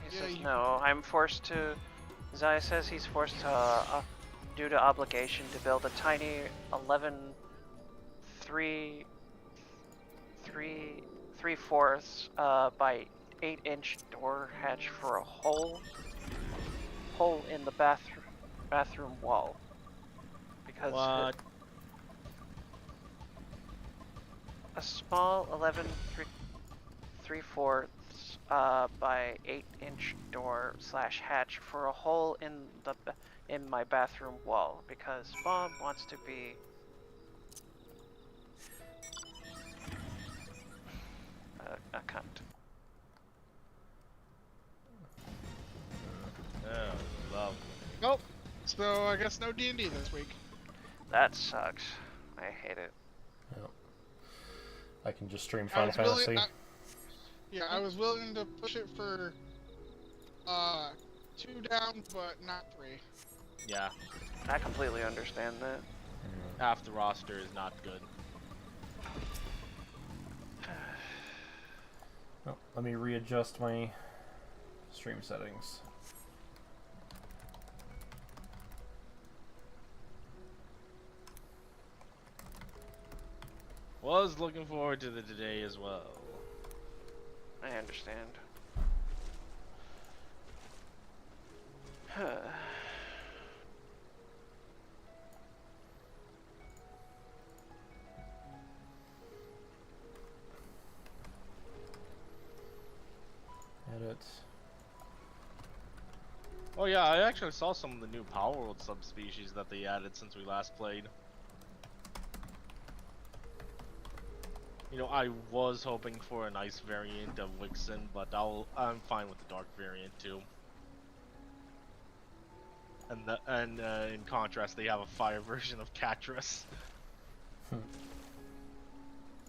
He says no. I'm forced to. Zaya says he's forced to, due to obligation, to build a tiny 11 3/4 by 8-inch door hatch for a hole in the bathroom wall. Because what? A small 11 3/4 by 8-inch door / hatch for a hole in my bathroom wall, because Bob wants to be a cunt. Oh, lovely. Nope. So I guess no D&D this week. That sucks. I hate it. Yep. I can just stream Final Fantasy. I was willing to push it for 2 down, but not 3. Yeah, I completely understand that. half the roster is not good. Oh, let me readjust my stream settings. Was looking forward to the today as well. I understand. Edit. Oh yeah, I actually saw some of the new Power World subspecies that they added since we last played. You know, I was hoping for a nice variant of Wixen, but I'm fine with the dark variant too. And in contrast, they have a fire version of Catras.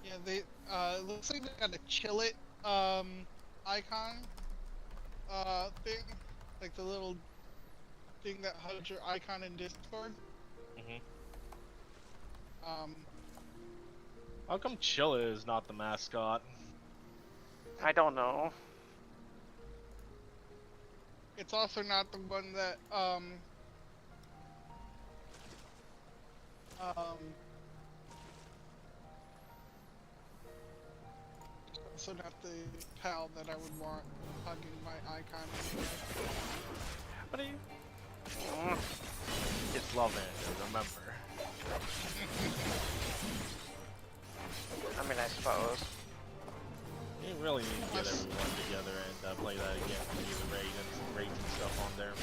Yeah, they it looks like they got a chill it icon thing, like the little thing that hugs your icon in Discord. How come Chilla is not the mascot? I don't know. It's also not the one that also not the pal that I would want hugging my icon. What are you? It's Lavander, remember. I mean, I suppose. You really need to get everyone together and play that again and do the raids and stuff on there. At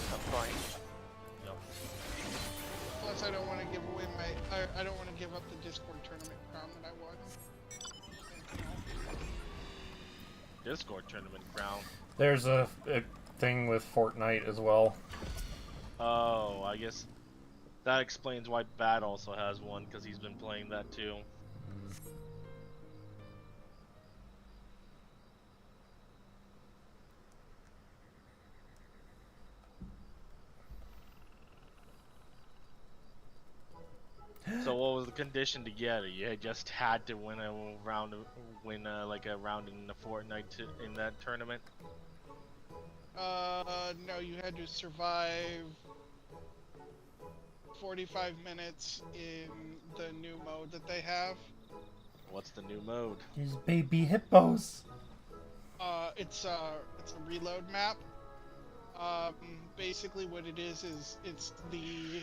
some point. Yep. Plus, I don't want to give away I don't want to give up the Discord tournament crown that I won. Discord tournament crown. There's a thing with Fortnite as well. Oh, I guess that explains why Bat also has one, because he's been playing that too. So what was the condition to get it? You just had to win a round, like a round in the Fortnite in that tournament. No, you had to survive 45 minutes in the new mode that they have. What's the new mode? There's baby hippos. It's a reload map. Basically what it is it's the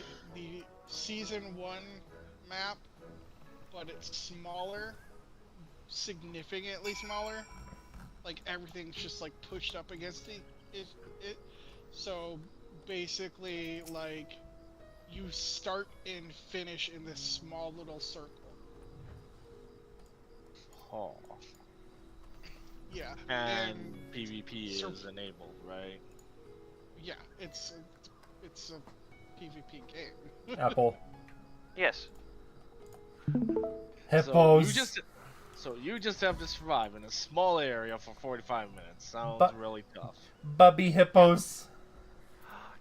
season 1 map, but it's smaller, significantly smaller. Like everything's just like pushed up against it. So basically, like, you start and finish in this small little circle. Oh. Yeah. And PvP is enabled, right? Yeah, it's a PvP game. Apple. Yes. Hippos. So you just have to survive in a small area for 45 minutes. Sounds really tough. Bubby hippos.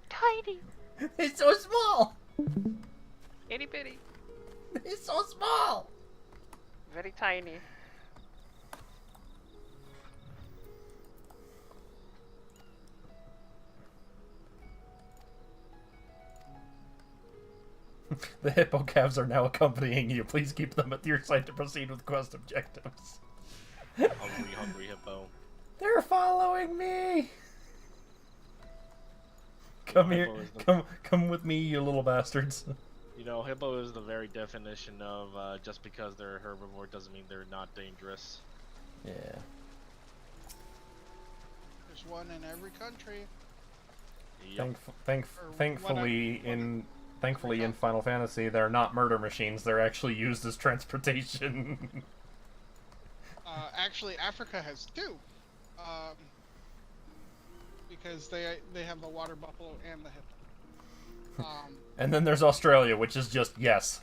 Tiny. It's so small. Itty bitty. It's so small. Very tiny. The hippo calves are now accompanying you. Please keep them at your side to proceed with quest objectives. Hungry hippo. They're following me. Come here. Hippo is the- Come with me, you little bastards. You know, hippo is the very definition of just because they're a herbivore doesn't mean they're not dangerous. Yeah. There's one in every country. Yep. Thankfully in Final Fantasy, they're not murder machines. They're actually used as transportation. Actually, Africa has two. Because they have the water buffalo and the hippo. And then there's Australia, which is just yes.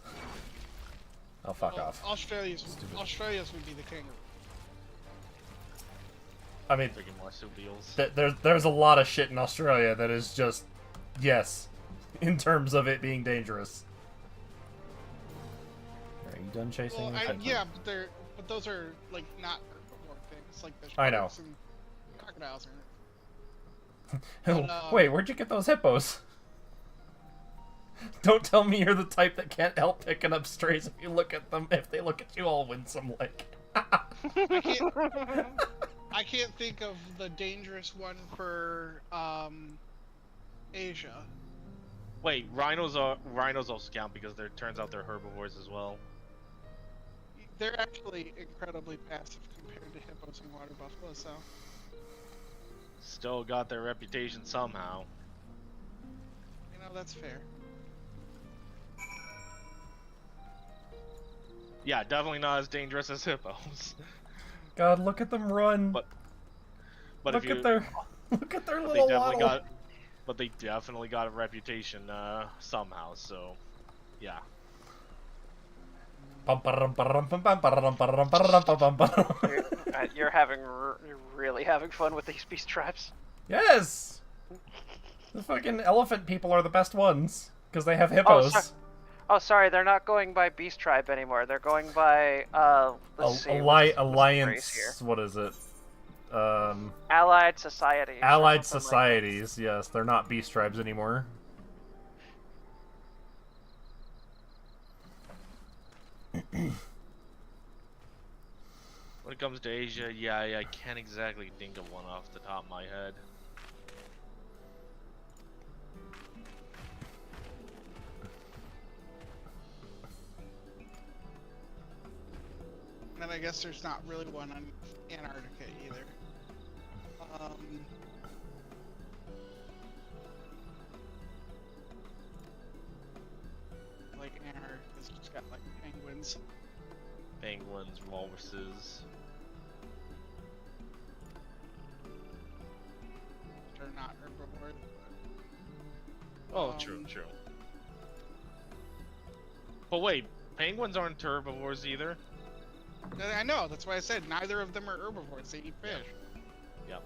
Oh, fuck well, off. Australia's would be the kangaroo. I mean, Freaking marsupials. there's a lot of shit in Australia that is just yes, in terms of it being dangerous. Are you done chasing? Well, me? yeah, but those are like not herbivore things, like the I know. sharks and crocodiles are. Wait, where'd you get those hippos? Don't tell me you're the type that can't help picking up strays if they look at you all winsome like. I can't think of the dangerous one for Asia. Wait, rhinos also count because turns out they're herbivores as well. They're actually incredibly passive compared to hippos and water buffalo, so Still got their reputation somehow. that's fair. Yeah, definitely not as dangerous as hippos. God, look at them run. But look if you, at their they little definitely waddle. but they definitely got a reputation somehow. So, yeah. You're really having fun with these beast tribes. Yes. The fucking elephant people are the best ones because they have hippos. Oh, sorry, they're not going by beast tribe anymore. They're going by let's see, Alliance. here? What is it? Allied societies. Allied or something societies. Yes, they're not beast tribes anymore. When it comes to Asia, yeah, I can't exactly think of one off the top of my head. And I guess there's not really one on Antarctica either. Like Antarctica's just got like penguins. Penguins, walruses. They're not herbivores. Oh, true. But wait, penguins aren't herbivores either. I know, that's why I said neither of them are herbivores, they eat fish. Yep.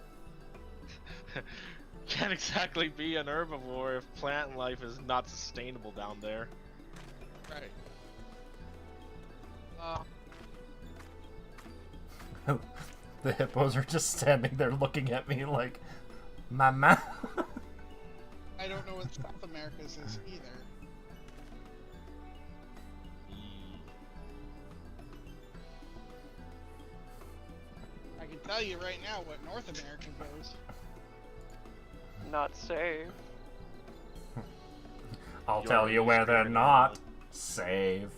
Can't exactly be an herbivore if plant life is not sustainable down there. Right. The hippos are just standing there looking at me like, Mama. I don't know what South America's is either. I can tell you right now what North America goes. Not safe. I'll tell you where they're not safe.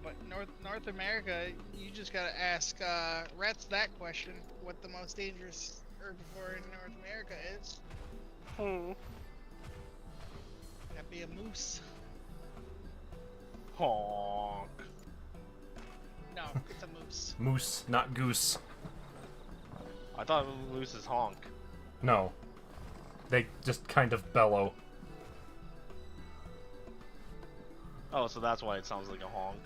But North America, you just gotta ask Rats that question: what the most dangerous herbivore in North America is? That'd be a moose. Honk. No, it's a moose. Moose, not goose. I thought moose is honk. No. They just kind of bellow. Oh, so that's why it sounds like a honk.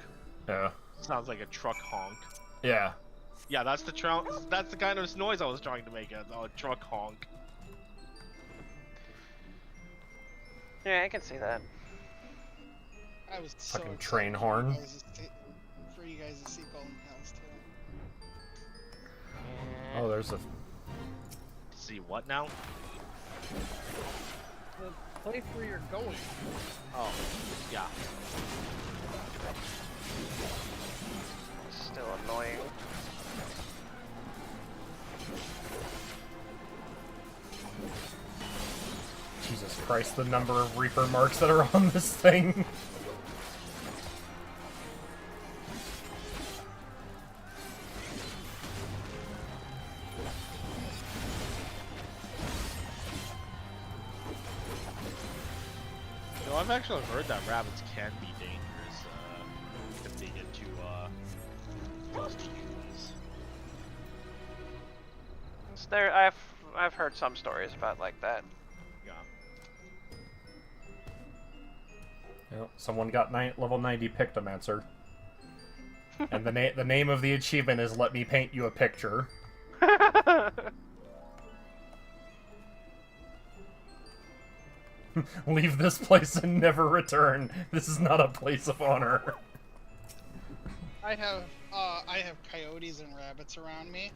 Yeah. Sounds like a truck honk. Yeah. Yeah, that's the kind of noise I was trying to make. A truck honk. Yeah, I can see that. I was so Fucking excited train horn. for you guys to see Golden Hills too. Oh, there's a... See what now? place where you're going. Oh, yeah. Still annoying. Jesus Christ, the number of Reaper marks that are on this thing. No, I've actually heard that rabbits can be dangerous if they get too close to humans. It's there. I've heard some stories about like that. Yeah. Well, someone got level 90 Pictomancer. And the name of the achievement is Let Me Paint You a Picture. Leave this place and never return. This is not a place of honor. I have coyotes and rabbits around me.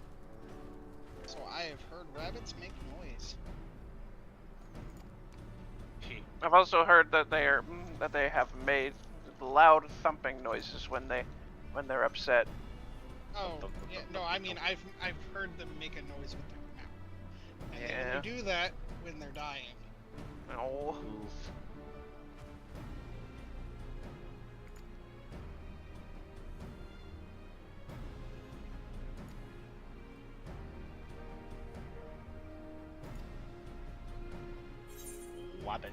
So I have heard rabbits make noise. I've also heard that they have made loud thumping noises when they're upset. Oh, yeah, no, I mean I've heard them make a noise with their mouth. And they Yeah. only do that when they're dying. Oh. Oof. Wabbit.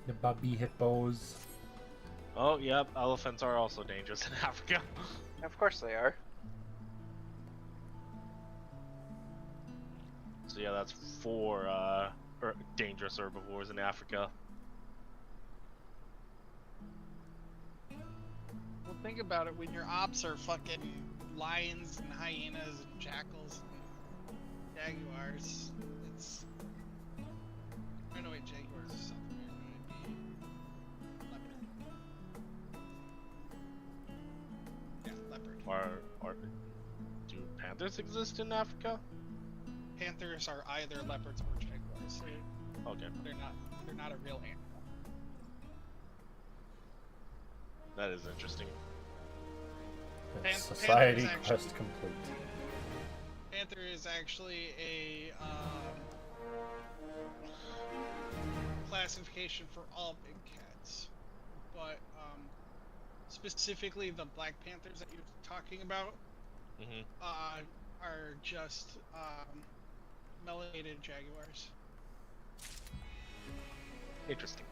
The baby hippos. Oh, yep. Elephants are also dangerous in Africa. Of course they are. So yeah, that's 4 dangerous herbivores in Africa. Well, think about it. When your ops are fucking lions and hyenas and jackals and jaguars, it's. I know wait, jaguars is South America. It'd be leopard. Yeah, leopard. Do panthers exist in Africa? Panthers are either leopards or jaguars. Okay, They're not a real animal. that is interesting. Society Panthers quest actually- complete. Panther is actually a classification for all big cats, but specifically the black panthers that you're talking about Mm-hmm. are just melanated jaguars. Interesting.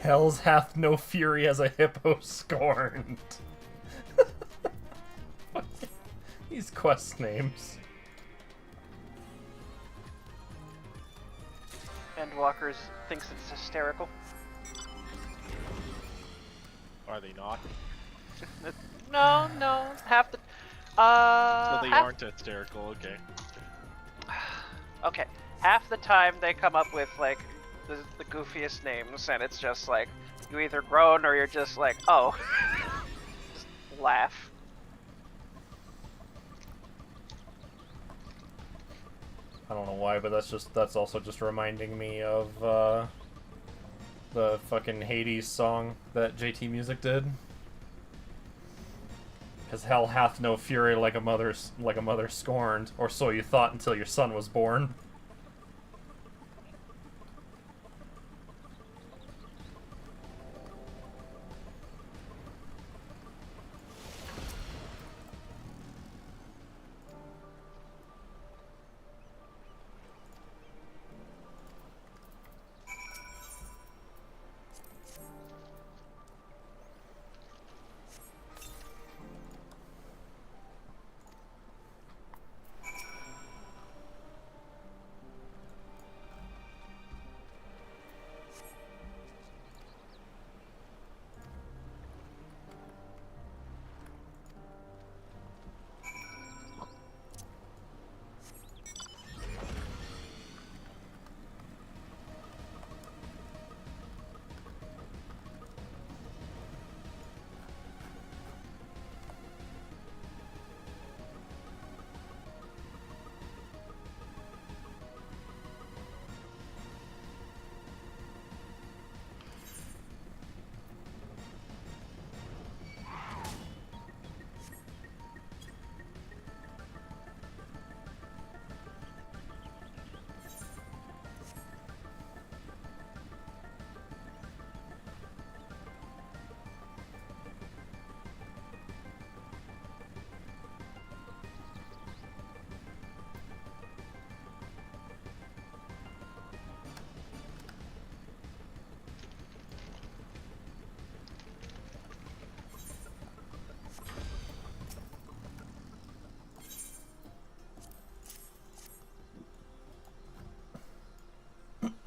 Hell's hath no fury as a hippo scorned. These quest names. Endwalkers thinks it's hysterical. Are they not? No, half the. So they half, aren't hysterical. Okay. Okay, half the time they come up with like the goofiest names, and it's just like you either groan or you're just like, oh, just laugh. I don't know why, but that's also just reminding me of the fucking Hades song that JT Music did. Because hell hath no fury like a mother scorned, or so you thought until your son was born.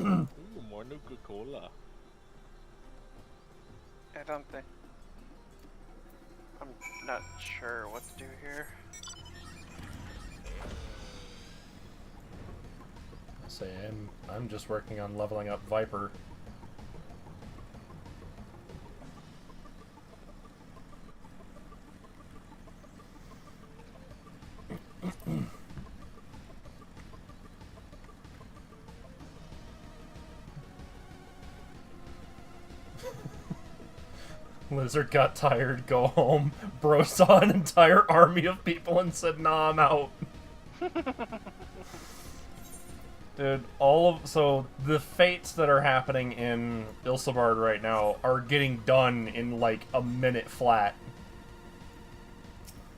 Ooh, more Nuka-Cola. I don't think. I'm not sure what to do here. Say I'm just working on leveling up Viper. Lizard got tired, go home. Bro saw an entire army of people and said, nah, I'm out. Dude, so the fates that are happening in Ilsabard right now are getting done in like a minute flat.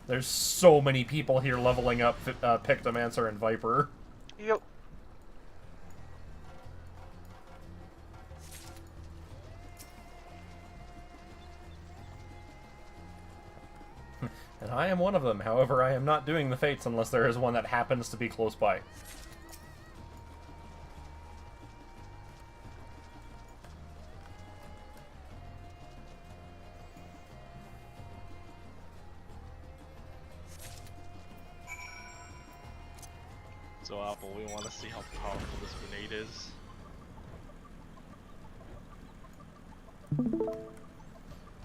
There's so many people here leveling up Pictomancer and Viper. Yep. And I am one of them. However, I am not doing the fates unless there is one that happens to be close by. So Apple, we want to see how powerful this grenade is.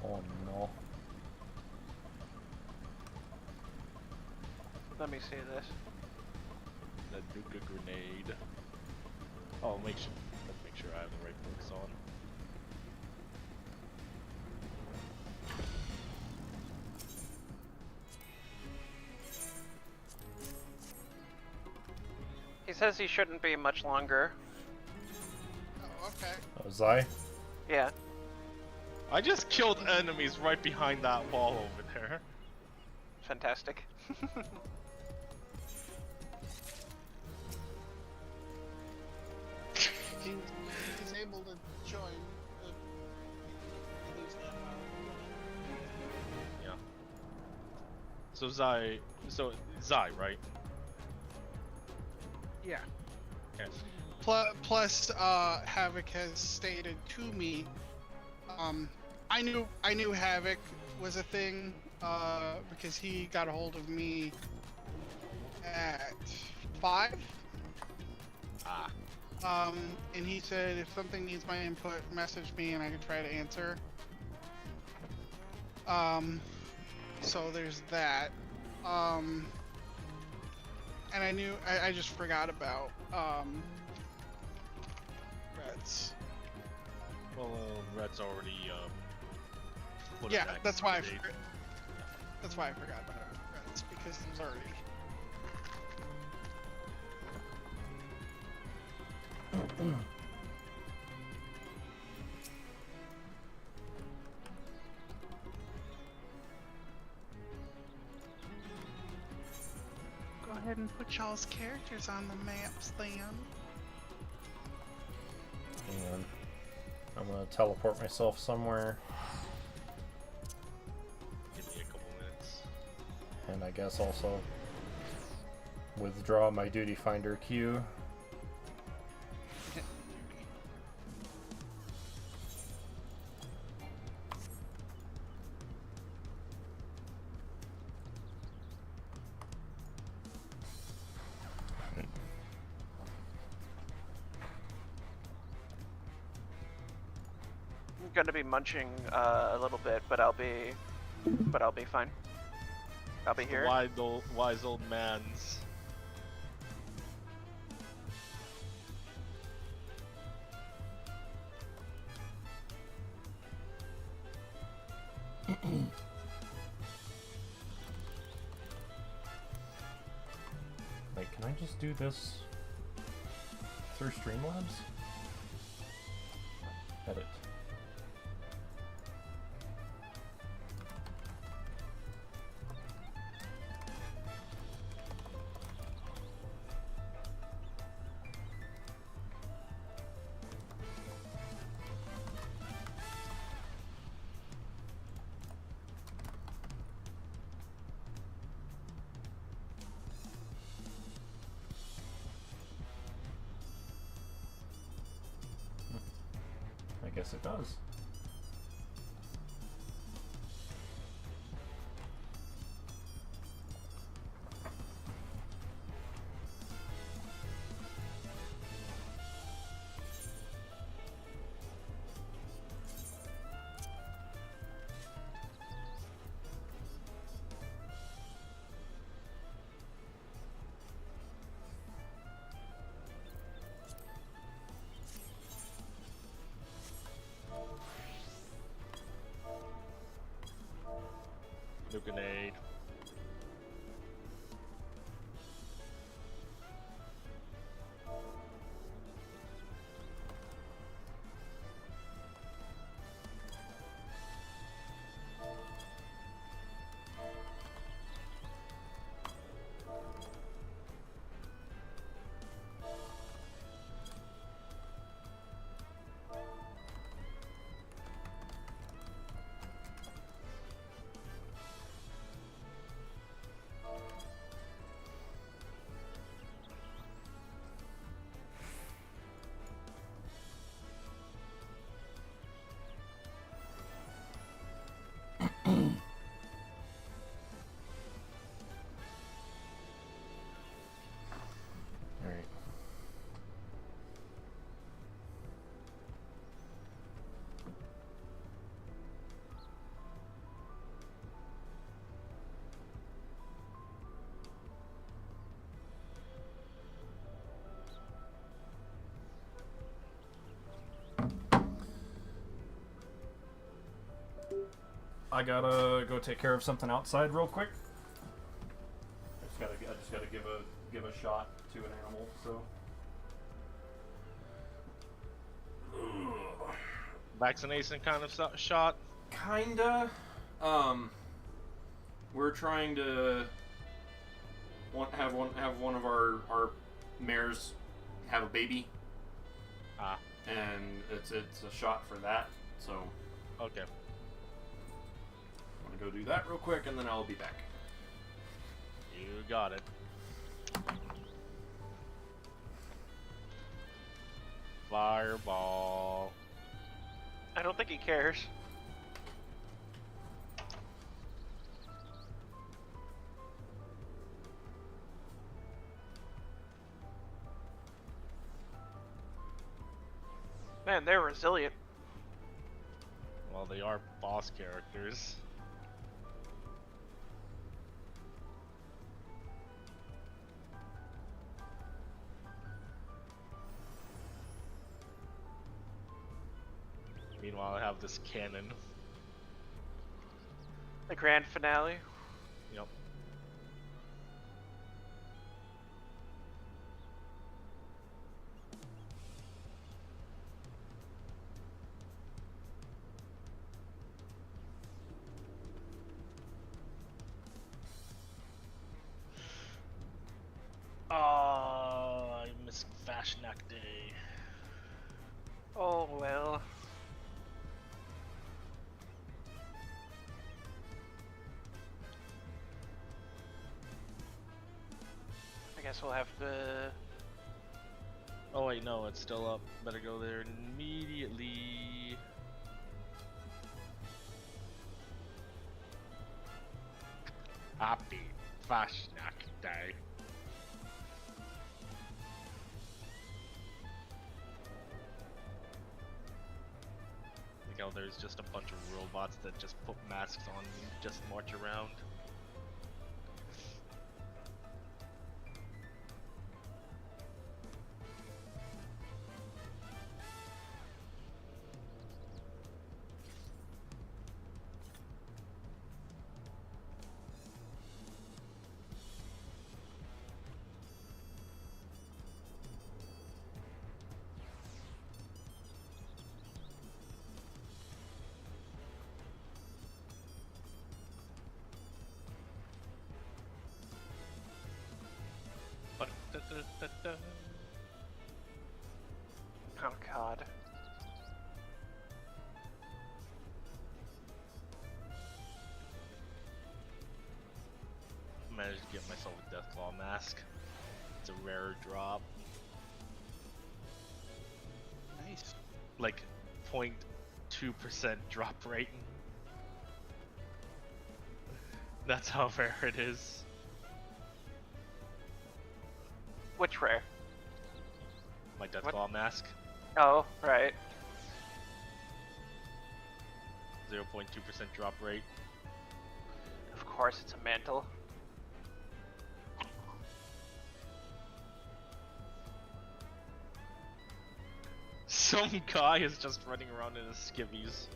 Oh no. Let me see this. The Nuka grenade. Oh, let's make sure I have the right books on. He says he shouldn't be much longer. Oh, okay. Oh, Zai? Yeah. I just killed enemies right behind that wall over there. Fantastic. He's able to join the So Zai, right? Yeah. Yes. Plus, Havoc has stated to me, I knew Havoc was a thing, because he got a hold of me at 5. Ah. And he said if something needs my input, message me and I can try to answer. So there's that. And I just forgot about, Reds. Well, Red's already put it Yeah, back that's in why I the date. forgot. That's why I forgot about Reds, because it was already. Go ahead and put y'all's characters on the maps then. And I'm gonna teleport myself somewhere, Give me a couple minutes. and I guess also withdraw my duty finder queue. I'm gonna be munching a little bit, but I'll be fine. I'll be here. Wise old man's. Wait, can I just do this through Streamlabs? Edit. I guess it does. No grenade. Alright. I gotta go take care of something outside real quick. I just gotta give a shot to an animal. So. Vaccination kind of shot. Kinda. We're trying to have one of our mares have a baby, Ah, and it's a shot for that. So okay. I'm gonna go do that real quick, and then I'll be back. You got it. Fireball. I don't think he cares. Man, they're resilient. Well, they are boss characters. Meanwhile, I have this cannon. The grand finale. Yep. Oh, I miss Fashnack Day. Oh well. I guess we'll have to. Oh wait, no, it's still up. Better go there immediately. Happy Fashnack Day. Like how there's just a bunch of robots that just put masks on and just march around. Oh god. Managed to get myself a Deathclaw mask. It's a rare drop. Nice. Like 0.2% drop rate. That's how rare it is. Which rare? My Deathclaw mask. Oh, right. 0.2% drop rate. Of course, it's a mantle. Some guy is just running around in his skivvies.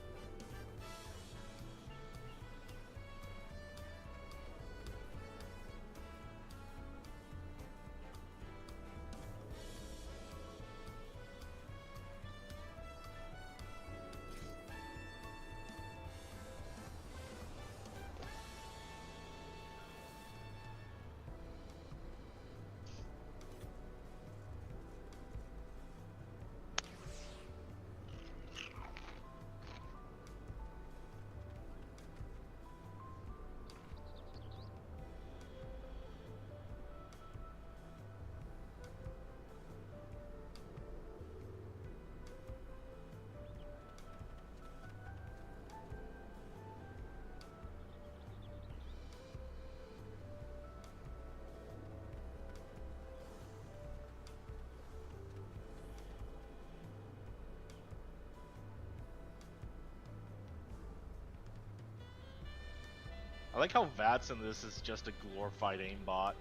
I like how Vats in this is just a glorified aimbot.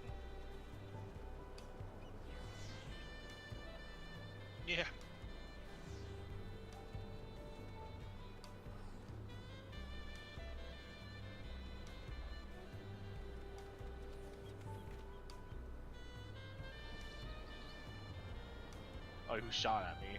Yeah. Oh, who shot at me?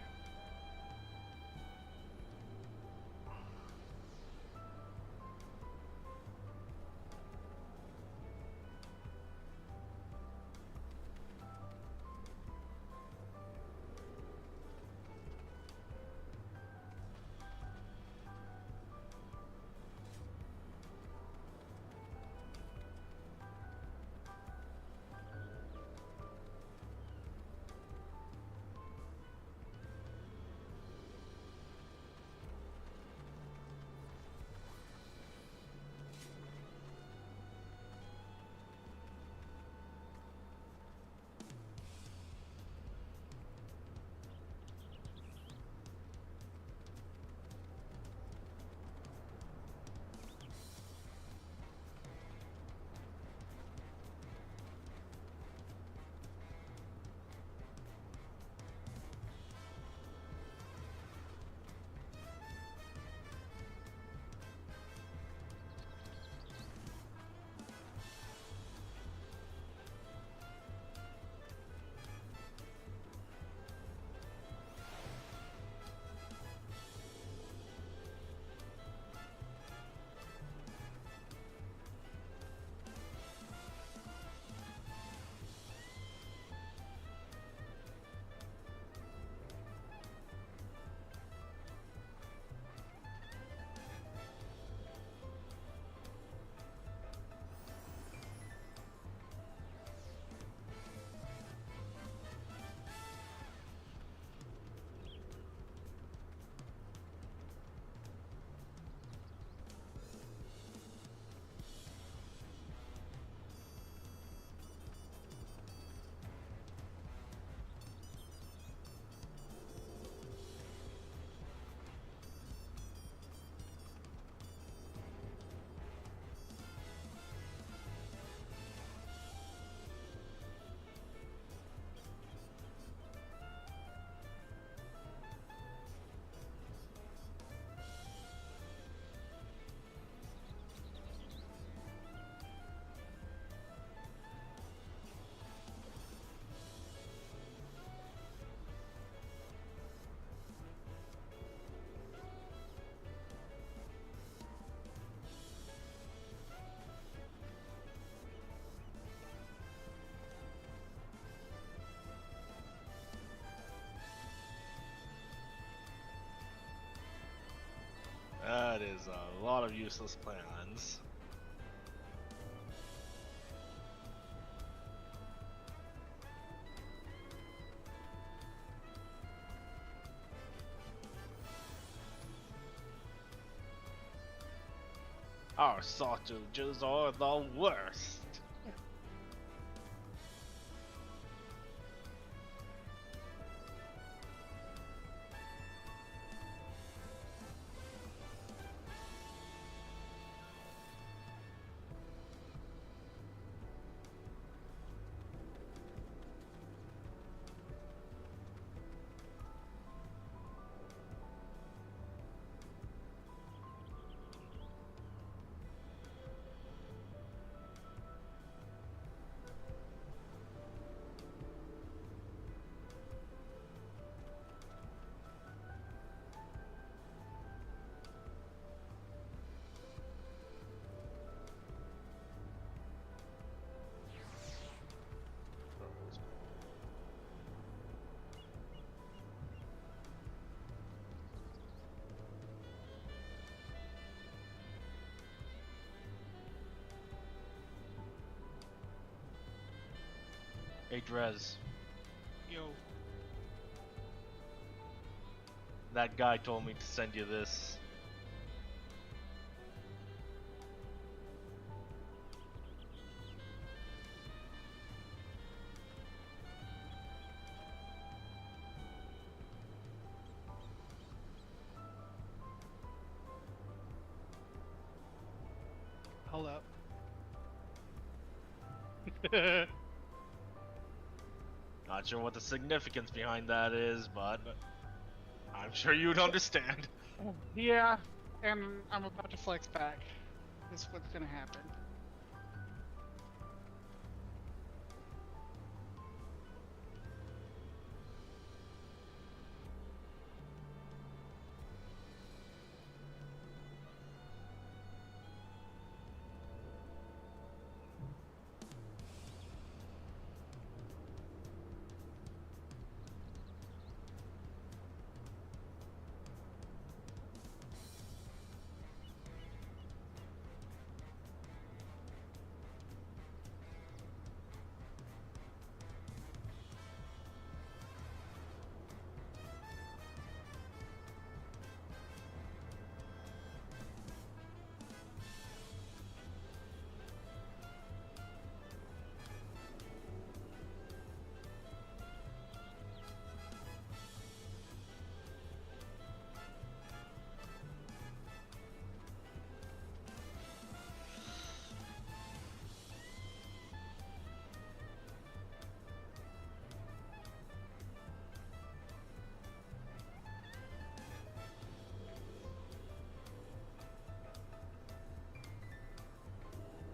of useless plans. Our sausages are the worst. Hey Drez, Yo, that guy told me to send you this. hold up. Not sure what the significance behind that is, but I'm sure you'd understand. Yeah, and I'm about to flex back. This is what's gonna happen.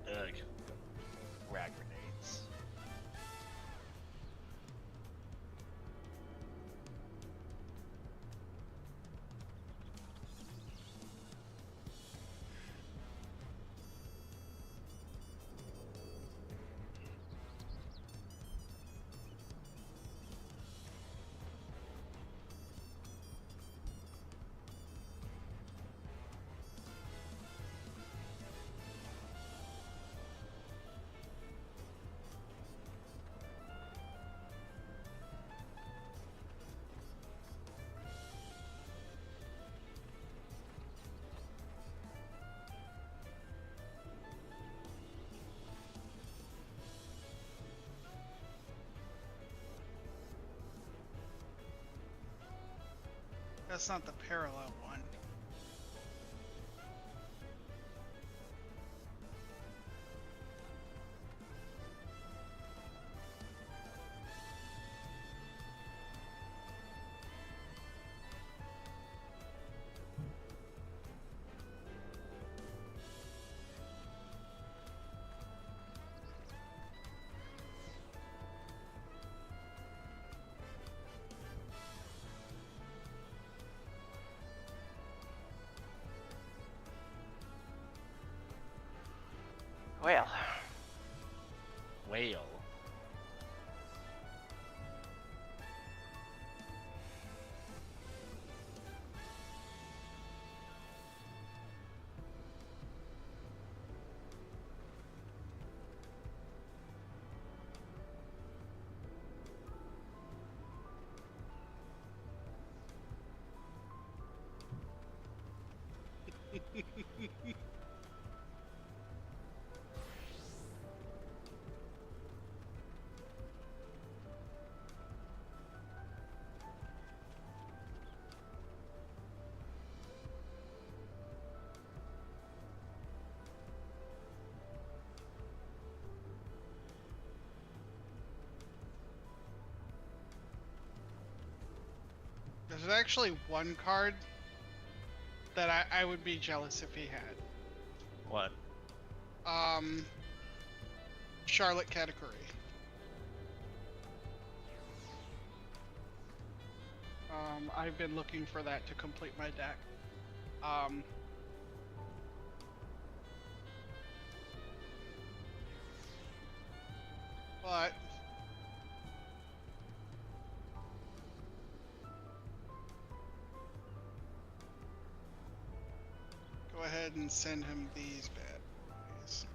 Ugh. Frag grenades. That's not the parallel one. Well, Whale. There's actually one card that I would be jealous if he had. What? Charlotte category. I've been looking for that to complete my deck. But go ahead and send him these bad boys.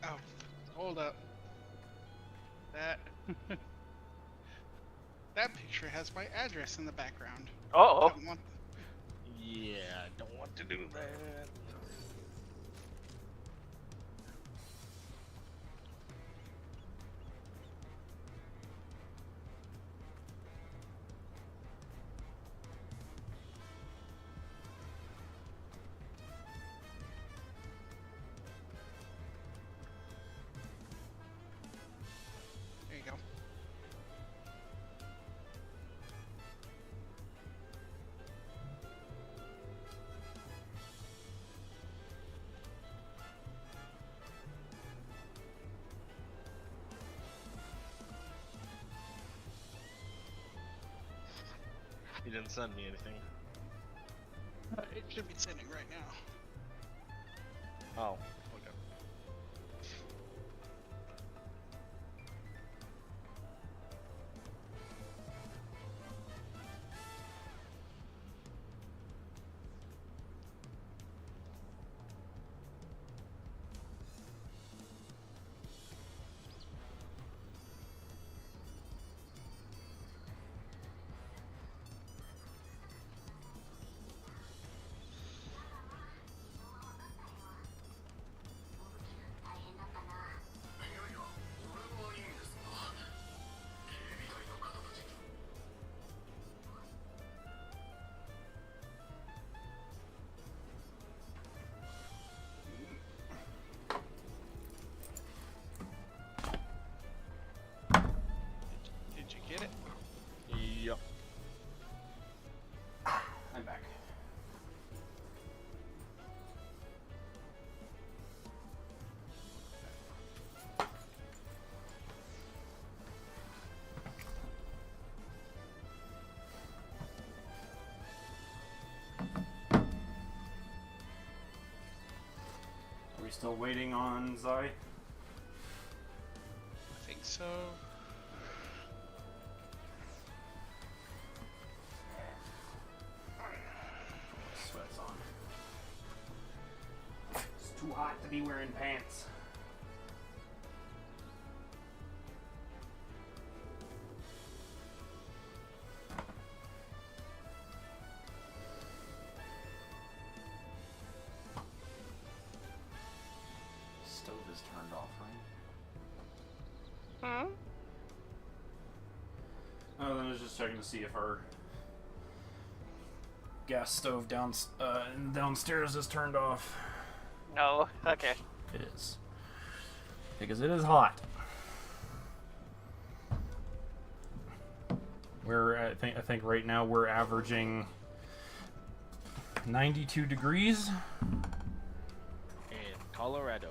Oh, hold up. That picture has my address in the background. Oh, Don't want- Yeah, don't want to do that. There you go. He didn't send me anything. It should be sitting right now. Oh, okay. Did you get it? Yup. I'm back. Are we still waiting on Zai? I think so. Sweats on. It's too hot to be wearing pants. Stove is turned off, right? hmm? Oh, then I was just checking to see if our gas stove downstairs is turned off. No. Okay. It is. Because it is hot. I think right now we're averaging 92 degrees. In Colorado.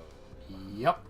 Yep.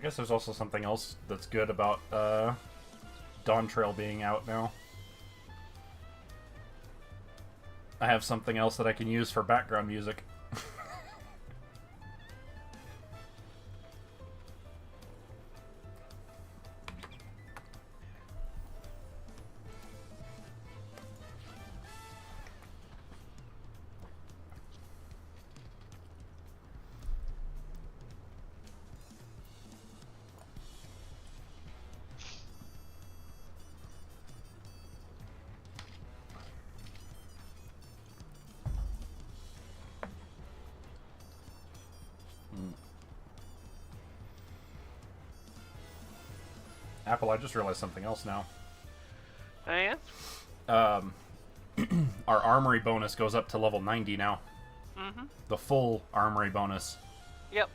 guess there's also something else that's good about Dawn Trail being out now. I have something else that I can use for background music. Apple, I just realized something else now. Oh, yeah? Our armory bonus goes up to level 90 now. Mm-hmm. The full armory bonus. Yep.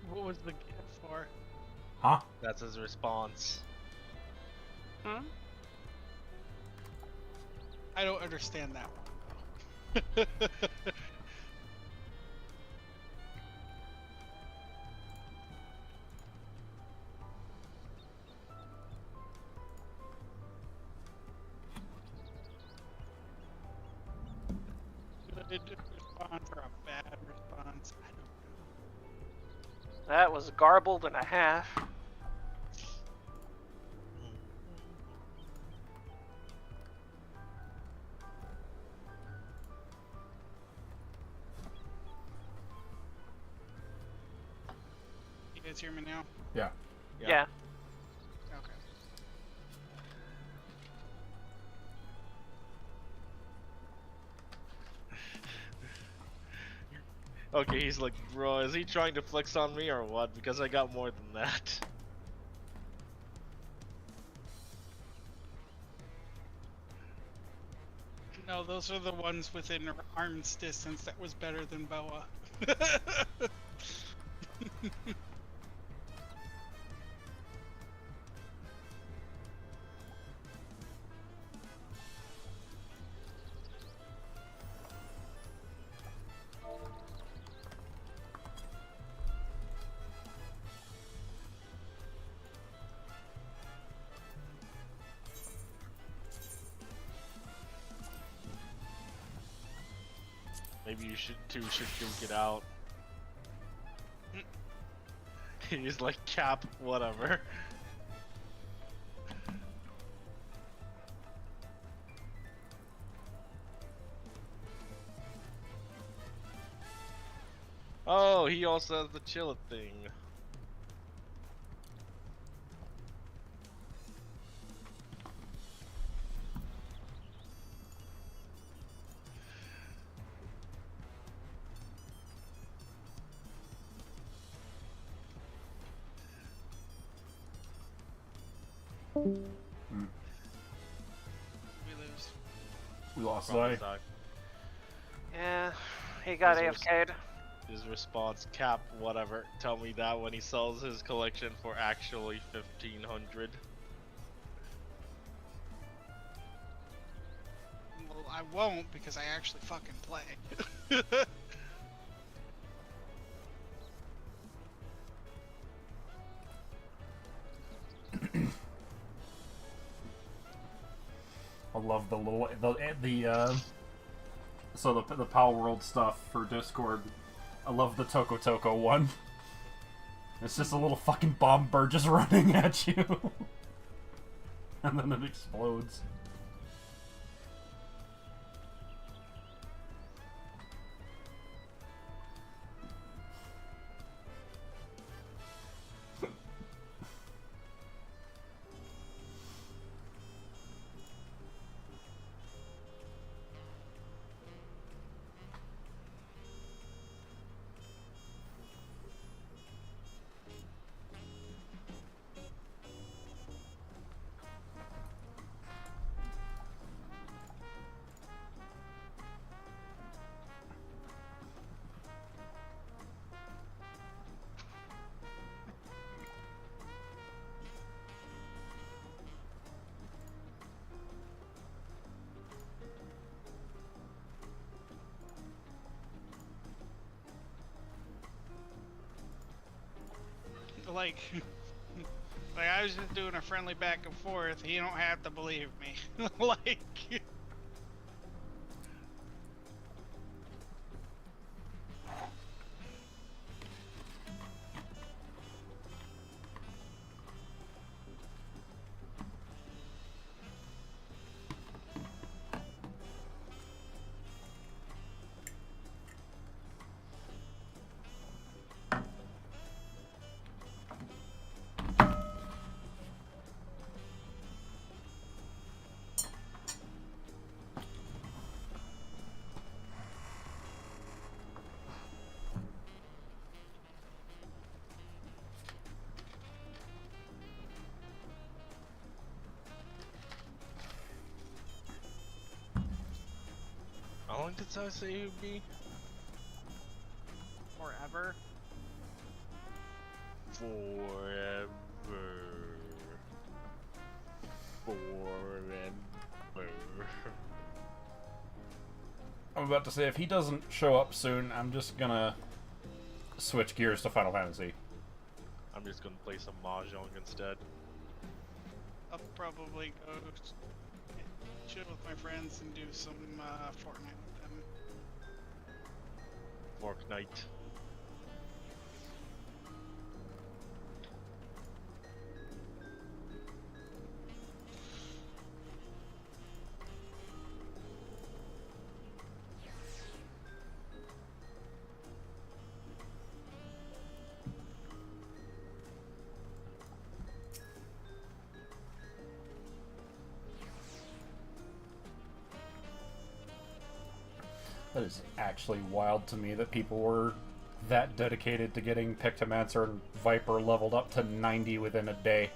What was the gift for? Huh? That's his response. Hmm? I don't understand that one. Good response or a bad response? I don't know. That was garbled and a half. You guys hear me now? Yeah. Yeah. Okay. Okay, he's like, bro, is he trying to flex on me or what? Because I got more than that. No, those are the ones within arm's distance that was better than Boa. Maybe you should duke it out. He's like, cap, whatever. Oh, he also has the chill it thing. We lose. We lost Probably Zai. Zai. Yeah, he got Is yours- AFK'd. His response, cap, whatever. Tell me that when he sells his collection for actually 1,500. Well, I won't because I actually fucking play. I love the little so the Power World stuff for Discord. I love the Toko Toko one. It's just a little fucking bomb bird just running at you, and then it explodes. like, like I was just doing a friendly back and forth. You don't have to believe me. Like. How long did I say it would be? Forever. Forever. I'm about to say, if he doesn't show up soon, I'm just gonna switch gears to Final Fantasy. I'm just gonna play some Mahjong instead. I'll probably go chill with my friends and do some Fortnite with them. Fortnite. That is actually wild to me that people were that dedicated to getting Pictomancer and Viper leveled up to 90 within a day.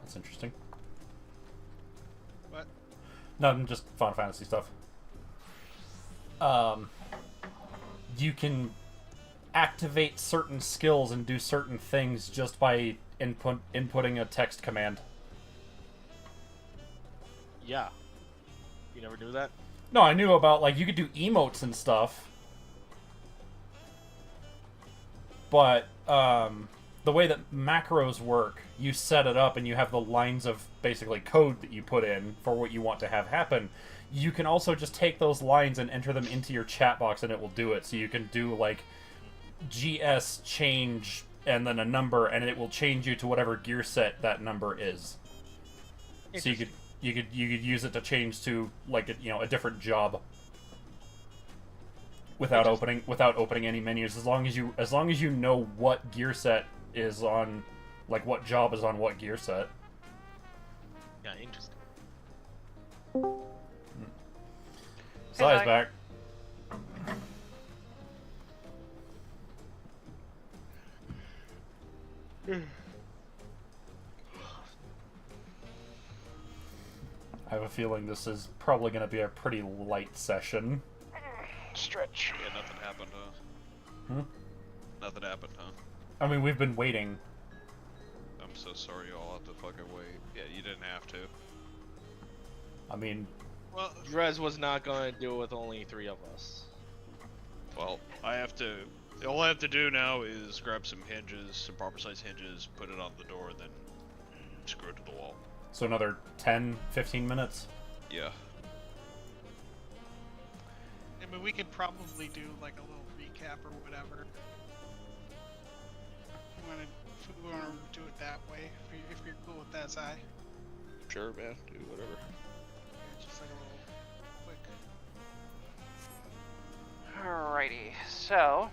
That's interesting. What? No, just Final Fantasy stuff. You can activate certain skills and do certain things just by inputting a text command. Yeah. You never knew that? No, I knew about, like, you could do emotes and stuff. But, the way that macros work, you set it up and you have the lines of, basically, code that you put in for what you want to have happen. You can also just take those lines and enter them into your chat box and it will do it. So you can do, like, GS change and then a number, and it will change you to whatever gear set that number is. So you could use it to change to, like, a different job without opening any menus. As long as you know what gear set is on, like, what job is on what gear set. Yeah, interesting. Size back. I have a feeling this is probably going to be a pretty light session. Stretch. Yeah, nothing happened, huh? Hmm? Nothing happened, huh? I mean, we've been waiting. I'm so sorry you all have to fucking wait. Yeah, you didn't have to. I mean, Well, Drez was not going to do it with only 3 of us. Well, I have to... All I have to do now is grab some hinges, some proper size hinges, put it on the door, and then screw it to the wall. so another 10, 15 minutes? Yeah. I mean, we could probably do like a little recap or whatever. If we want to do it that way, if you're cool with that, Si. Sure, man. Do whatever. Just like a little quick. Alrighty, so,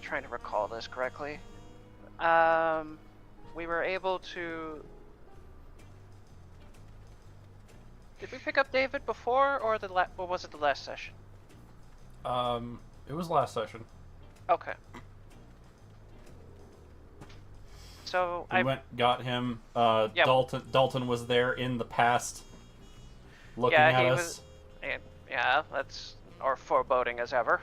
trying to recall this correctly. We were able to. Did we pick up David before, or or was it the last session? It was last session. Okay. So We got him. Yeah. Dalton was there in the past, looking Yeah, at he us. was- yeah, that's or foreboding as ever.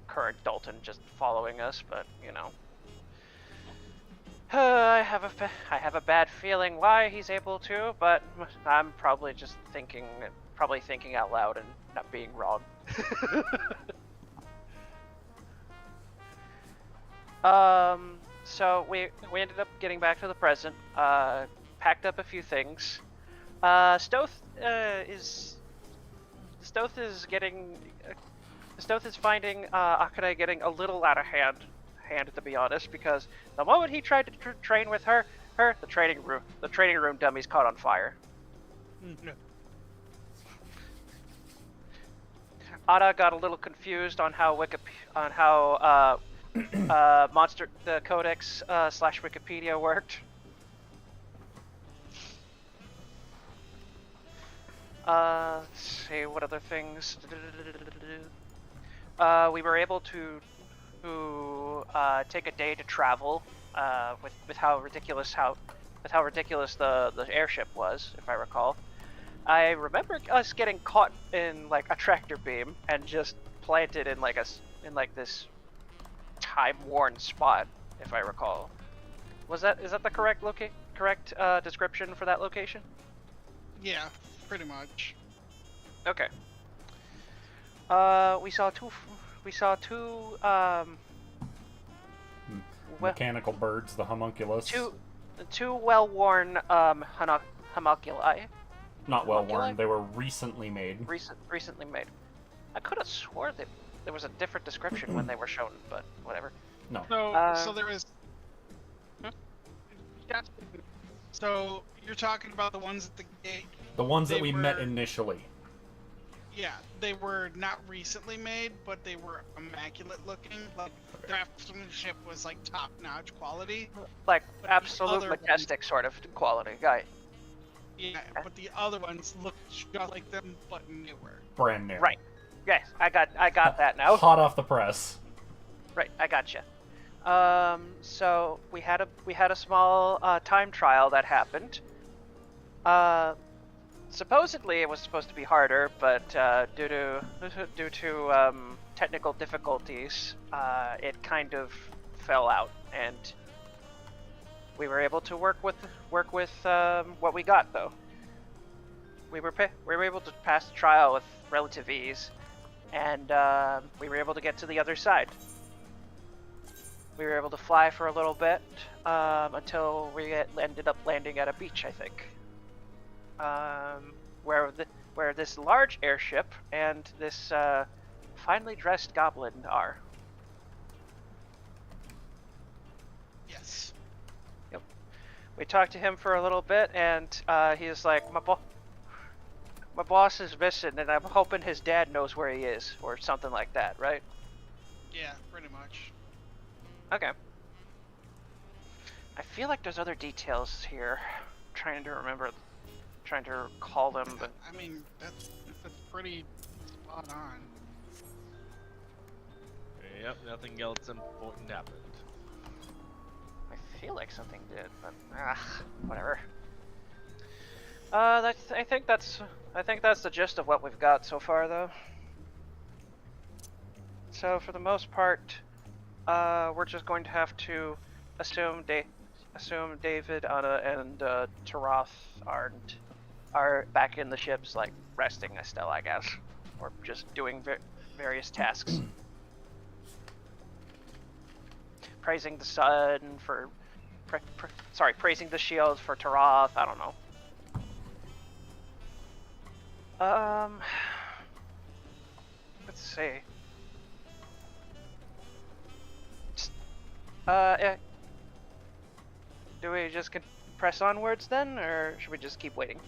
Current Dalton just following us, but you know. I have a bad feeling why he's able to, but I'm probably just thinking out loud and not being wrong. So we ended up getting back to the present, packed up a few things. Stoth is finding Akane getting a little out of hand, to be honest, because the moment he tried to train with her, the training room dummies caught on fire. No. Ada got a little confused on how the Codex / Wikipedia worked. Let's see what other things. We were able to take a day to travel with how ridiculous the airship was, if I recall. I remember us getting caught in like a tractor beam and just planted in this time-worn spot, if I recall. Is that the correct description for that location? Yeah, pretty much. Okay. We saw two Mechanical birds, the homunculus. two well-worn homunculi. Not well homunculi? worn. They were recently made. Recently made. I could have swore that there was a different description when they were shown, but whatever. No. So there was. Yeah. So you're talking about the ones at the gate. The ones that They we met were- initially. Yeah, they were not recently made, but they were immaculate looking. Like the craftsmanship was like top-notch quality. Like But the absolute other majestic sort of quality guy. Yeah, but the other ones looked just like them, but newer. Brand new. Right. Yes, I got that now. Hot off the press. Right, I gotcha. So we had a small time trial that happened. Supposedly it was supposed to be harder, but due to technical difficulties, it kind of fell out, and we were able to work with what we got though. We were able to pass the trial with relative ease, and we were able to get to the other side. We were able to fly for a little bit until we ended up landing at a beach, I think. Where this large airship and this finely dressed goblin are. Yes. Yep. We talked to him for a little bit, and he's like, my boss is missing, and I'm hoping his dad knows where he is, or something like that, right? Yeah, pretty much. Okay. I feel like there's other details here. Trying to recall them, but I mean, that's pretty spot on. Yep, nothing else important happened. I feel like something did, but whatever. I think that's the gist of what we've got so far, though. So for the most part, we're just going to have to assume David, Anna, and Taroth are back in the ships, like resting still, I guess, or just doing various tasks. Praising the sun for, praising the shield for Taroth. I don't know. Let's see. Do we just press onwards then, or should we just keep waiting?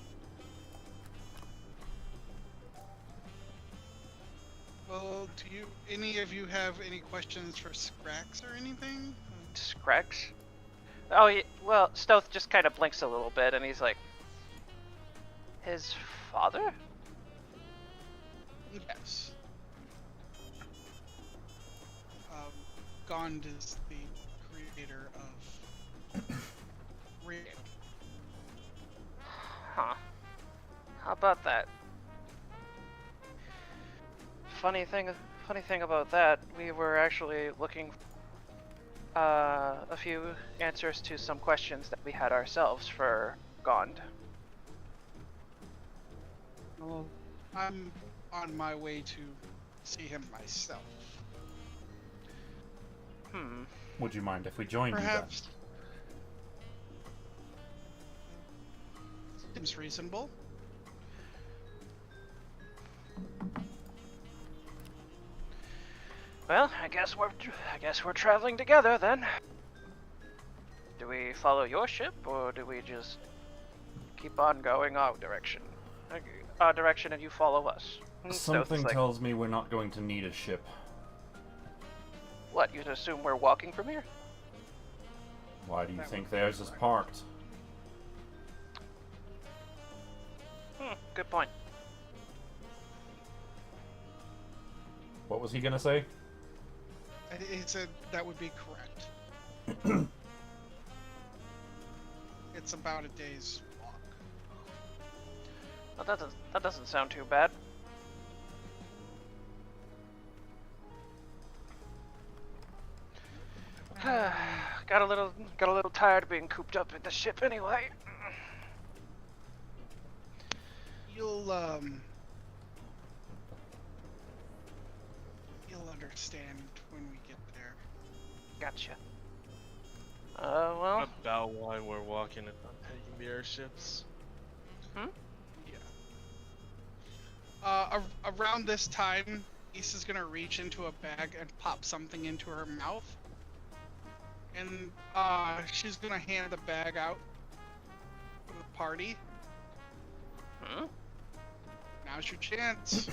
Well, do any of you have any questions for Scrax or anything? Scrax? Oh, well, Stoth just kind of blinks a little bit, and he's like, his father? Yes. Gond is the creator of Rig. Huh. How about that? Funny thing about that, we were actually looking a few answers to some questions that we had ourselves for Gond. Well, I'm on my way to see him myself. Would you mind if we joined Perhaps. Seems reasonable. Well, I guess we're traveling together then. Do we follow your ship, or do we just keep on going our direction? Our direction, and you follow us. Something tells me we're not going to need a ship. What, you assume we're walking from here? Why do you think theirs is parked? Good point. What was he gonna say? He said that would be correct. It's about a day's walk. Well, that doesn't sound too bad. Got a little tired of being cooped up in the ship anyway. You'll understand when we get there. Gotcha. Well. About why we're walking and not taking the airships. Yeah. Around this time, Issa's gonna reach into a bag and pop something into her mouth. And she's gonna hand the bag out to the party. Now's your chance.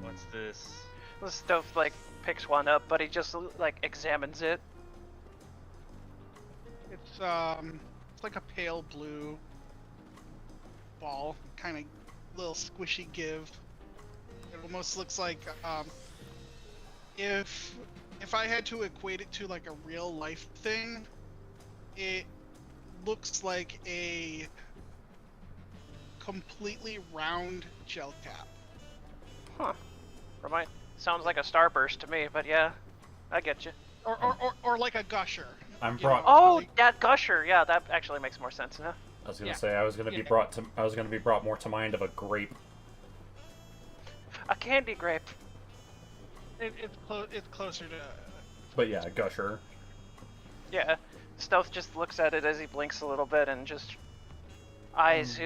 What's this? The Stoth picks one up, but he just examines it. It's like a pale blue ball, kind of little squishy give. It almost looks like if if I had to equate it to like a real life thing, it looks like a completely round gel cap. Huh. Sounds like a starburst to me, but yeah, I get you. Or like a gusher. I'm you brought. know, Oh, like- that gusher. Yeah, that actually makes more sense now. I was gonna Yeah. say I was gonna be brought more to mind of a grape. A candy grape. it's closer to. But yeah, gusher. Yeah. Stealth just looks at it as he blinks a little bit and just eyes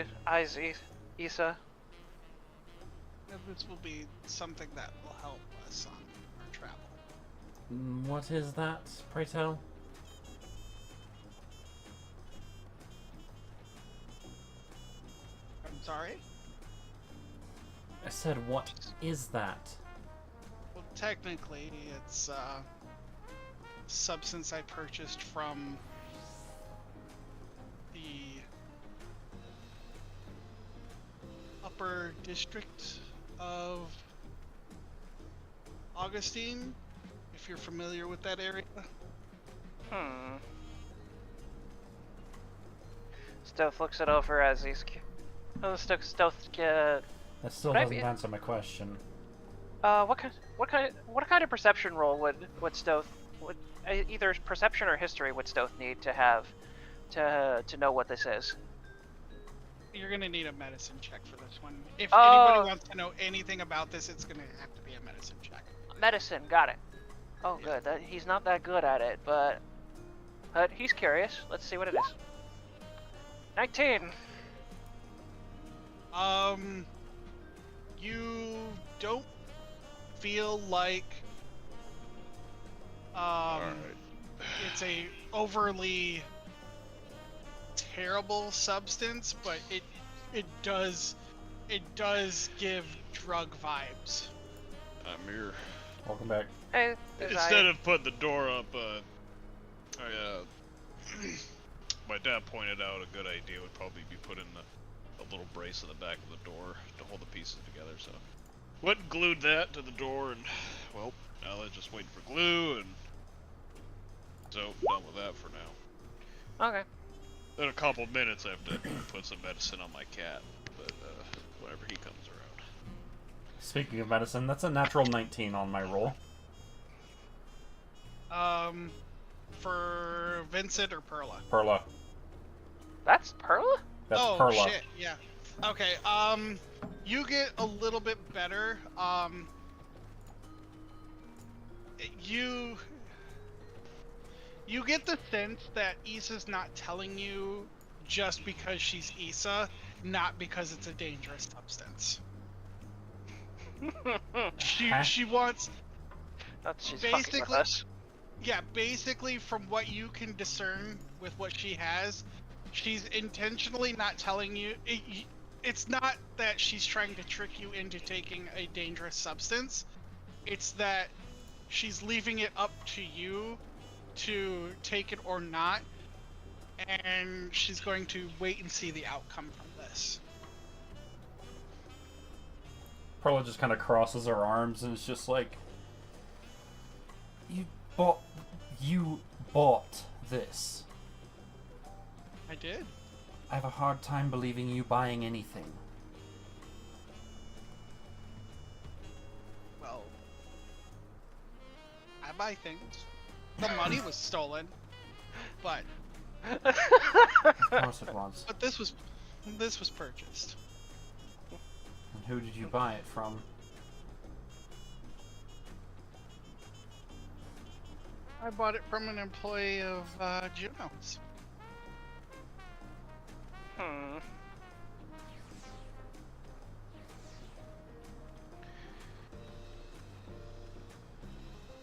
Issa. This will be something that will help us on our travel. What is that, pray tell? I'm sorry? I said, what is that? Well, technically, it's substance I purchased from the upper district of Augustine, if you're familiar with that area. Stealth looks it over as he's. Stealth. That still Could I doesn't be- answer my question. What kind of perception roll would Stealth either perception or history would Stealth need to have to know what this is? You're gonna need a medicine check for this one. If Oh. anybody wants to know anything about this, it's gonna have to be a medicine check. Medicine, got it. Oh, good. He's not that good at it, but he's curious. Let's see what it is. 19. You don't feel like Alright. it's a overly terrible substance, but it does give drug vibes. I'm here. Welcome back. Hey, Instead of putting the door up, my dad pointed out a good idea would probably be putting a little brace in the back of the door to hold the pieces together, so. Went and glued that to the door, and, well, now they're just waiting for glue, and so, done with that for now. Okay. In a couple minutes, I have to put some medicine on my cat, but, whenever he comes around. Speaking of medicine, that's a natural 19 on my roll. For Vincent or Perla? Perla. That's Perla? That's oh Perla. shit, yeah. Okay, you get a little bit better. You get the sense that Issa's not telling you just because she's Issa, not because it's a dangerous substance. She wants, She's fucking with Basically- us. yeah, basically from what you can discern with what she has, she's intentionally not telling you. It's not that she's trying to trick you into taking a dangerous substance. It's that she's leaving it up to you to take it or not, and she's going to wait and see the outcome from this. Perla just kind of crosses her arms and is just like, You bought this. I did. I have a hard time believing you buying anything. Well, I buy things. The money was stolen, but Of course it was. this was purchased. And who did you buy it from? I bought it from an employee of Juno's.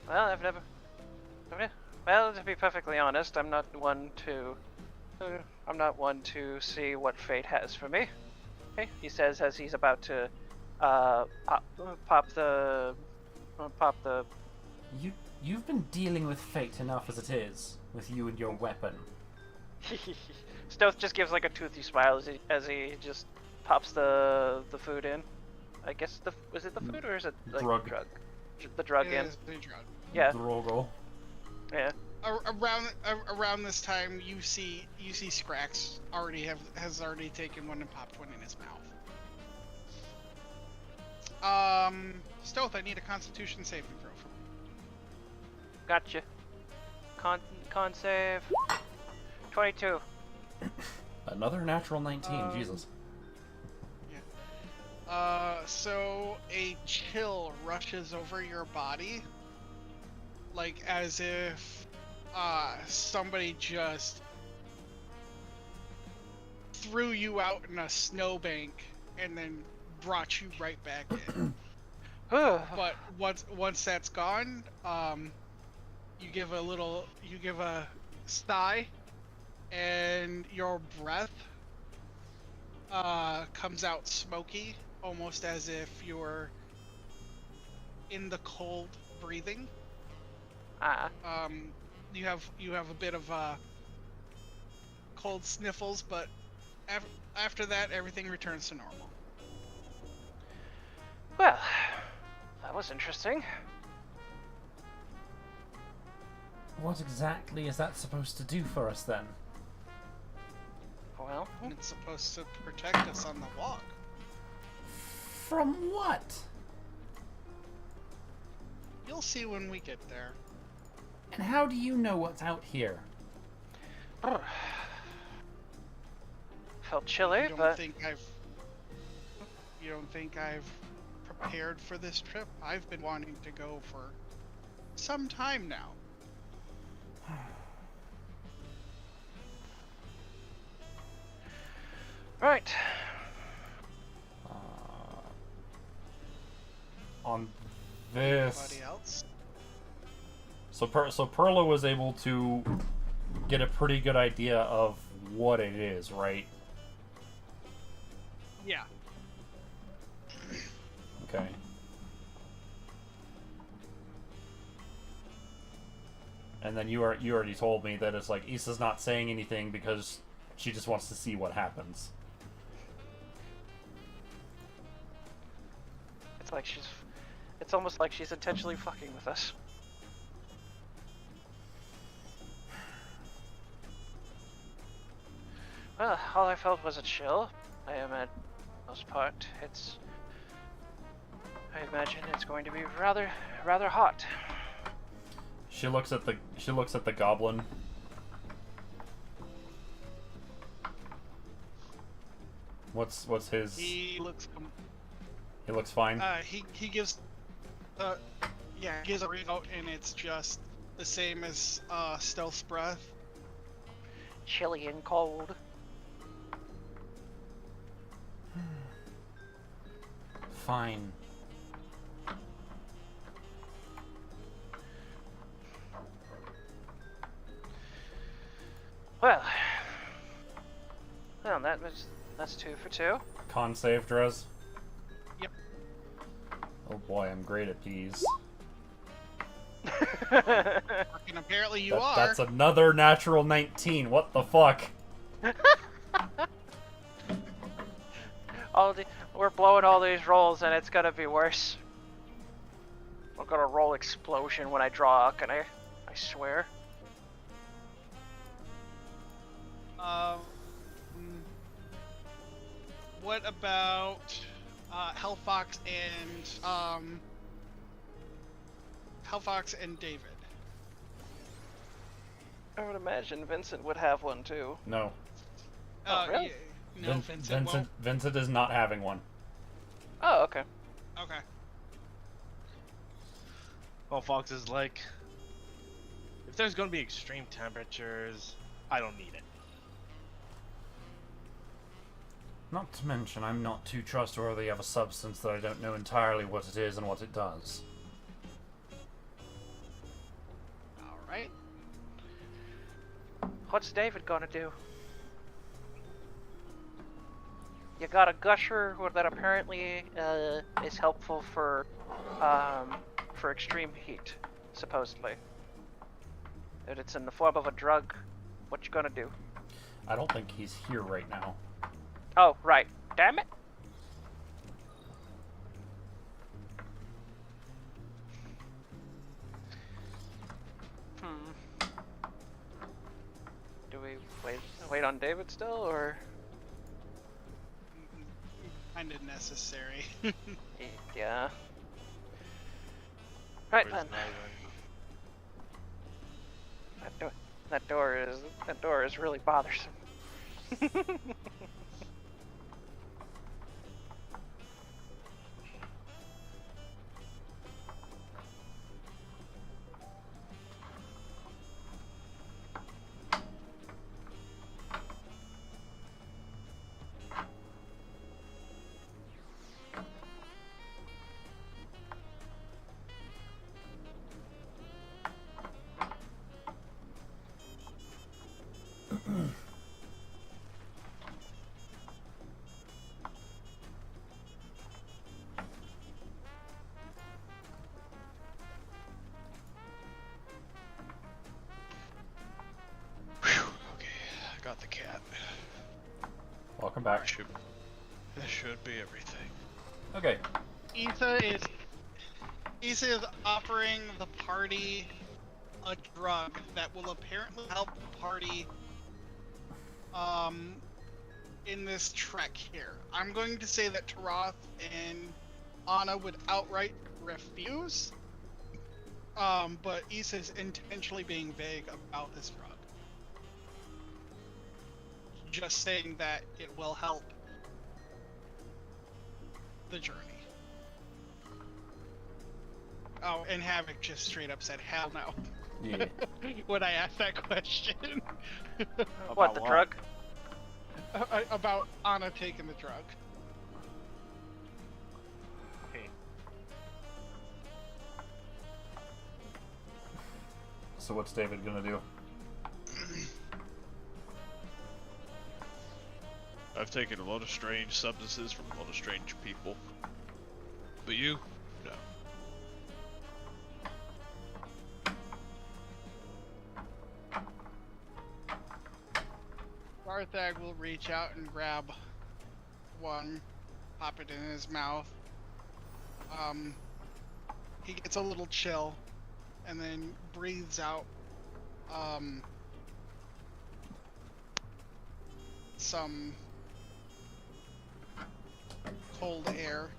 Well, I've never. Well, to be perfectly honest, I'm not one to see what fate has for me. Okay, he says as he's about to pop the. You've been dealing with fate enough as it is, with you and your weapon. Stealth just gives like a toothy smile as he just pops the food in. I guess is it the food or is it like Drug. The drug in. Is the drug. Yeah. the roll goal. Yeah. Around this time, you see Scrax has already taken one and popped one in his mouth. Stealth, I need a Constitution saving throw from you. Gotcha. Con save. 22. Another natural 19. Jesus. So a chill rushes over your body, like as if somebody just threw you out in a snowbank and then brought you right back in. But once that's gone, you give a sigh, and your breath comes out smoky, almost as if you're in the cold breathing. You have a bit of cold sniffles, but after that, everything returns to normal. Well, that was interesting. What exactly is that supposed to do for us then? Well, It's supposed to protect us on the walk. From what? You'll see when we get there. And how do you know what's out here? felt chilly, You but don't think I've prepared for this trip? I've been wanting to go for some time now. right. On this. Anybody else? So Perla was able to get a pretty good idea of what it is, right? Yeah. Okay. And then you already told me that it's like Issa's not saying anything because she just wants to see what happens. It's almost like she's intentionally fucking with us. Well, all I felt was a chill. I am at most part. I imagine it's going to be rather hot. She looks at the goblin. What's his? He looks fine. he gives he gives a readout, and it's just the same as Stealth's breath. Chilly and cold. Fine. Well, that's 2 for 2. Con save, Drez. Yep. Oh boy, I'm great at these. And apparently you are. That's another natural 19. What the fuck? We're blowing all these rolls, and it's gonna be worse. I'm gonna roll explosion when I draw Akane. I swear. What about Hellfox and David? I would imagine Vincent would have one too. No. Really? Yeah, no, Vincent won't. Vincent is not having one. Oh, okay. Okay. Well, Fox is like, if there's gonna be extreme temperatures, I don't need it. Not to mention, I'm not too trustworthy of a substance that I don't know entirely what it is and what it does. Alright. What's David gonna do? You got a gusher that apparently is helpful for extreme heat, supposedly. If it's in the form of a drug, what you gonna do? I don't think he's here right now. Oh, right. Damn it. Do we wait on David still, or Kind of necessary. yeah? Right Where's then. Nyland? That door is really bothersome. Whew, okay, I got the cat. Welcome back. That should be everything. Okay. Isa is offering the party a drug that will apparently help the party in this trek here. I'm going to say that Taroth and Anna would outright refuse. But Issa's intentionally being vague about this drug. Just saying that it will help the journey. Oh, and Havoc just straight up said, hell no. Yeah. When I asked that question. What, the drug? About Anna taking the drug. Hey, So what's David gonna do? I've taken a lot of strange substances from a lot of strange people. But you? No. Barthag will reach out and grab one, pop it in his mouth. He gets a little chill, and then breathes out some cold air.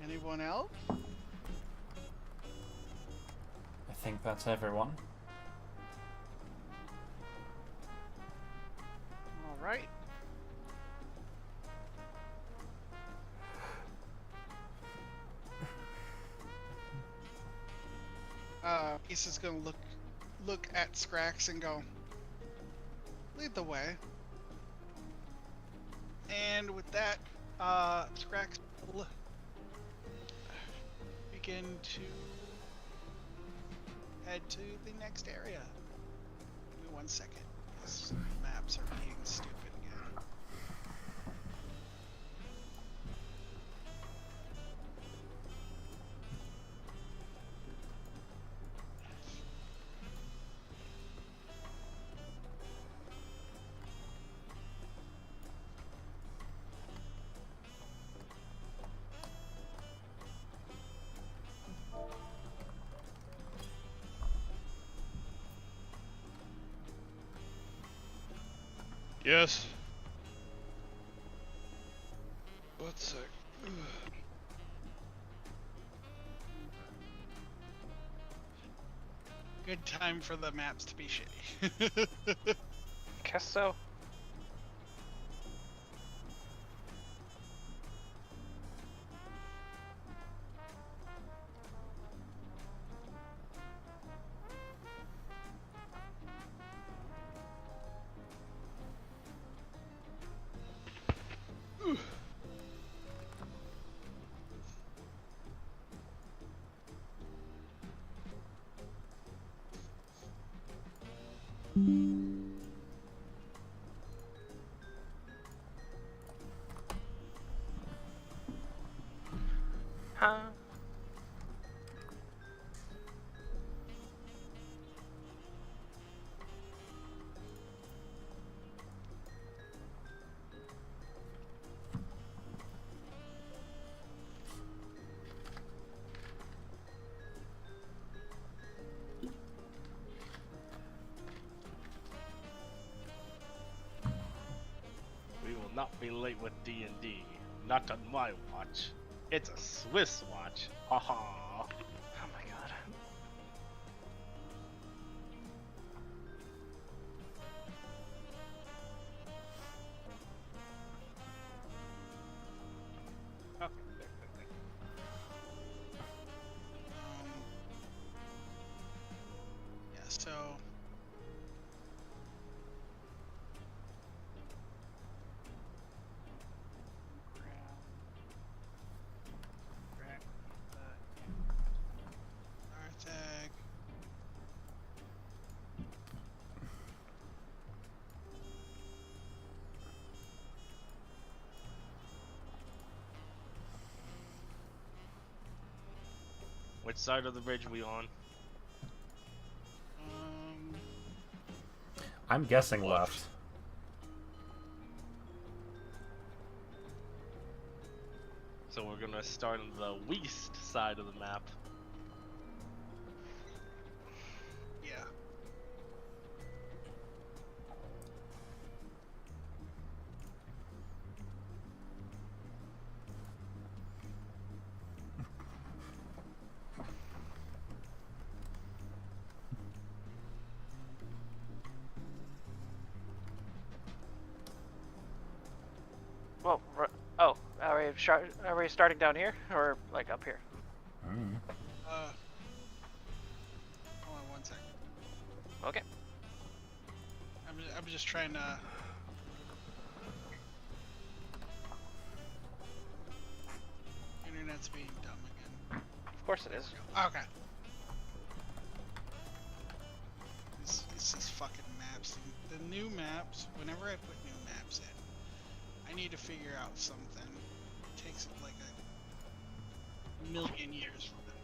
Anyone else? I think that's everyone. All right. Issa's gonna look at Scrax and go, lead the way. And with that, Scrax will begin to head to the next area. Give me 1 second. These maps are being stupid again. Yes. 1 sec. Good time for the maps to be shitty. Guess so. Huh? not be late with D&D. Not on my watch. It's a Swiss watch. Haha. Oh my god. Okay, there. Yeah, so grab the tag. Which side of the bridge are we on? I'm guessing Left. left. So we're gonna start on the west side of the map. Yeah. Well, oh, are we starting down here or like up here? Mm. Hold on one second. Okay. I'm just trying to. Internet's being dumb again. Of course it is. Okay. These fucking maps. The new maps. Whenever I put new maps in, I need to figure out something. It takes like a million years for them.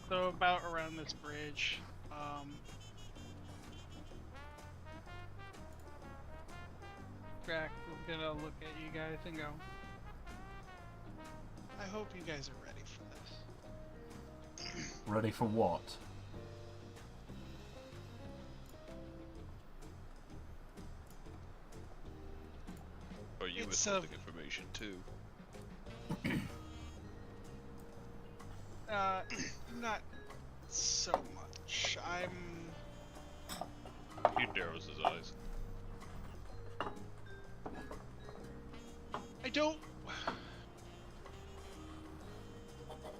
So about around this bridge, Crack is gonna look at you guys and go, I hope you guys are ready for this. Ready for what? Are you It's, withholding information too? Not so much. He narrows his eyes. I don't.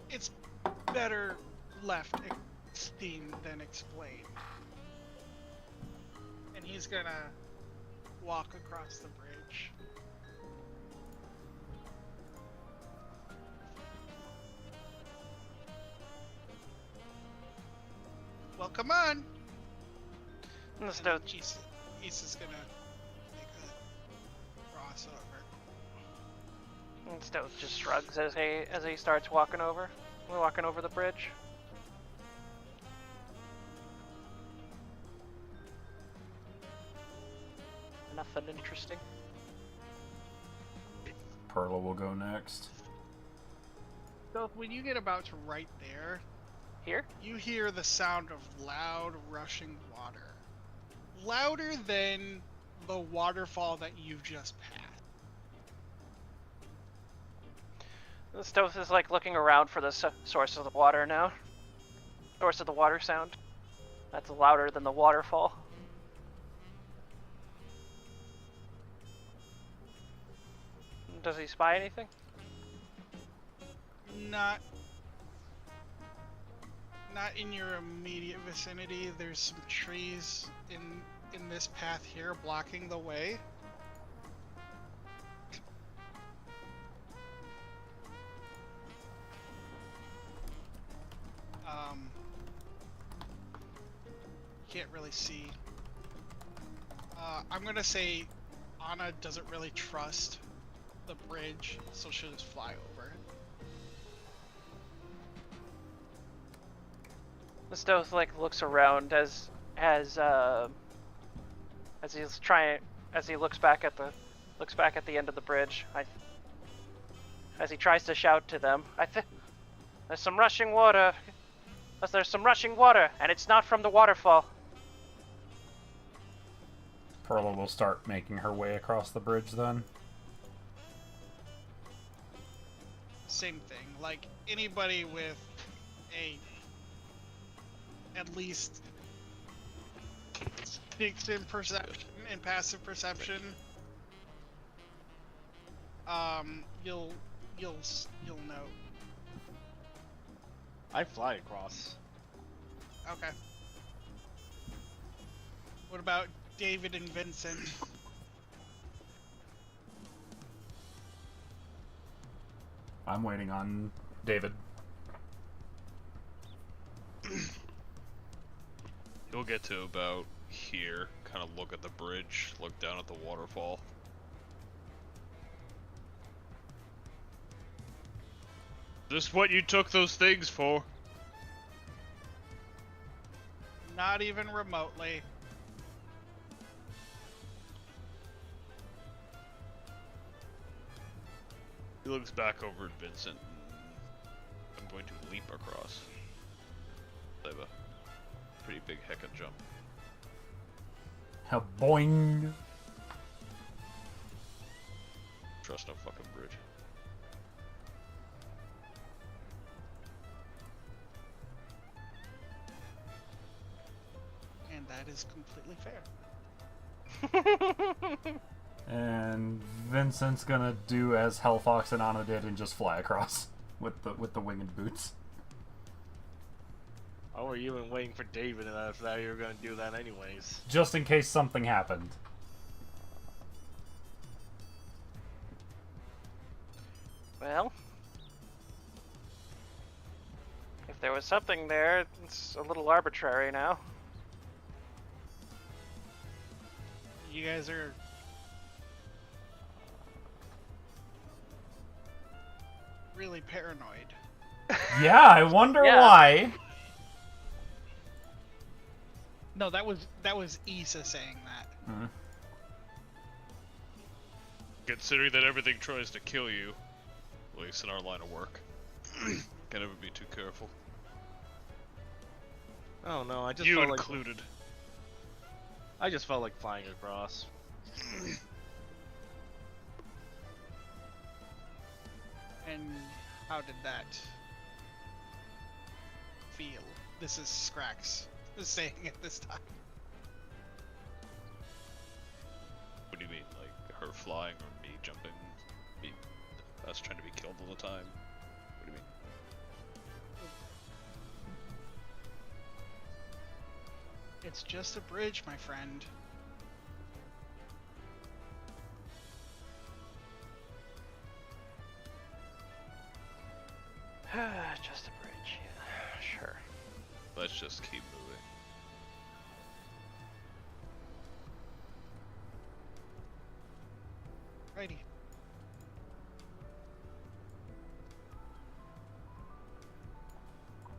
It's better left esteemed than explained. And he's gonna walk across the bridge. Well, come on! Let's do it. He's just gonna make a crossover. Stowe just shrugs as he starts walking over the bridge. Nothing interesting. Perla will go next. So when you get about to right there, Here? you hear the sound of loud rushing water. Louder than the waterfall that you've just passed. Stowe is like looking around for the source of the water now. Source of the water sound. That's louder than the waterfall. Does he spy anything? Not in your immediate vicinity. There's some trees in this path here blocking the way. Can't really see. I'm gonna say Anna doesn't really trust the bridge, so she'll just fly over it. Stowe like looks around as he looks back at the end of the bridge. as he tries to shout to them. There's some rushing water. There's some rushing water, and it's not from the waterfall. Perla will start making her way across the bridge then. Same thing. Like anybody with a at least 6 in perception and passive perception, you'll know. I fly across. Okay. What about David and Vincent? I'm waiting on David. You'll get to about here, kind of look at the bridge, look down at the waterfall. This what you took those things for? Not even remotely. He looks back over at Vincent. I'm going to leap across. I have a pretty big heckin' jump. Boing! Trust no fucking bridge. And that is completely fair. And Vincent's gonna do as Hellfox and Anna did and just fly across with the winged boots. How were you even waiting for David and I thought you were gonna do that anyways? Just in case something happened. Well, if there was something there, it's a little arbitrary now. You guys are really paranoid. Yeah, I wonder Yeah. why. No, that was Issa saying that. Mm. Considering that everything tries to kill you, at least in our line of work, can never be too careful. Oh no, I just You felt like included. I just felt like flying across. And how did that feel? This is Scrax saying it this time. What do you mean, like her flying or me jumping? Me, us trying to be killed all the time? What do you mean? It's just a bridge, my friend. Just a bridge, yeah, sure. Let's just keep moving. Righty.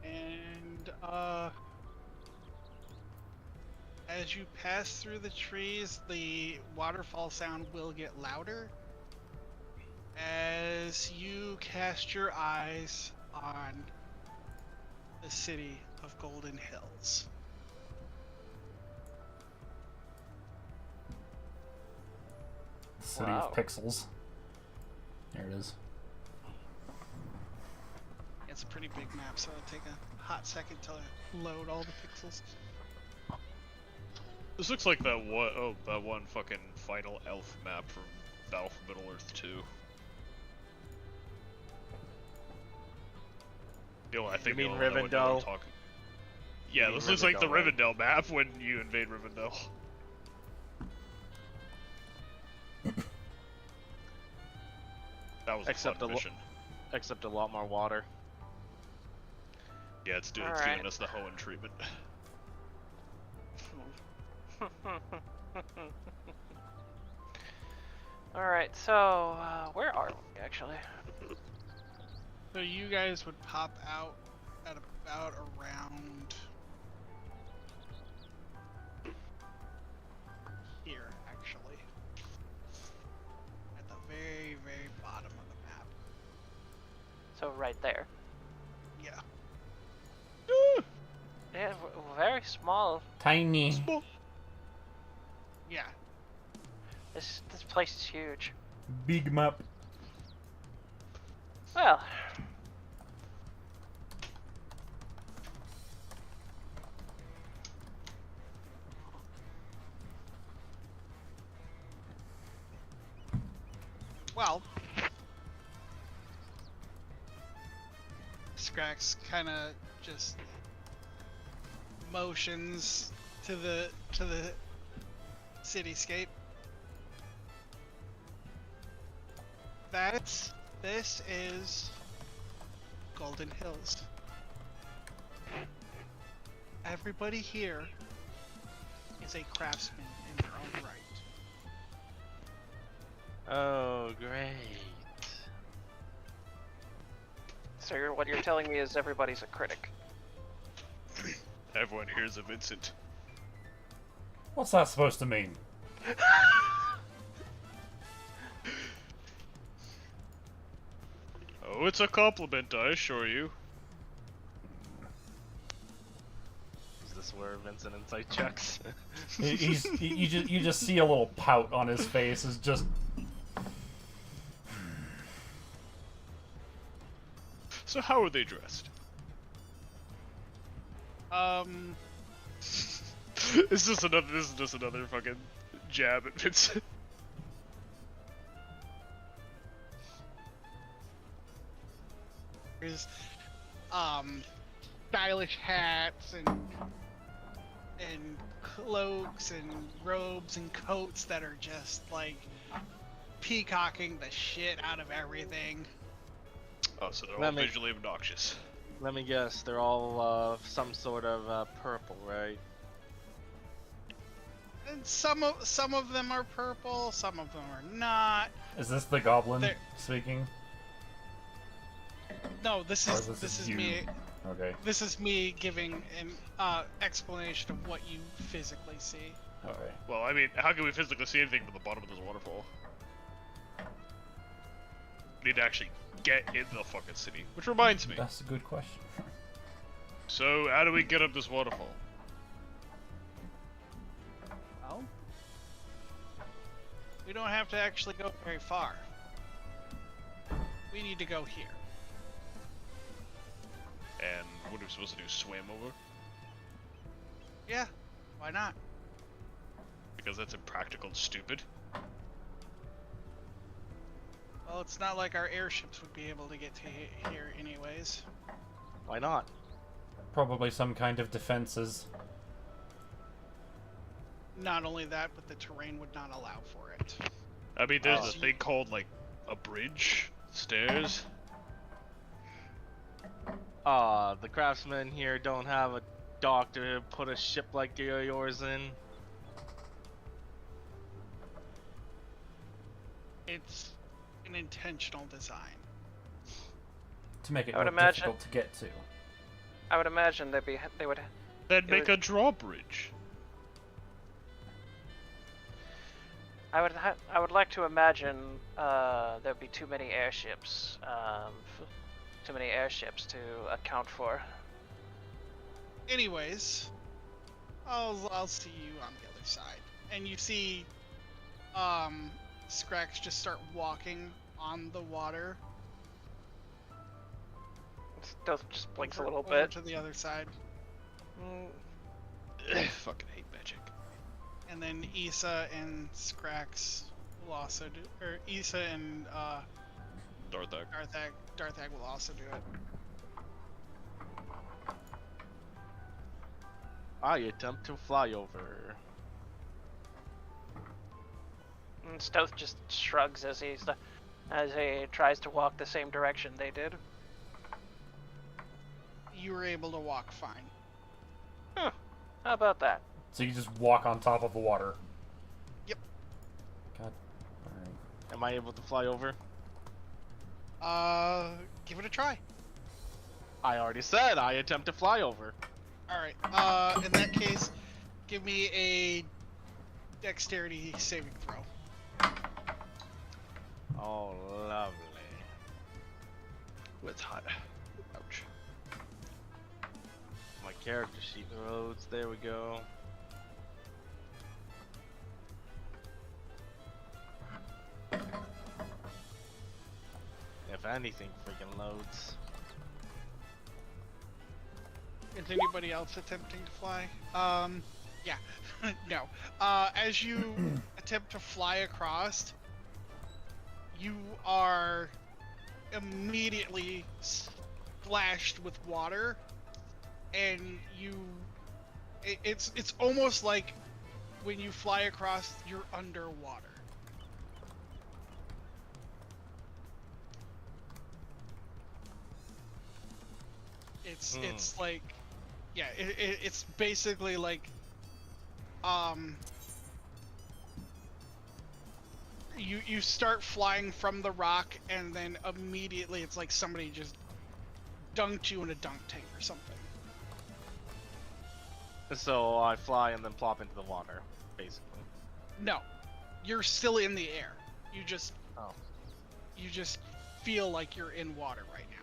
And as you pass through the trees, the waterfall sound will get louder as you cast your eyes on the city of Golden Hills. City Wow. of Pixels. There it is. It's a pretty big map, so it'll take a hot second to load all the pixels. This looks like that one, that one fucking final elf map from Battle for Middle Earth 2. Yo, I think mean you'll know what Rivendell? I'm talking. Yeah, mean this looks like the Rivendell, right? Rivendell map when you invade Rivendell. That was Except a a fun lo- mission. Except a lot more water. Yeah, it's giving Alright. us the Hoenn treatment. Alright, so, where are we, actually? So you guys would pop out at about around here, actually. At the very, very bottom of the map. right there. Yeah. Yeah, very small. Tiny. Yeah. This place is huge. Big map. Well, Well, Scrax kind of just motions to the cityscape. This is Golden Hills. Everybody here is a craftsman in their own right. Oh, great. so what you're telling me is everybody's a critic. Everyone here's a Vincent. What's that supposed to mean? Oh, it's a compliment, I assure you. Is this where Vincent Insight checks? You just see a little pout on his face. Is just. So how are they dressed? This is just another fucking jab at Vincent. There's stylish hats and cloaks and robes and coats that are just like peacocking the shit out of everything. Oh, so they're all Let me- visually obnoxious. Let me guess, they're all some sort of purple, right? And some of them are purple, some of them are not. Is this the goblin There- speaking? No, this Or is this this is is you? me. Okay. This is me giving an explanation of what you physically see. Okay. Well, I mean, how can we physically see anything from the bottom of this waterfall? We need to actually get in the fucking city. Which reminds me. That's a good question. So, how do we get up this waterfall? Well, we don't have to actually go very far. We need to go here. And what are we supposed to do? Swim over? Yeah, why not? Because that's impractical and stupid. Well, it's not like our airships would be able to get to here anyways. Why not? Probably some kind of defenses. Not only that, but the terrain would not allow for it. I mean, there's Oh. a thing called, like, a bridge? Stairs? The craftsmen here don't have a dock to put a ship like yours in. It's an intentional design. To make it I would more imagine- difficult to get to. I would imagine they would. Then It make would- a drawbridge. I would like to imagine there'd be too many airships. Too many airships to account for. Anyways, I'll see you on the other side. And you see Scrax just start walking on the water. Stealth just blinks a over- little over bit. to the other side. Fucking hate magic. And then Issa and Scrax will also do, or Issa and Darthak. Darthag will also do it. I attempt to fly over. And Stealth just shrugs as he tries to walk the same direction they did. You were able to walk fine. Huh. How about that? So you just walk on top of the water. Yep. God. Alright. Am I able to fly over? Give it a try. I already said I attempt to fly over. Alright, in that case, give me a dexterity saving throw. Oh, lovely. with high. Ouch. My character sheet loads. There we go. If anything, freaking loads. Is anybody else attempting to fly? Yeah. No. As you attempt to fly across, you are immediately splashed with water, and it's almost like when you fly across, you're underwater. It's like, yeah, it's basically like, you start flying from the rock, and then immediately it's like somebody just dunked you in a dunk tank or something. So I fly and then plop into the water, basically. No, you're still in the air. You just feel like you're in water right now.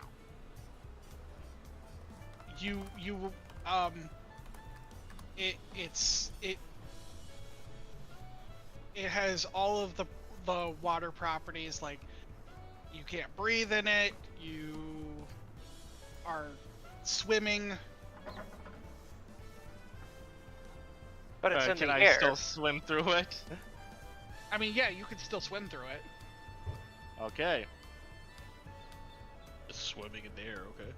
It has all of the water properties, like you can't breathe in it, you are swimming. But it's in can the I air. still swim through it? I mean, yeah, you can still swim through it. Okay. Just swimming in the air, okay.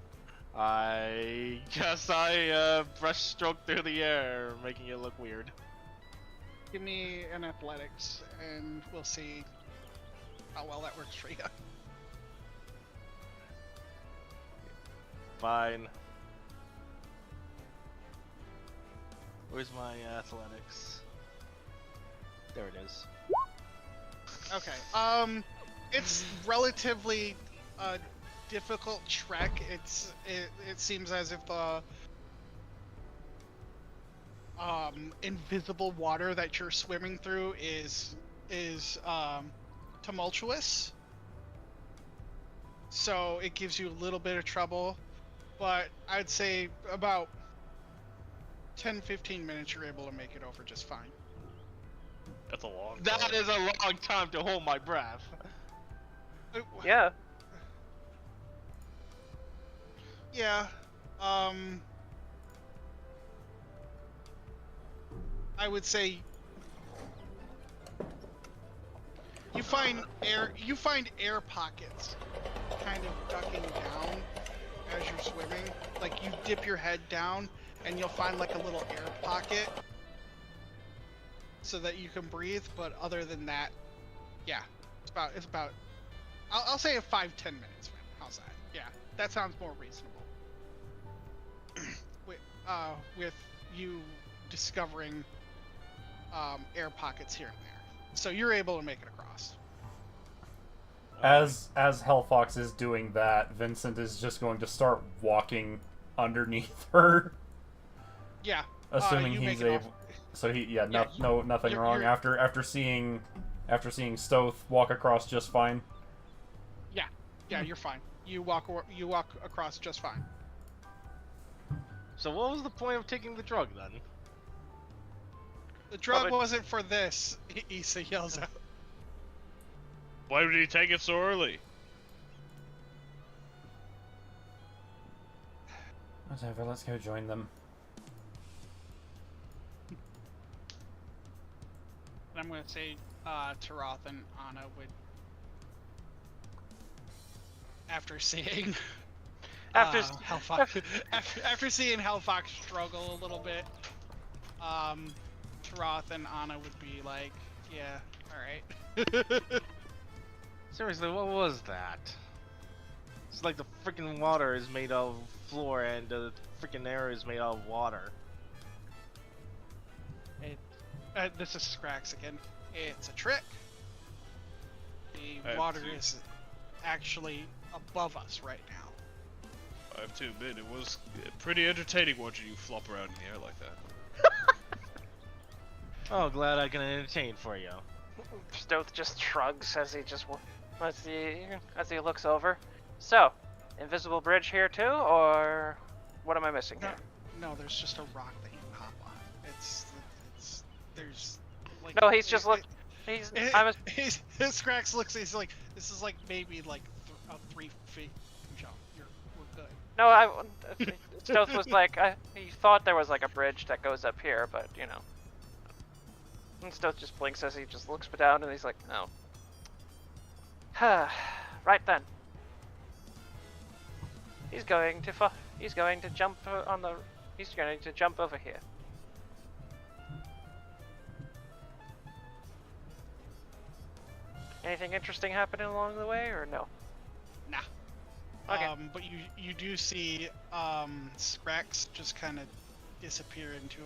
I guess I brushstroke through the air, making it look weird. Give me an athletics, and we'll see how well that works for you. Fine. Where's my athletics? There it is. Okay. It's relatively difficult trek. It seems as if the invisible water that you're swimming through is tumultuous. So it gives you a little bit of trouble, but I'd say about 10-15 minutes you're able to make it over just fine. That's a long That time. is a long time to hold my breath. Yeah. Yeah. I would say you find air pockets kind of ducking down as you're swimming. Like you dip your head down and you'll find like a little air pocket so that you can breathe, but other than that, yeah. It's about I'll say a 5-10 minutes, man. How's that? Yeah. That sounds more reasonable. With you discovering air pockets here and there, so you're able to make it across. As Hellfox is doing that, Vincent is just going to start walking underneath her, Yeah. assuming you he's make it able. So nothing you're- wrong. you're- After seeing Stoth walk across just fine. Yeah, you're fine. You walk across just fine. So what was the point of taking the drug then? The drug Probably- wasn't for this. Issa yells out. Why did he take it so early? Whatever, let's go join them. And I'm gonna say Taroth and Anna would, after seeing Hellfox, after seeing Hellfox struggle a little bit, Taroth and Anna would be like, yeah, all right. Seriously, what was that? It's like the freaking water is made of floor and the freaking air is made of water. This is Scrax again. It's a trick. The I have water to- is actually above us right now. I have to admit, it was pretty entertaining watching you flop around in the air like that. Oh, glad I can entertain for you. Stoth just shrugs as he looks over. So, invisible bridge here too, or what am I missing No, here? no, there's just a rock that you hop on. It's there's like. No, he's just He's. I was. Scrax looks. He's like, this is like maybe like a 3 feet jump. We're good. No, Stealth was like, he thought there was like a bridge that goes up here, but you know. And Stealth just blinks as he just looks down, and he's like, no. Right then. He's going to jump on the. He's going to jump over here. Anything interesting happening along the way, or no? Nah. Okay. But you do see Scrax just kind of disappear into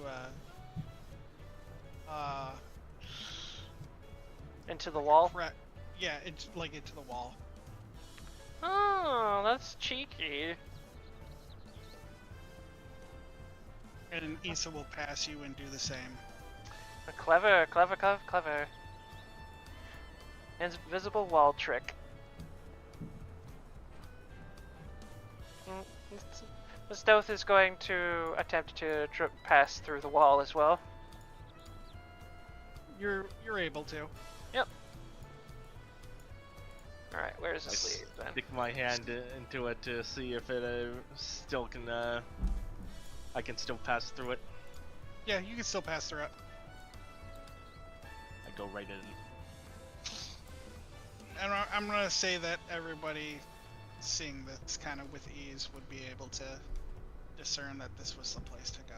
a Into the wall? yeah, it's like into the wall. Oh, that's cheeky. And Issa will pass you and do the same. Clever. Invisible wall trick. The Stealth is going to attempt to pass through the wall as well. You're able to. Yep. Alright, where does this lead then? Stick my hand into it to see if it still can. I can still pass through it. Yeah, you can still pass through it. I go right in. And I'm gonna say that everybody seeing this kind of with ease would be able to discern that this was the place to go.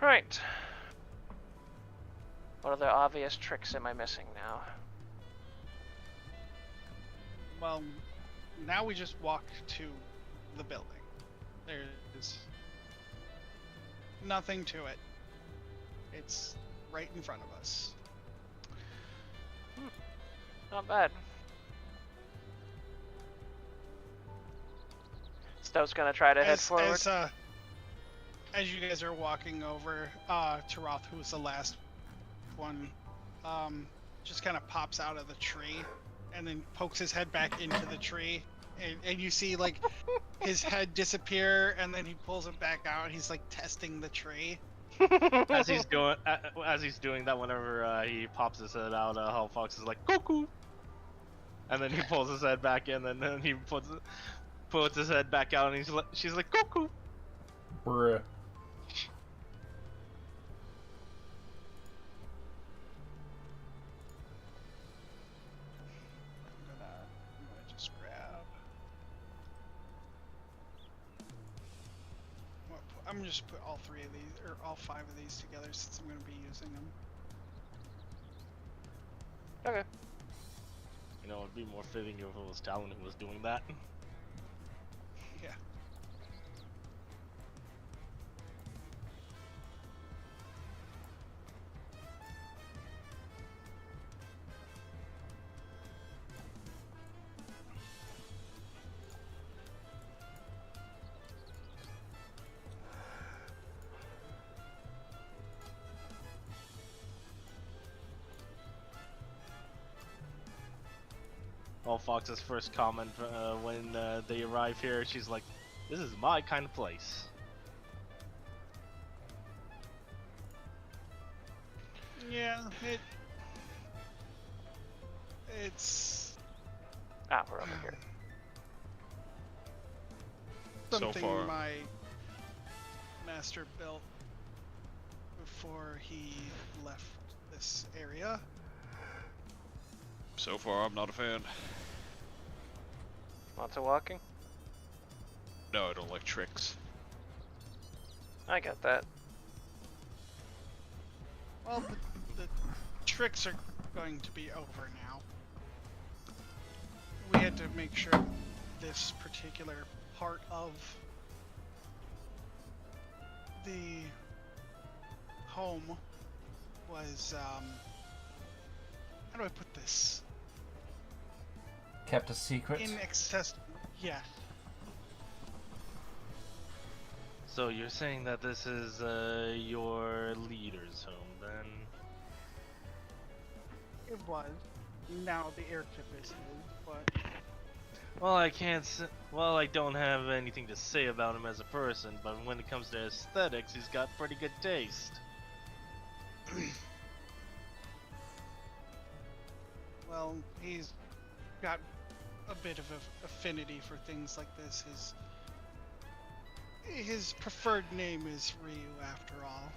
Right. What other obvious tricks am I missing now? Well, now we just walk to the building. There's nothing to it. It's right in front of us. Not bad. Stowe's gonna try to head forward. As you guys are walking over, Taroth, who was the last one, just kind of pops out of the tree and then pokes his head back into the tree. And you see, like, his head disappear, and then he pulls him back out, and he's, like, testing the tree. As he's doing that, whenever he pops his head out, Hell Fox is like, cuckoo! And then he pulls his head back in, and then he puts his head back out, and she's like, cuckoo! Bruh. I'm gonna just grab. I'm gonna just put all 3 of these, or all 5 of these together, since I'm gonna be using them. Okay. You know, it'd be more fitting if it was Talon who was doing that. Yeah. Hell Fox's first comment when they arrive here, she's like, this is my kind of place. Yeah, it's We're over here. So something far. my master built before he left this area. So far, I'm not a fan. Lots of walking? No, I don't like tricks. I get that. Well, the tricks are going to be over now. We had to make sure this particular part of the home was, how do I put this? Kept a secret. Inaccessible. Yeah. So you're saying that this is your leader's home, then? It was. Now the airship is his, but Well, I can't. Well, I don't have anything to say about him as a person, but when it comes to aesthetics, he's got pretty good taste. well, he's got a bit of a affinity for things like this. His preferred name is Ryu, after all.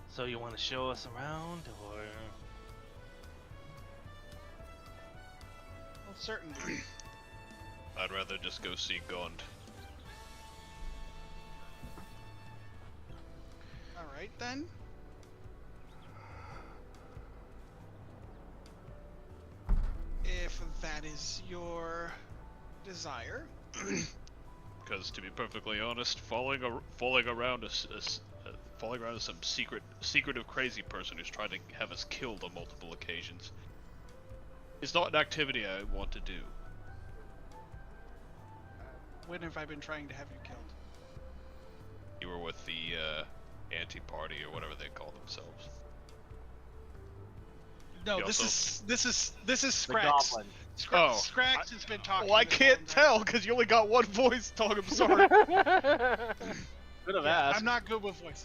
So you want to show us around, or? Well, certainly. I'd rather just go see Gond. All right then. If that is your desire. Because to be perfectly honest, falling around some secretive crazy person who's trying to have us killed on multiple occasions is not an activity I want to do. When have I been trying to have you killed? You were with the anti-party or whatever they call themselves. No, You this also- is Scrax. goblin. Oh. Scrax has been talking. Well, I this can't whole time. tell because you only got one voice. Dog, I'm sorry. Could have Yeah, asked. I'm not good with voice.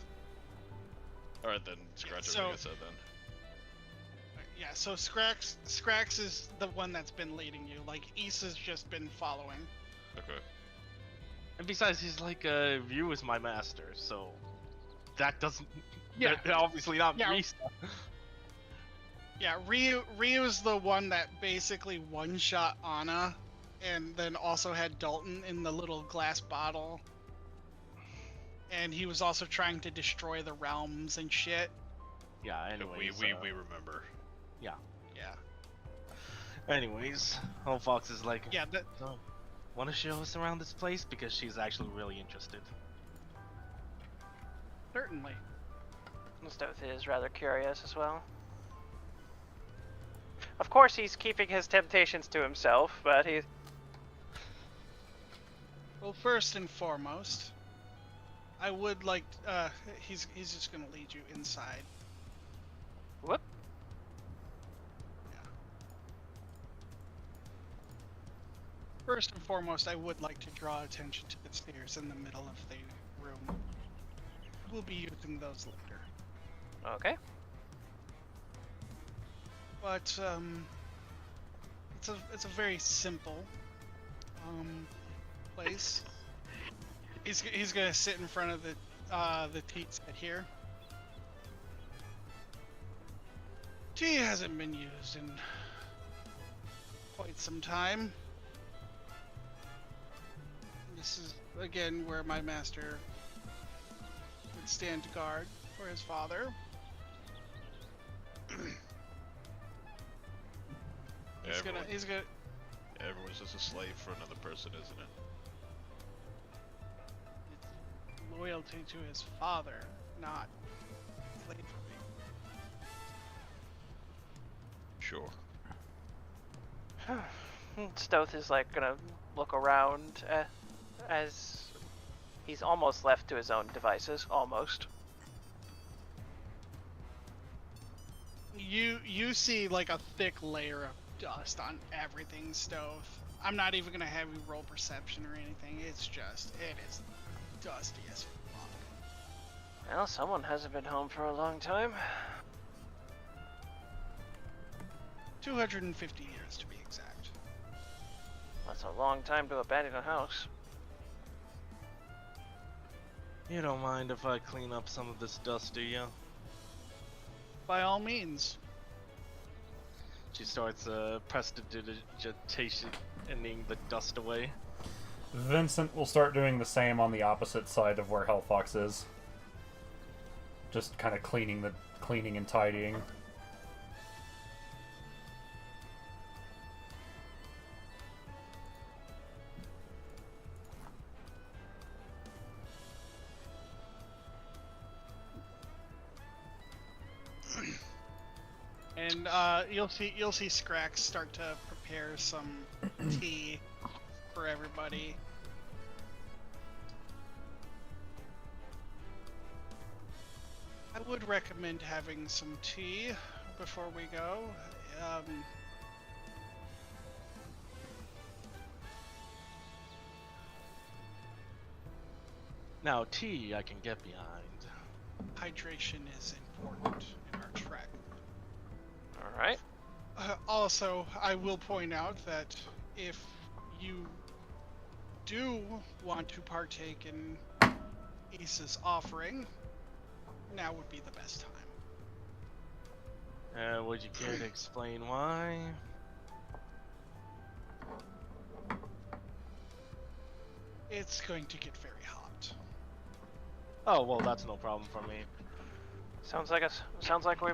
All right then, scratch So- everything I said then. Yeah, so Scrax is the one that's been leading you. Like Issa's just been following. Okay. And besides, he's like, Ryu is my master, so that doesn't. Yeah. They're obviously not Yeah. Risa. Yeah, Ryu's the one that basically one-shot Anna, and then also had Dalton in the little glass bottle. And he was also trying to destroy the realms and shit. Yeah. Anyways. we remember. Yeah. Anyways, Home Fox is like, Yeah, so, want to show us around this place because she's actually really interested. certainly. Stoth is rather curious as well. Of course, he's keeping his temptations to himself, but he. Well, first and foremost, I would like. He's just gonna lead you inside. Whoop. First and foremost, I would like to draw attention to the stairs in the middle of the room. We'll be using those later. Okay. But it's a very simple place. He's gonna sit in front of the tea set here. Tea hasn't been used in quite some time. This is again where my master would stand guard for his father. He's gonna. Everyone's just a slave for another person, isn't it? It's loyalty to his father, not slavery. Sure. Stoth is like gonna look around as he's almost left to his own devices. Almost. You see like a thick layer of dust on everything, Stove. I'm not even gonna have you roll perception or anything. It is dusty as fuck. Well, someone hasn't been home for a long time. 250 years to be exact. That's a long time to abandon a house. You don't mind if I clean up some of this dust, do you? By all means. She starts prestidigitationing the dust away. Vincent will start doing the same on the opposite side of where Hellfox is. Just kind of cleaning and tidying. And you'll see Scrax start to prepare some tea for everybody. I would recommend having some tea before we go. Now, tea I can get behind. Hydration is important in our trek. Alright. Also, I will point out that if you do want to partake in Isa's offering, now would be the best time. Would you care to explain why? It's going to get very hot. Oh, well, that's no problem for me. Sounds like we,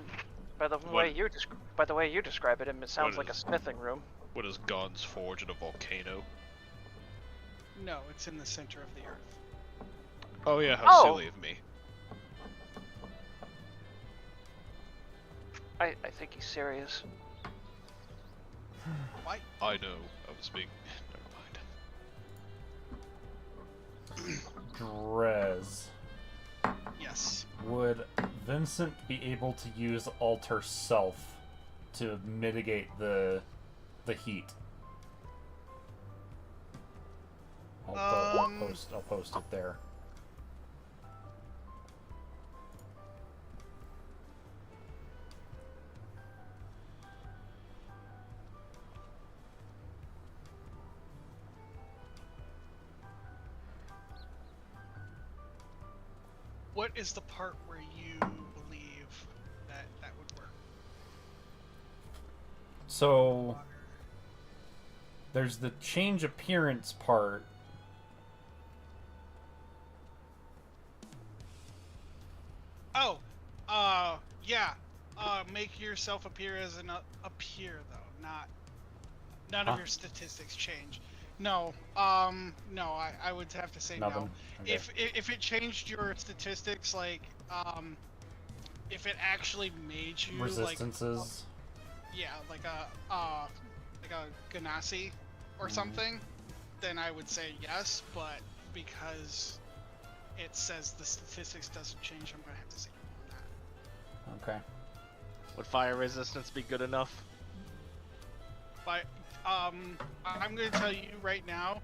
by the way you describe it, it sounds like a smithing room. What is God's Forge in a volcano? No, it's in the center of the earth. Oh yeah, how silly of me. I think he's serious. Why? I know. I was being. Never mind. Drez. Yes. Would Vincent be able to use Alter Self to mitigate the heat? I'll post it there. What is the part where you believe that would work? So there's the change appearance part. Oh, yeah. Make yourself appear as an appear though, none of your statistics change. No, no, I would have to say Nothing. no. Okay. If it changed your statistics, like, if it actually made you Resistances. like a Ganassi or something, then I would say yes. But because it says the statistics doesn't change, I'm gonna have to say no on that. Okay. Would fire resistance be good enough? But I'm gonna tell you right now,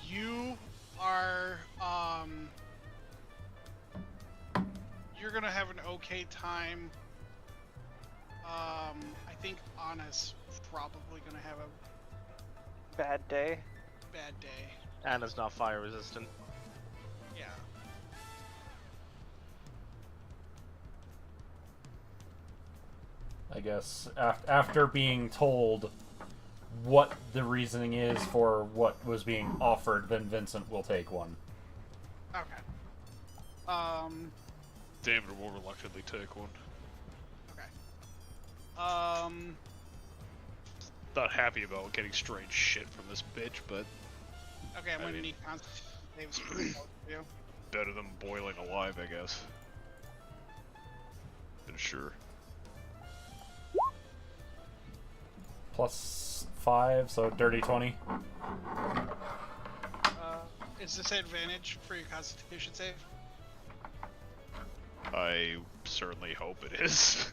you are you're gonna have an okay time. I think Anna's probably gonna have a Bad day. bad day. Anna's not fire resistant. Yeah. I guess after being told what the reasoning is for what was being offered, then Vincent will take one. Okay. David will reluctantly take one. Okay. Not happy about getting strange shit from this bitch, but Okay, I'm I gonna mean- need Constitution for both of you. better than boiling alive, I guess. And sure. +5, so dirty 20. Is this advantage for your Constitution save? I certainly hope it is.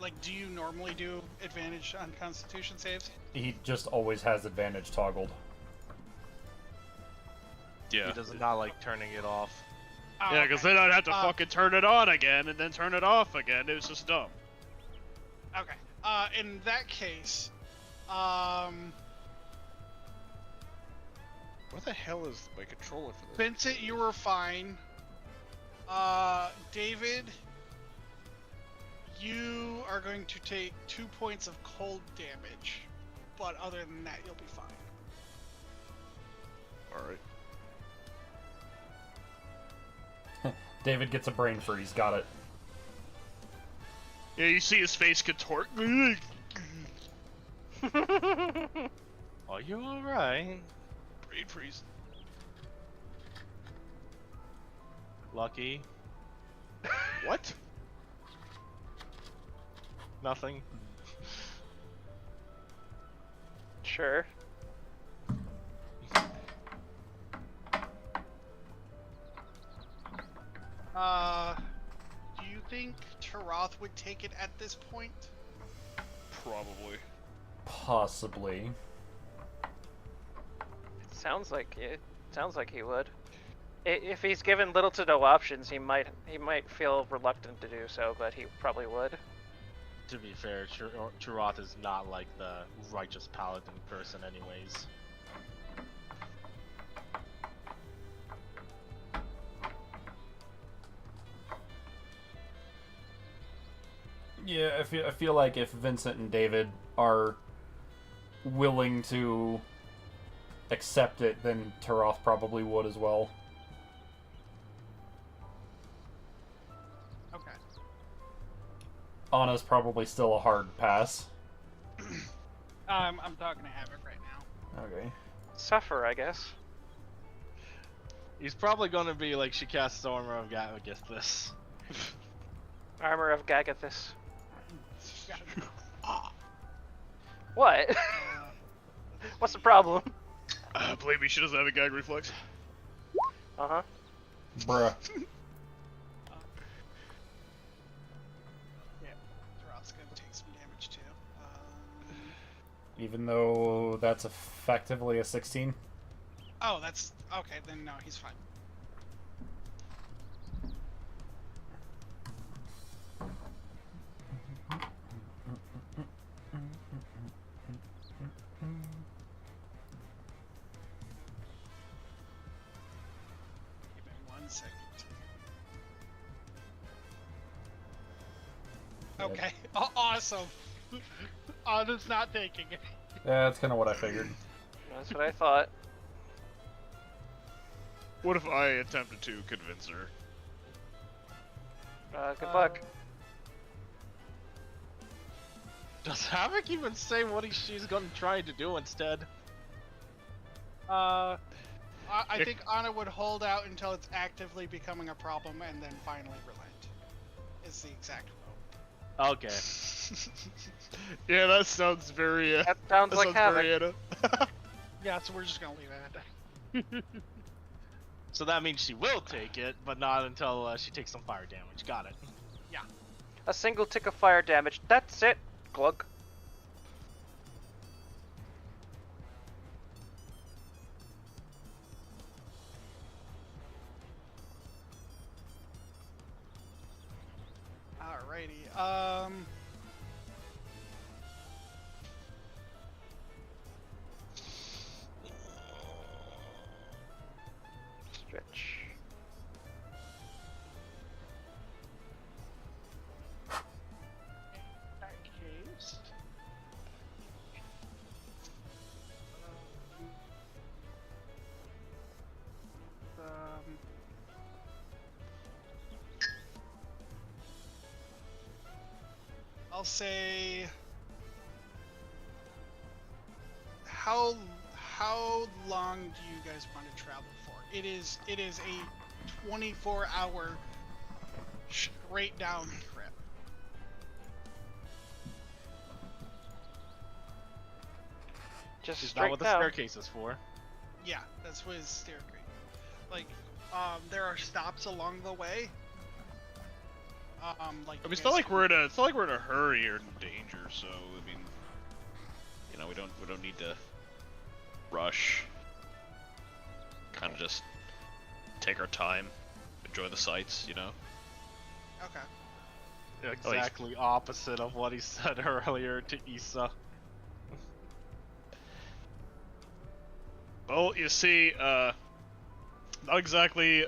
Like, do you normally do advantage on Constitution saves? He just always has advantage toggled. Yeah. He does not like turning it off. Oh, Yeah, because okay. then I'd have to fucking turn it on again and then turn it off again. It was just dumb. Okay. In that case, Where the hell is my controller for this? Vincent, you were fine. David, you are going to take 2 points of cold damage, but other than that, you'll be fine. Alright. David gets a brain freeze. Got it. Yeah, you see his face contort. Are you alright? Brain freeze. Lucky. What? Nothing. Sure. Do you think Taroth would take it at this point? Probably. Possibly. Sounds like it. Sounds like he would. If he's given little to no options, he might feel reluctant to do so, but he probably would. To be fair, Taroth is not like the righteous paladin person anyways. Yeah, I feel like if Vincent and David are willing to accept it, then Taroth probably would as well. Okay. Anna's probably still a hard pass. I'm talking to Havoc right now. Okay. Suffer, I guess. He's probably gonna be like, she casts Armor of Gagathis. Armor of Gagathis. What? What's the problem? Believe me, she doesn't have a gag reflex. Uh-huh. Bruh. Yeah, Taroth's gonna take some damage too. Even though that's effectively a 16. Oh, that's okay. Then no, he's fine. Give me 1 second. Okay. Awesome. Anna's not taking it. Yeah, that's kind of what I figured. That's what I thought. What if I attempted to convince her? Good luck. Does Havoc even say what she's gonna try to do instead? I think Anna would hold out until it's actively becoming a problem and then finally relent. Is the exact quote. Okay. Yeah, that sounds very. That sounds like very Havoc. Anna. Yeah, so we're just gonna leave it at that. So that means she will take it, but not until she takes some fire damage. Got it. A single tick of fire damage. That's it. Glug. Alrighty. Stretch. In that case, I'll say how long do you guys want to travel for? It is a 24-hour straight down trip. Just Is that straight what the down. staircase is for? Yeah, that's what his staircase. Like, there are stops along the way. Like I mean, you it's not guys like we're in a hurry or in danger. So I mean, you know, we don't need to rush. Kind of just take our time, enjoy the sights, you know. Okay. Exactly opposite of what he said earlier to Issa. Well, you see, not exactly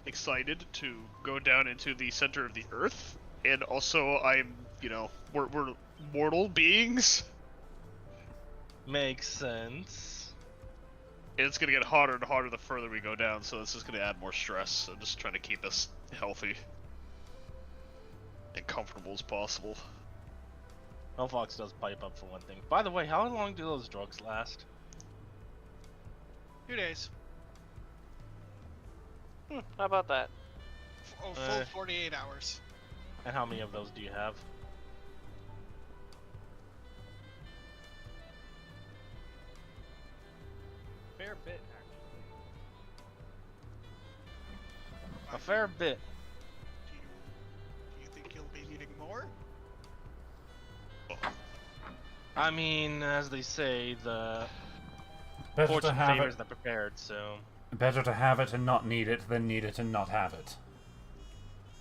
excited to go down into the center of the earth, and also I'm, you know, we're mortal beings, Makes sense. It's gonna get harder and harder the further we go down, so this is gonna add more stress. I'm just trying to keep us healthy and comfortable as possible. Hellfox does pipe up for one thing. By the way, how long do those drugs last? 2 days. How about that? Full 48 hours. And how many of those do you have? Fair bit, actually. A fair bit. Do you think you'll be needing more? I mean, as they say, the Better to fortune have favors it. the prepared, so... Better to have it and not need it than need it and not have it.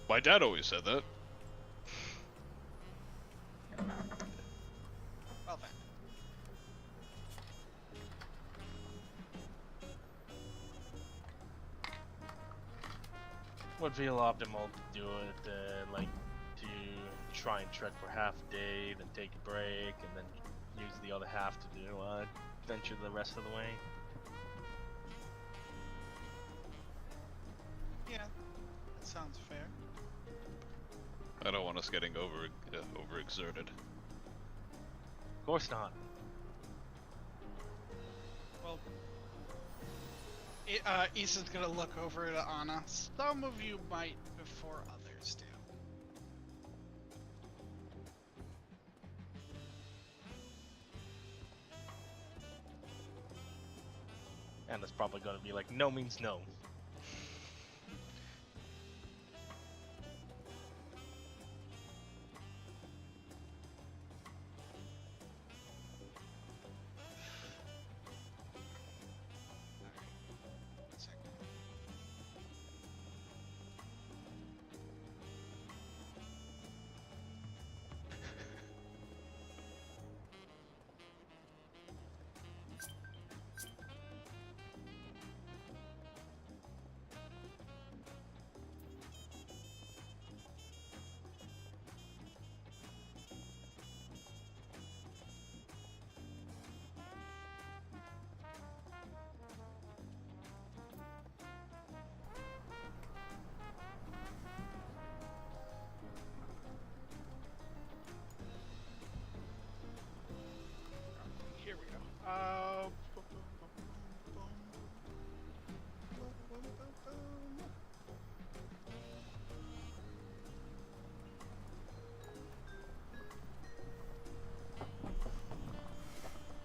My dad always said that. Well then. Would feel optimal to do it, like, to try and trek for half a day, then take a break, and then use the other half to do, venture the rest of the way. Yeah, that sounds fair. I don't want us getting overexerted. Of course not. Well, Issa's gonna look over to Anna. Some of you might before others do. And it's probably gonna be like, no means no. One second. Here we go.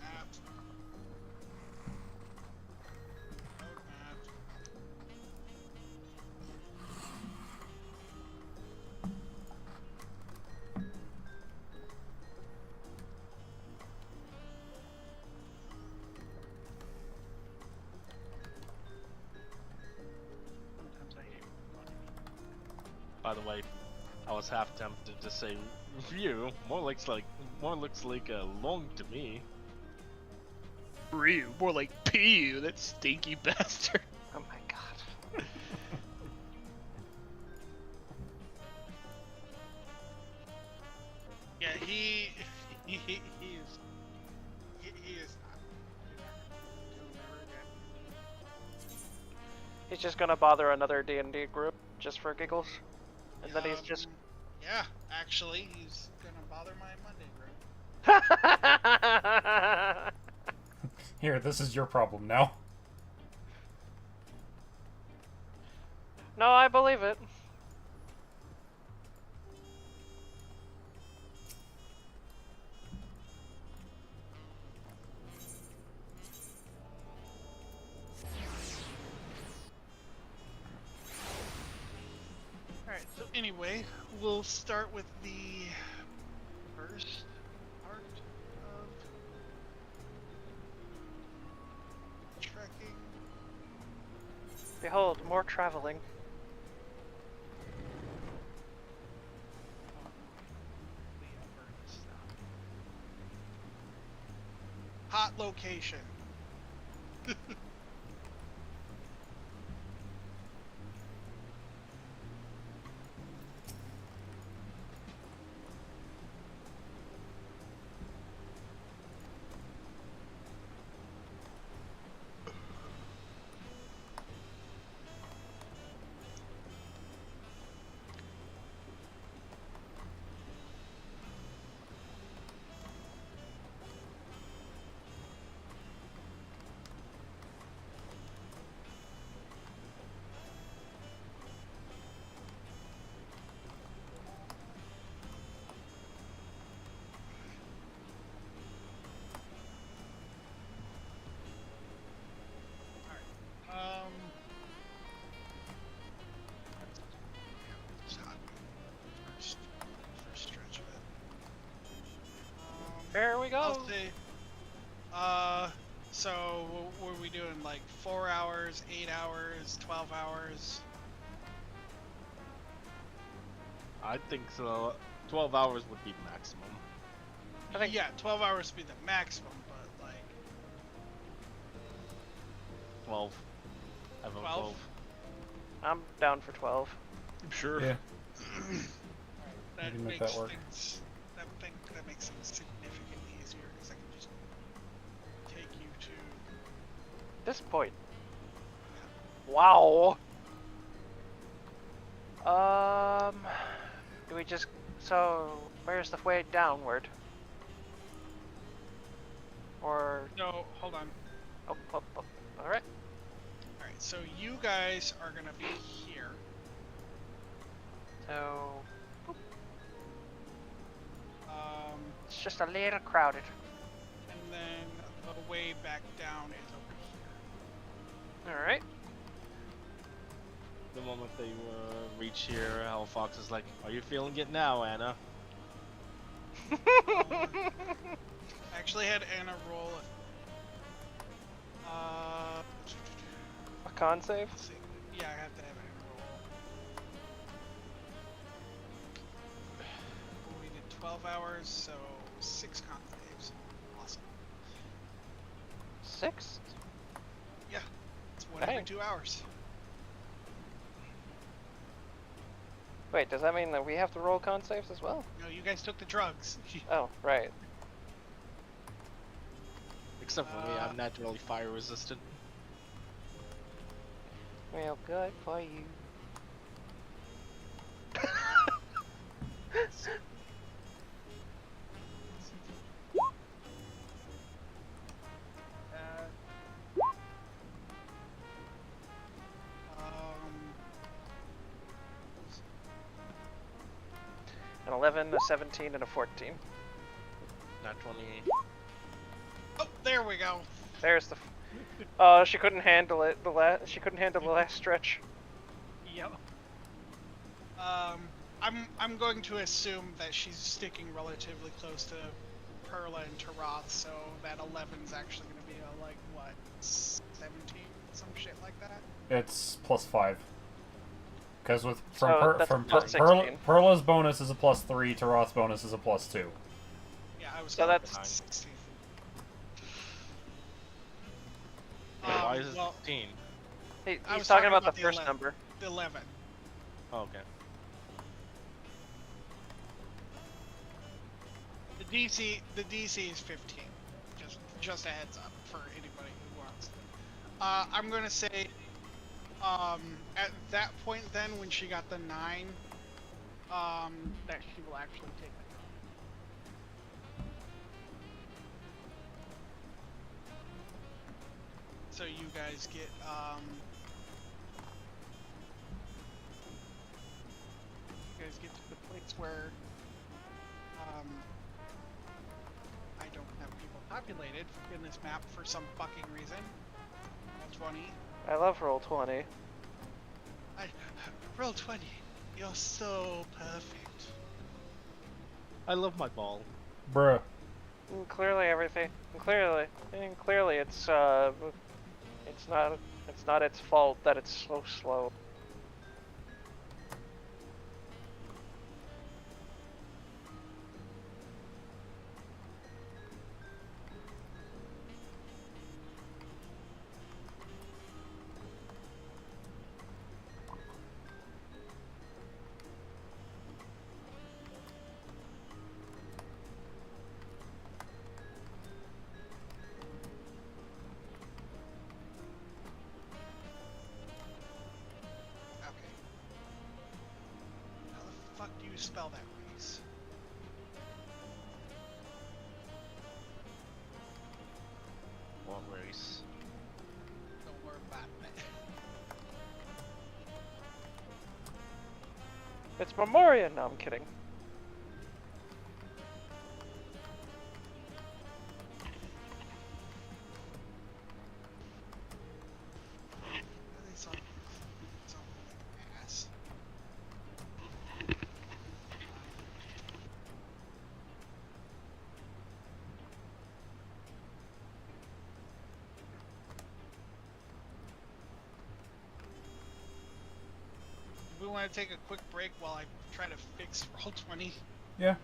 Map. Road map. Sometimes I hate running. By the way, I was half tempted to say review. More looks like a long to me. Ryu, more like P.U., that stinky bastard. Oh my god. Yeah, he is he is not. He'll never again. He's just gonna bother another D&D group just for giggles, and then he's just. Yeah, actually, he's gonna bother my Monday group. Here, this is your problem now. No, I believe it. Alright, so anyway, we'll start with the first part of trekking. Behold, more traveling. Hot location. Here we go. I'll say. So what are we doing? Like 4 hours, 8 hours, 12 hours? I think so. 12 hours would be maximum. I think- Yeah, 12 hours would be the maximum, but like 12. I vote 12? 12. I'm down for 12. Sure. Yeah. that can make makes that work. things that makes things significantly easier because I can just take you to. This point. Wow. Do we just... So, where's the way downward? Or... No, hold on. Oh, oh, oh. Alright. All right, so you guys are gonna be here. So... Um, It's just a little crowded. and then the way back down is over here. Alright. The moment they reach here, Hell Fox is like, "Are you feeling it now, Anna?" I actually had Anna roll. A con save? Let's see. Yeah, I have to have Anna roll. We did 12 hours, so 6 con saves. Awesome. 6? Yeah, it's one every Dang. 2 hours. Wait, does that mean that we have to roll con saves as well? No, you guys took the drugs. Oh, right. Except for me, I'm naturally fire resistant. Well, good for you. An 11, a 17, and a 14. Nat 20. Oh, there we go. There's the... Oh, she couldn't handle it. She couldn't handle the last stretch. Yep. I'm going to assume that she's sticking relatively close to Perla and Taroth, so that 11's actually going to be a, like, what, 17? Some shit like that? It's +5. Because with So that's plus 16. Perla's bonus is a +3, Taroth's bonus is a +2. Yeah, I was So going that's- with 16. Why is it well, 16? He's I was talking about the the first 11. number. The 11. Oh, okay. The DC is 15. Just a heads up for anybody who wants. I'm gonna say, at that point then, when she got the 9, that she will actually take the drop. So you guys get, to the place where, I don't have people populated in this map for some fucking reason. Roll 20. I love roll 20. Roll 20. You're so perfect. I love my ball. Bruh. And clearly everything. Clearly it's not its fault that it's so slow. Okay. How the fuck do you spell that, Reese? What race? Don't worry about it. It's Memoria. No, I'm kidding. It's on my ass. want to take a quick break while I try to fix roll 20? Yeah,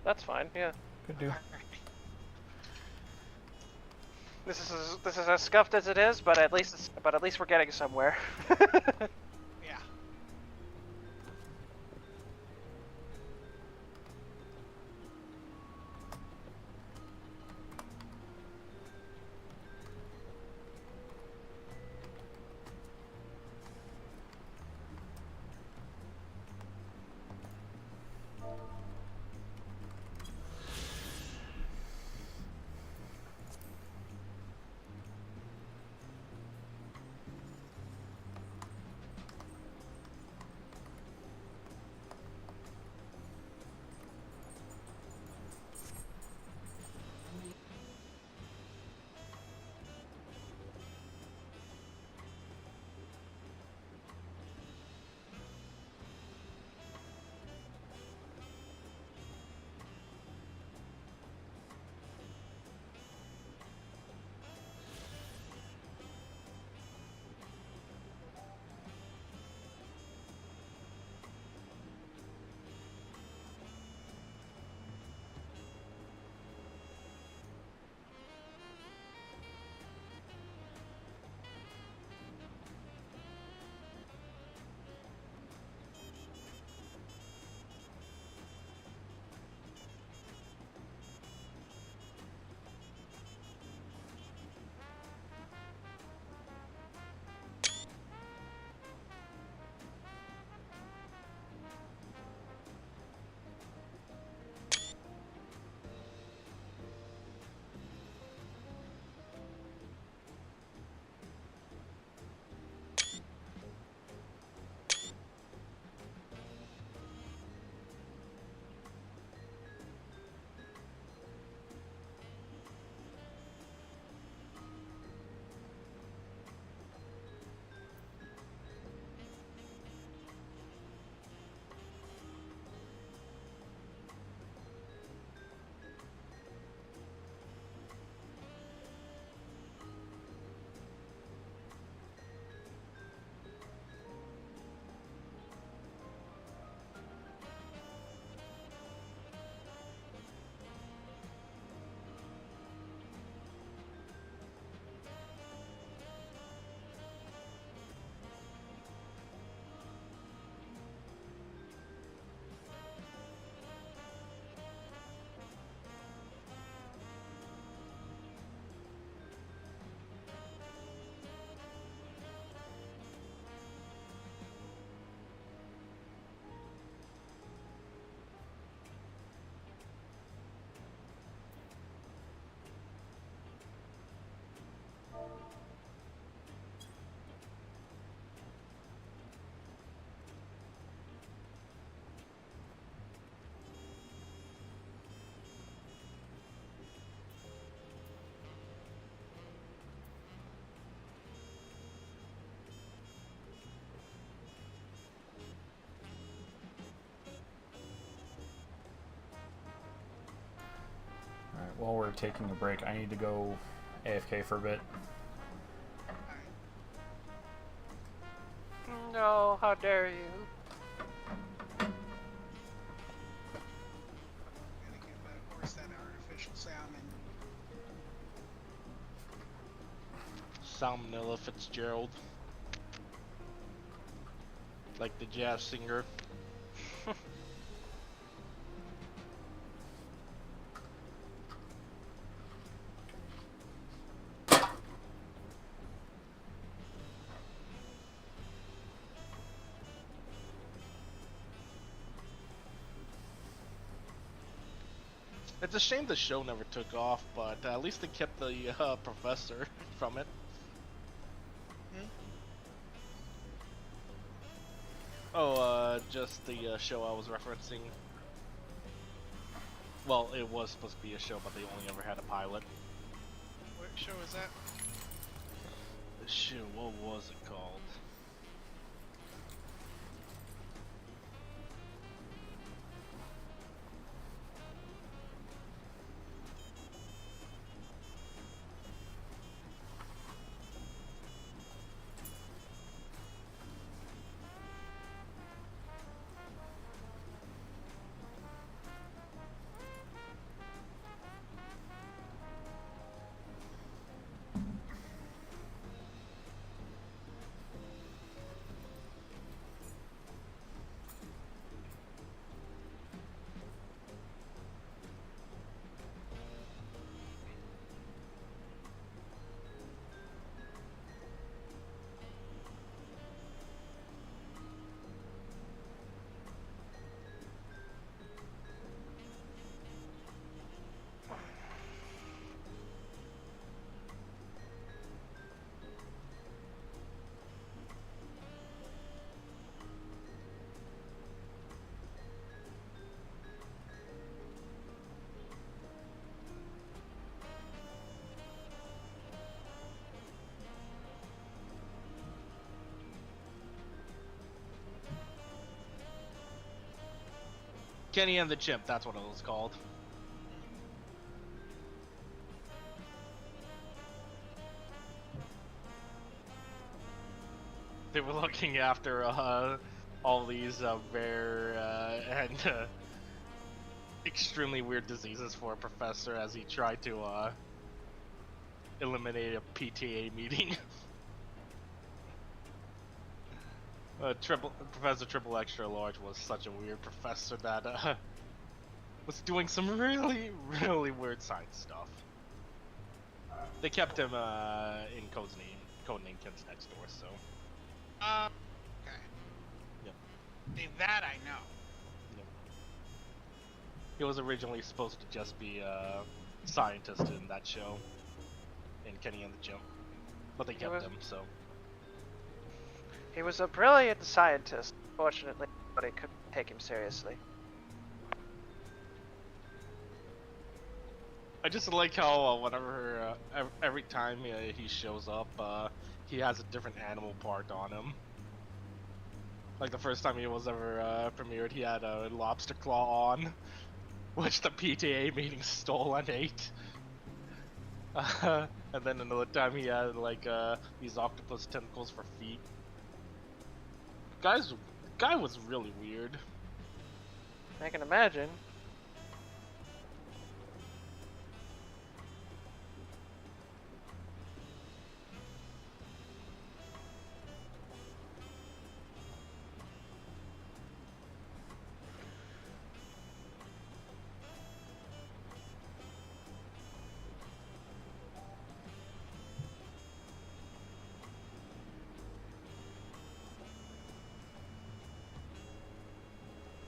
That's fine. Yeah. could do. Alright. This is as scuffed as it is, but at least we're getting somewhere. Yeah. Alright, while we're taking a break, I need to go AFK for a bit. No, how dare you? Gonna give that horse that artificial salmon. Salmonella Fitzgerald. Like the jazz singer. It's a shame the show never took off, but at least they kept the professor from it. Hmm? Oh, just the show I was referencing. Well, it was supposed to be a show, but they only ever had a pilot. What show is that? The show, what was it called? Kenny and the Chimp, that's what it was called. They were looking after all these rare and extremely weird diseases for a professor as he tried to eliminate a PTA meeting. Professor Triple Extra Large was such a weird professor that was doing some really, really weird science stuff. They kept him in codename Ken's Next Door, so. Okay. Yep. See, that I know. Yep. He was originally supposed to just be a scientist in that show, in Kenny and the Chimp, but they kept him, so. He was a brilliant scientist, fortunately, but I couldn't take him seriously. I just like how whenever every time he shows up, he has a different animal part on him. Like the first time he was ever premiered, he had a lobster claw on, which the PTA meeting stole and ate. And then another time he had like these octopus tentacles for feet. Guy was really weird. I can imagine.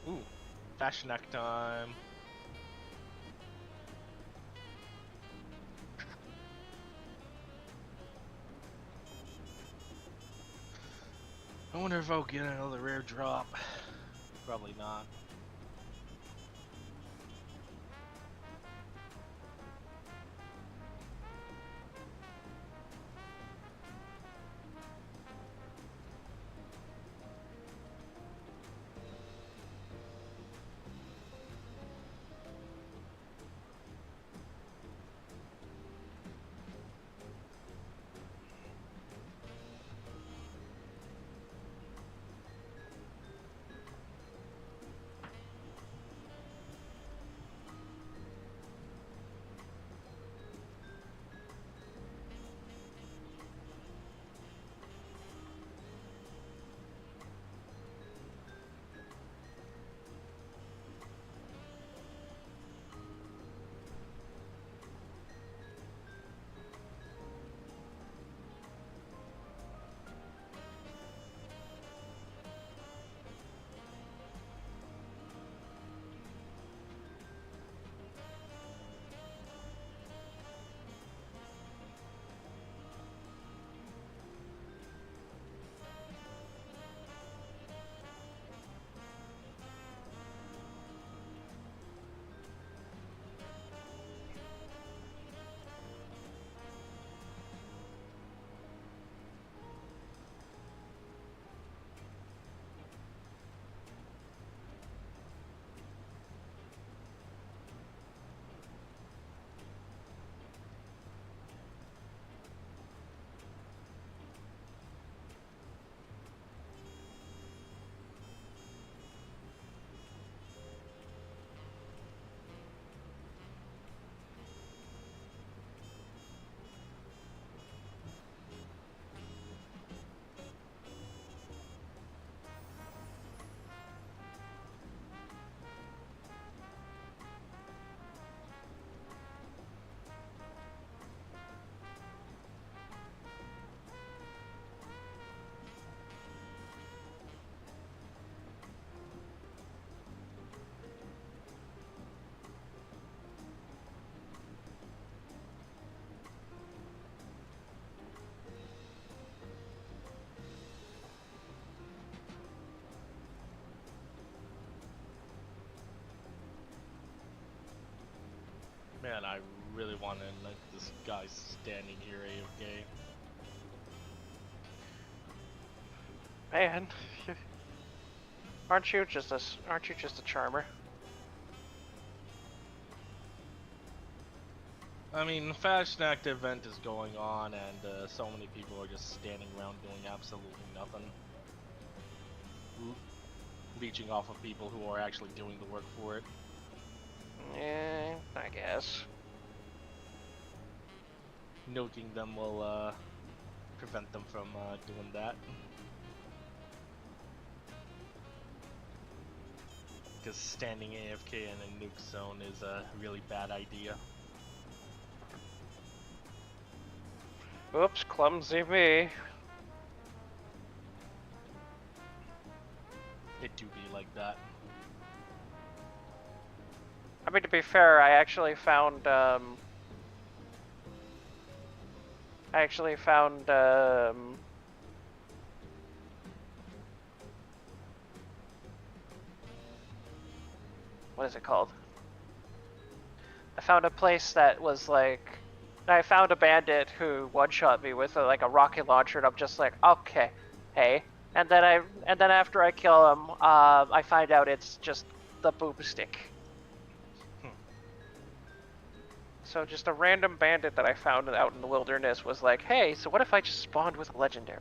Ooh, fashion act time. I wonder if I'll get another rare drop. Probably not. Man, I really want to let this guy standing here AFK. Man, aren't you just a charmer? I mean, Fashion Act event is going on, and so many people are just standing around doing absolutely nothing. Leeching off of people who are actually doing the work for it. Yeah, I guess. Milking them will prevent them from doing that. Because standing AFK in a nuke zone is a really bad idea. Oops, clumsy me. It do be like that. I mean, to be fair, I actually found, what is it called? I found a place that was like, I found a bandit who one-shot me with like a rocket launcher, and I'm just like, okay, hey. And then after I kill him, I find out it's just the boomstick. So just a random bandit that I found out in the wilderness was like, hey, so what if I just spawned with a legendary?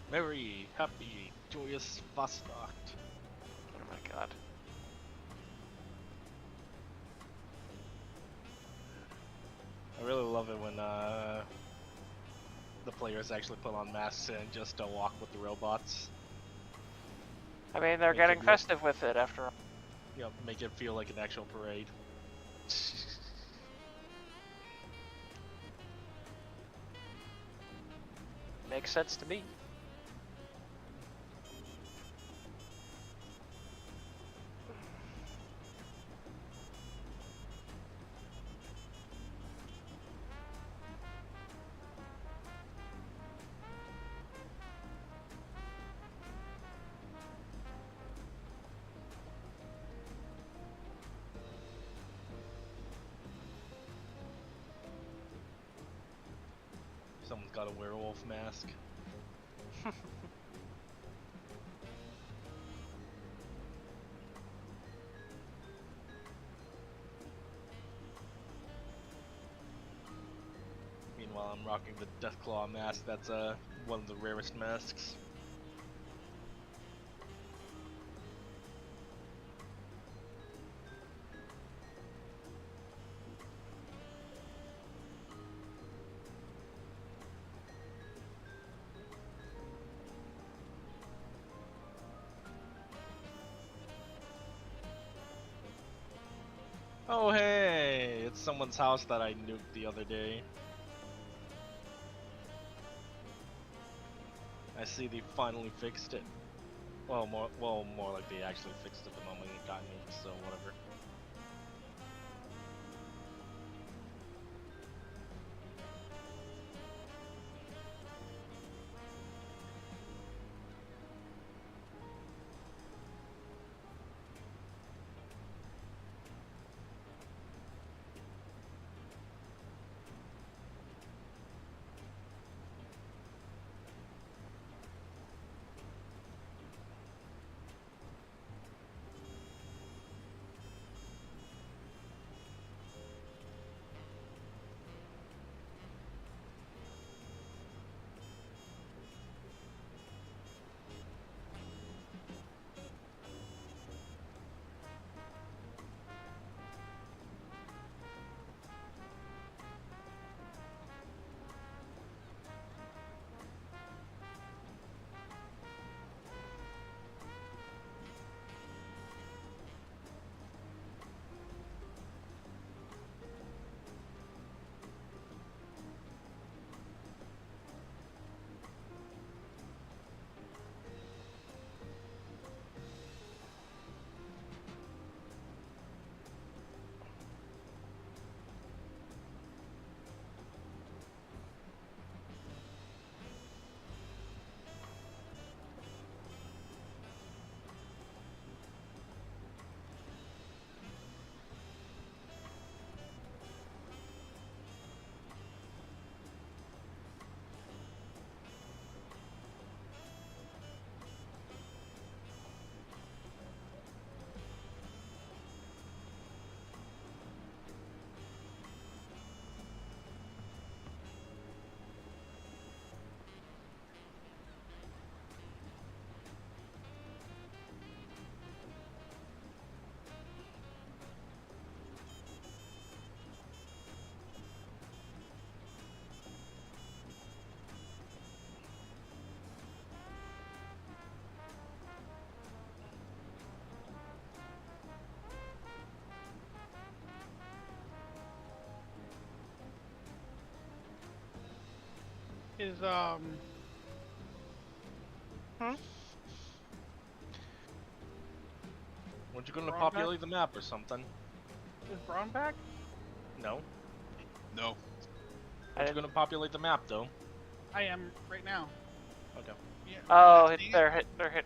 Merry, happy, joyous Fastnacht. Oh my god. I really love it when the players actually put on masks and just walk with the robots. I mean, they're Make getting it look- festive with it after all. You know, make it feel like an actual parade. Makes sense to me. Someone's got a werewolf mask. Meanwhile, I'm rocking the Deathclaw mask. That's one of the rarest masks. Oh hey, it's someone's house that I nuked the other day. I see they finally fixed it. more like they actually fixed it the moment it got me, so whatever. Is Weren't you gonna Braun populate the map or something? is Braun back? No. No. Weren't you gonna populate the map though? I am right now. Okay. Yeah. Oh, Dang it. they're hit.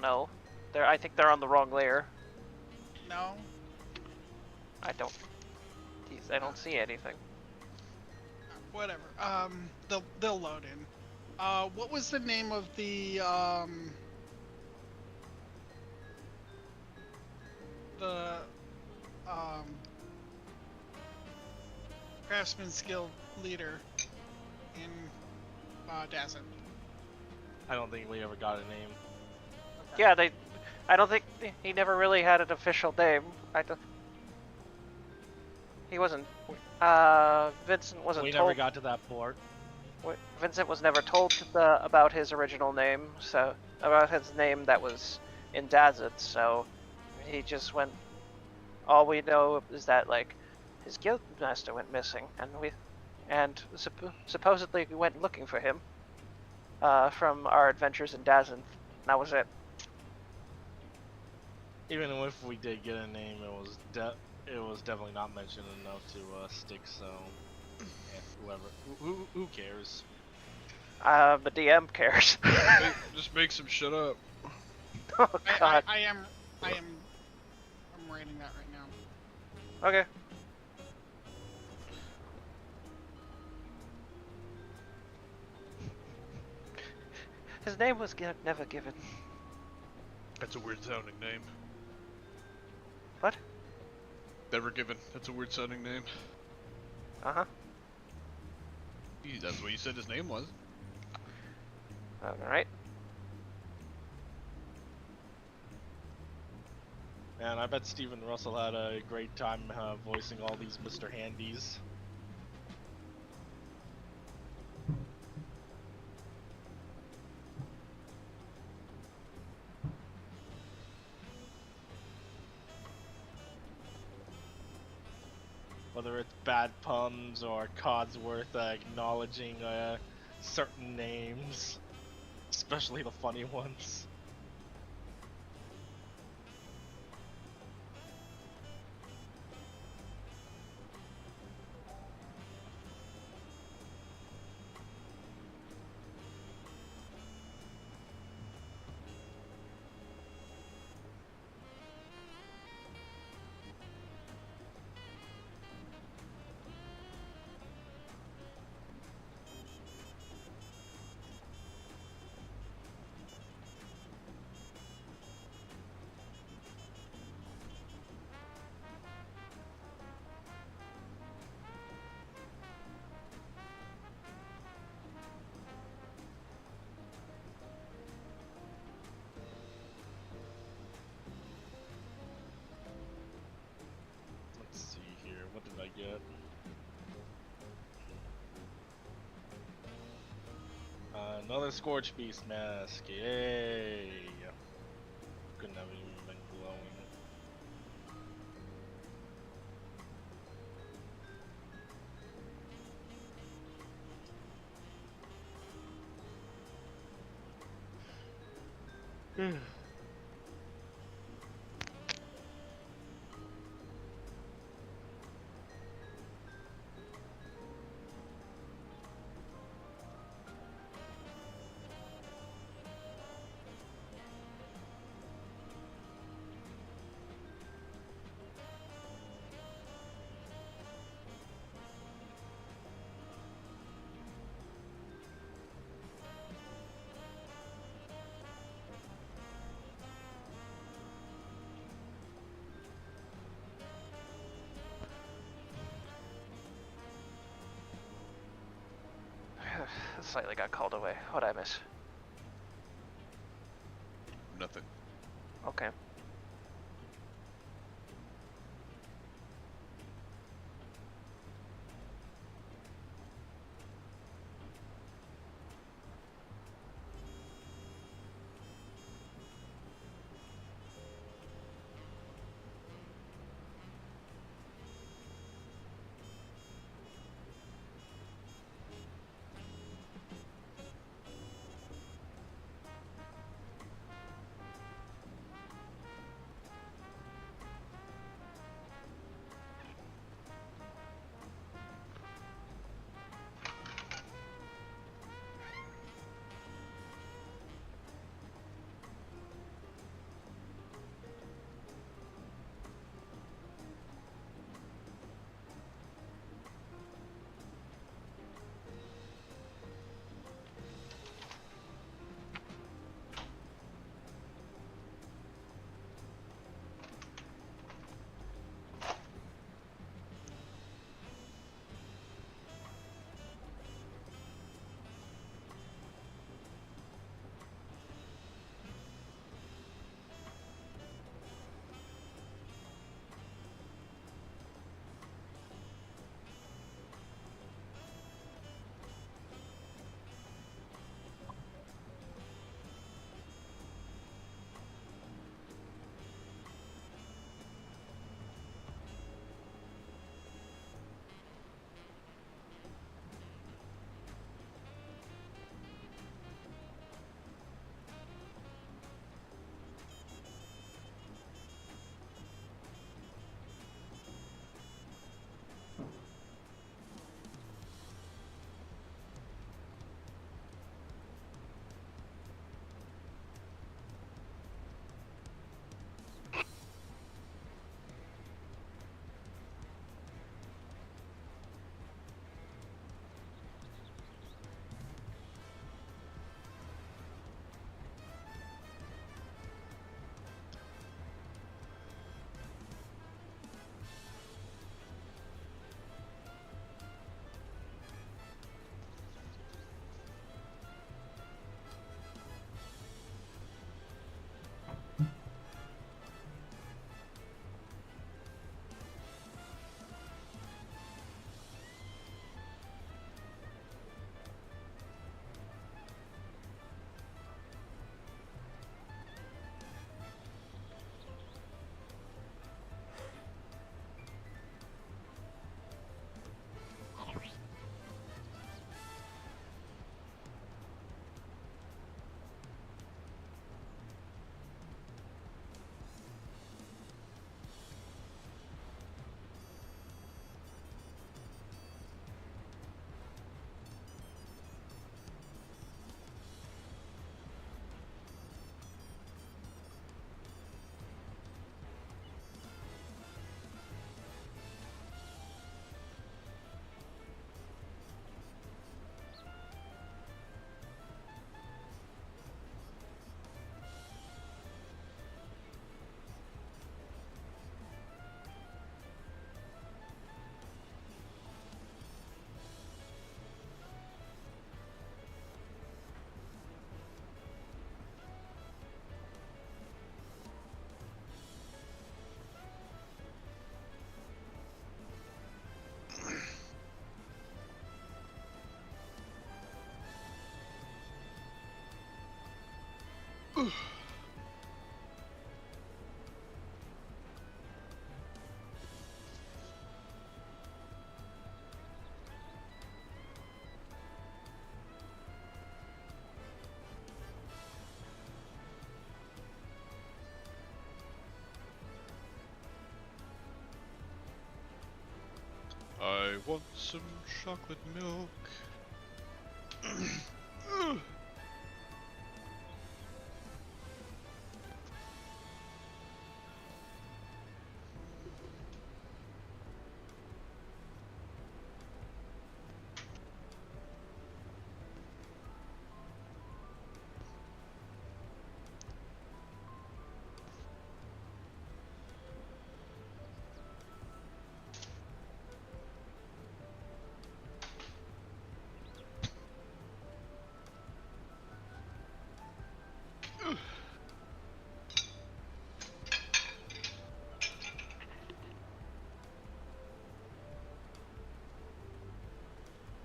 No, I think they're on the wrong layer. No. I don't. Geez, I don't see anything. Whatever. They'll load in. What was the name of the Craftsman's Guild leader in Dazen? I don't think we ever got a name. Yeah, I don't think he never really had an official name. I don't. He wasn't. Vincent wasn't We told. never got to that port. Vincent was never told about his original name, so about his name that was in Dazit. So he just went. All we know is that like his guild master went missing, and supposedly we went looking for him from our adventures in Dazin. That was it. Even if we did get a name, it was definitely not mentioned enough to stick. So, yeah, who cares? The DM cares. Just make some shit up. Oh God. I'm writing that right now. Okay. His name was never given. That's a weird sounding name. What? Never given. That's a weird sounding name. Uh-huh. That's what you said his name was. Alright. And I bet Steven Russell had a great time voicing all these Mr. Handies. Whether it's bad puns or Codsworth acknowledging certain names, especially the funny ones. yet. Another Scorch Beast mask. Yay! Couldn't have even been glowing. Slightly got called away. What'd I miss? Nothing. Okay. I want some chocolate milk.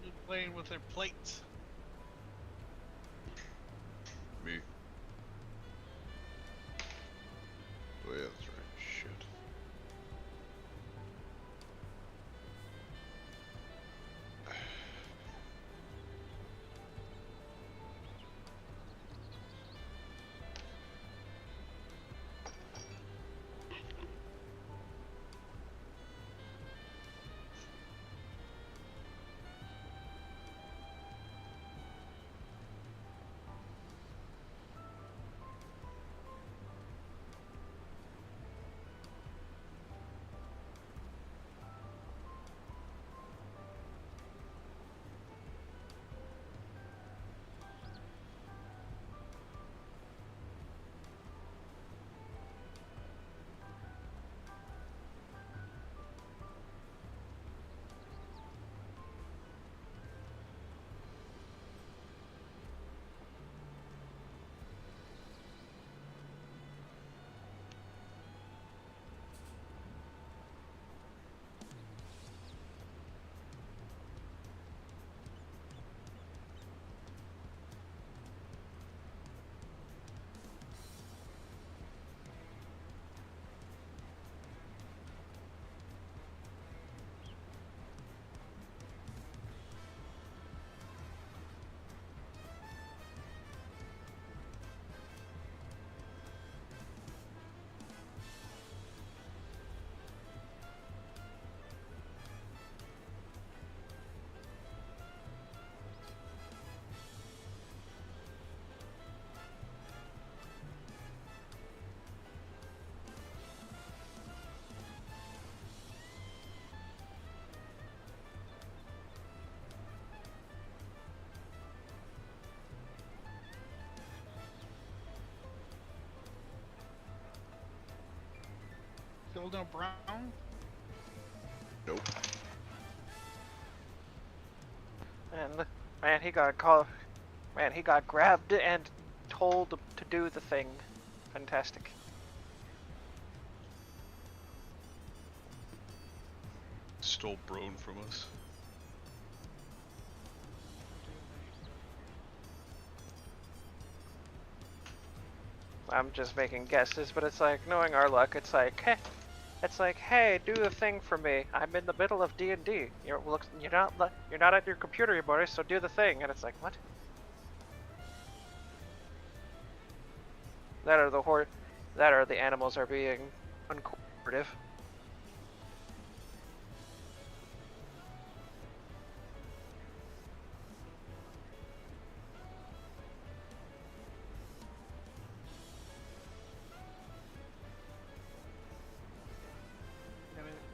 You're playing with their plates. Me. Oh yeah, that's right. Shit. Still no brown? Nope. And man, he got called. Man, he got grabbed and told to do the thing. Fantastic. Stole Brone from us. I'm just making guesses, but it's like, knowing our luck, it's like, hey, do the thing for me. I'm in the middle of D&D. You're not at your computer, you boys, so do the thing. And it's like, what? That or the animals are being uncooperative.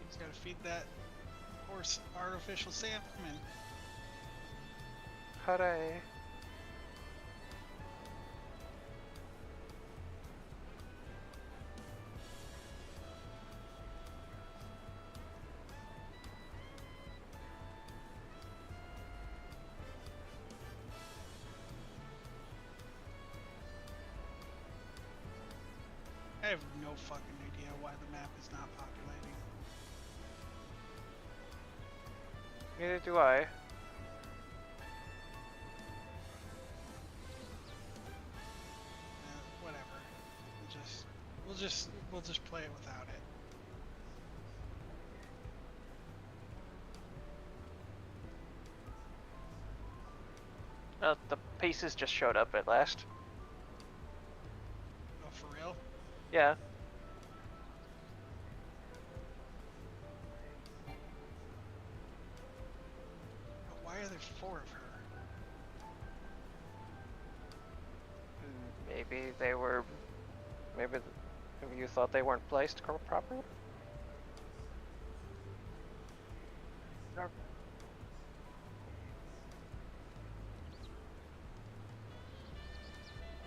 He's gotta feed that horse artificial salmon. Hooray. I have no fucking idea why the map is not populating. Neither do I. Whatever. we'll just play it without it. The pieces just showed up at last. Oh, for real? Yeah. Why are there 4 of her? Maybe they were. Maybe you thought they weren't placed properly.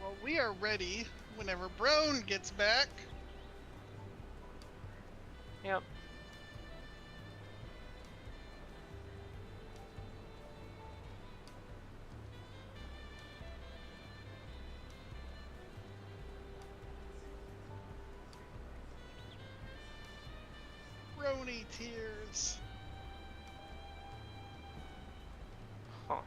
Well, we are ready whenever Brone gets back. Yep. Brawneteers. Huh.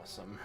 Awesome.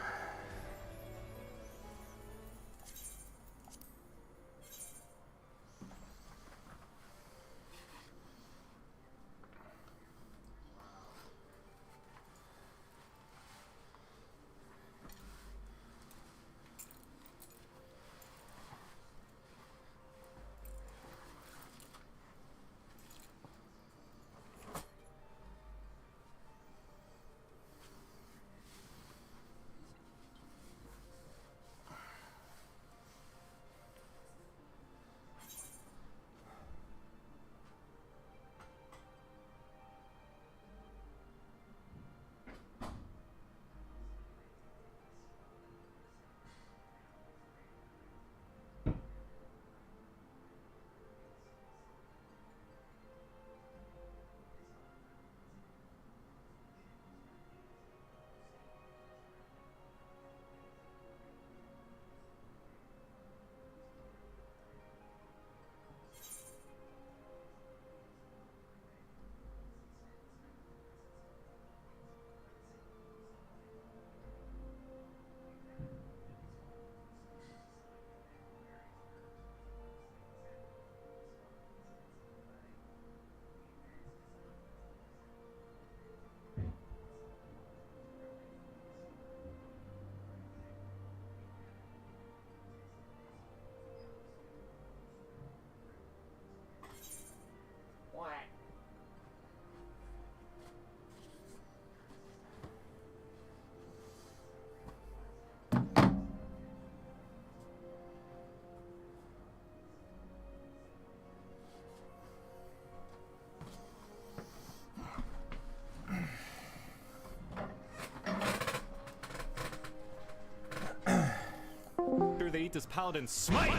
does Paladin smite?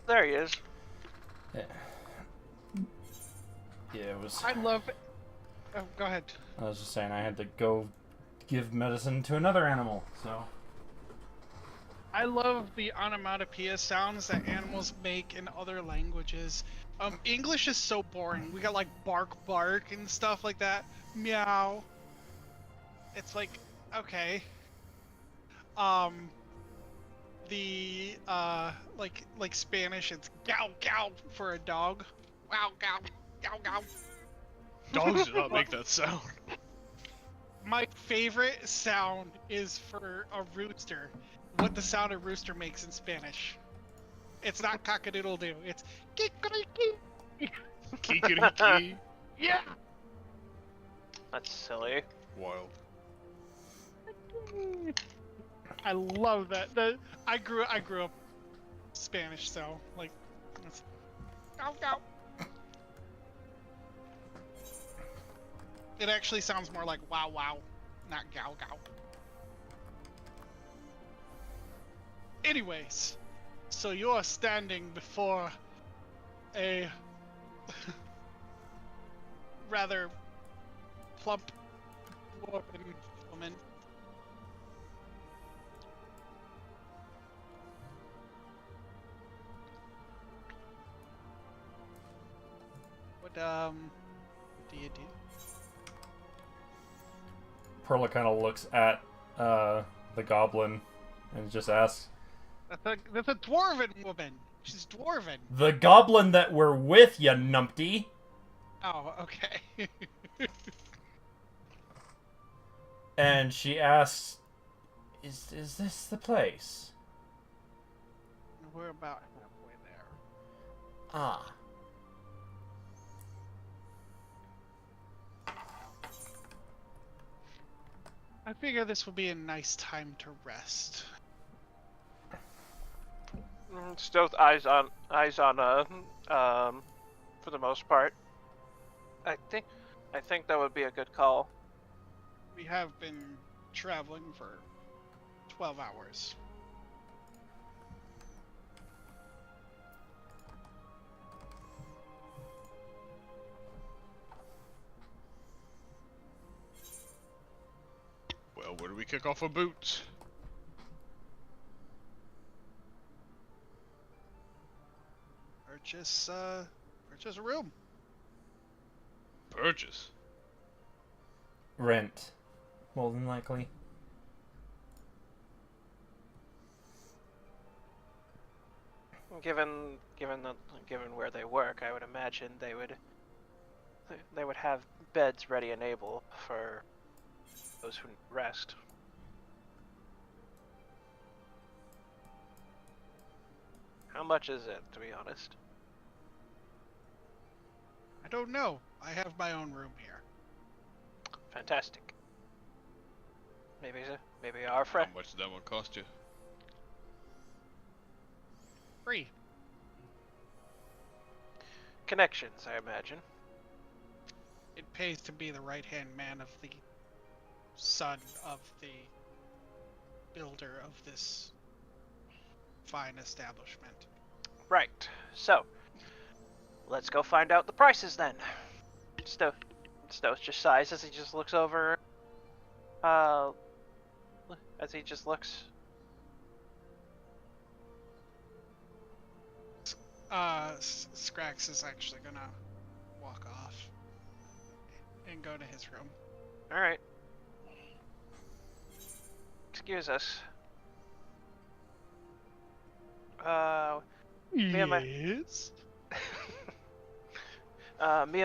There he is. Yeah. Yeah, it was. I love it. Oh, go ahead. I was just saying I had to go give medicine to another animal, so. I love the onomatopoeia sounds that animals make in other languages. English is so boring. We got like bark bark and stuff like that. Meow. It's like, okay. Like Spanish, it's gow gow for a dog. Wow gow gow gow. Dogs do not make that sound. My favorite sound is for a rooster. What the sound a rooster makes in Spanish. It's not cock-a-doodle-doo. It's kikeriki. Kikeriki. Yeah. That's silly. Wild. I love that. I grew up Spanish, so like, it's gow gow. It actually sounds more like wow wow, not gow gow. Anyways, so you're standing before a rather plump woman. What do you do? Perla kind of looks at the goblin and just asks, That's a dwarven woman. She's dwarven. "The goblin that we're with, ya numpty." Oh, okay. And she asks, "Is this the place?" We're about halfway there. Ah. I figure this would be a nice time to rest. Stealth eyes on for the most part. I think that would be a good call. We have been traveling for 12 hours. Well, where do we kick off our boots? Purchase a room. Purchase. Rent. More than likely. Given where they work, I would imagine they would have beds ready and able for those who rest. How much is it, to be honest? I don't know. I have my own room here. Fantastic. Maybe our friend. How much did that one cost you? Free. Connections, I imagine. It pays to be the right-hand man of the son of the builder of this fine establishment. Right. So, let's go find out the prices then. Stowe just sighs as he just looks over. As he just looks. Scrax is actually gonna walk off and go to his room. All right. Excuse us. Me and my Yes. me